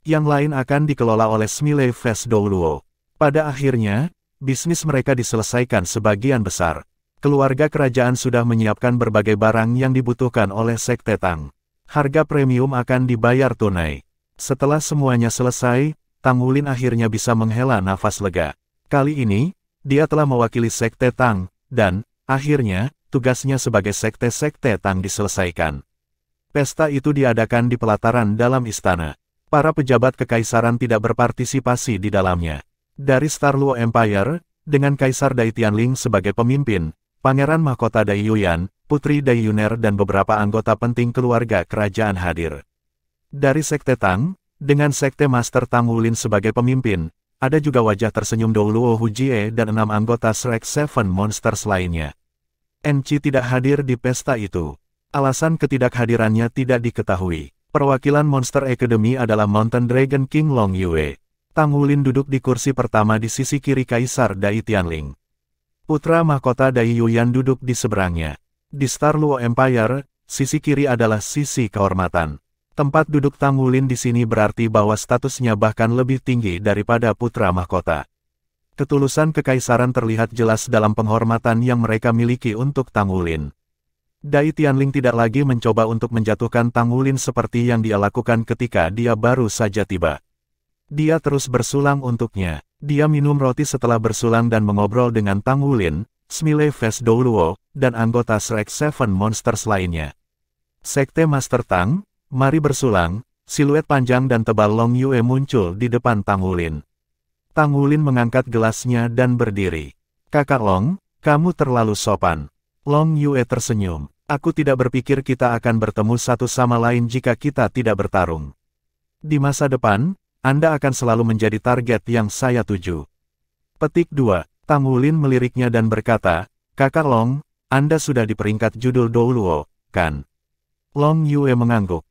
Yang lain akan dikelola oleh Smiley Face Douluo. Pada akhirnya, bisnis mereka diselesaikan sebagian besar. Keluarga kerajaan sudah menyiapkan berbagai barang yang dibutuhkan oleh Sekte Tang. Harga premium akan dibayar tunai. Setelah semuanya selesai, Tang Wulin akhirnya bisa menghela nafas lega. Kali ini, dia telah mewakili Sekte Tang, dan, akhirnya, tugasnya sebagai Sekte Tang diselesaikan. Pesta itu diadakan di pelataran dalam istana. Para pejabat kekaisaran tidak berpartisipasi di dalamnya. Dari Star Luo Empire, dengan Kaisar Dai Tianling sebagai pemimpin, Pangeran Mahkota Dai Yuyan, Putri Dai Yuner dan beberapa anggota penting keluarga kerajaan hadir. Dari Sekte Tang, dengan Sekte Master Tang Wulin sebagai pemimpin, ada juga wajah tersenyum Douluo Hujie dan 6 anggota Shrek 7 Monsters lainnya. Enci tidak hadir di pesta itu. Alasan ketidakhadirannya tidak diketahui. Perwakilan Monster Academy adalah Mountain Dragon King Long Yue. Tang Wulin duduk di kursi pertama di sisi kiri Kaisar Dai Tianling. Putra mahkota Dai Yuyan duduk di seberangnya. Di Star Luo Empire, sisi kiri adalah sisi kehormatan. Tempat duduk Tang Wulin di sini berarti bahwa statusnya bahkan lebih tinggi daripada putra mahkota. Ketulusan kekaisaran terlihat jelas dalam penghormatan yang mereka miliki untuk Tang Wulin. Dai Tianling tidak lagi mencoba untuk menjatuhkan Tang Wulin seperti yang dia lakukan ketika dia baru saja tiba. Dia terus bersulang untuknya. Dia minum roti setelah bersulang dan mengobrol dengan Tang Wulin, Smiley Face Douluo, dan anggota Shrek Seven Monsters lainnya. Sekte Master Tang, mari bersulang. Siluet panjang dan tebal Long Yue muncul di depan Tang Wulin. Tang Wulin mengangkat gelasnya dan berdiri. Kakak Long, kamu terlalu sopan. Long Yue tersenyum. Aku tidak berpikir kita akan bertemu satu sama lain jika kita tidak bertarung. Di masa depan, Anda akan selalu menjadi target yang saya tuju. Petik 2. Tang Wulin meliriknya dan berkata, Kakak Long, Anda sudah di peringkat judul Douluo, kan? Long Yue mengangguk.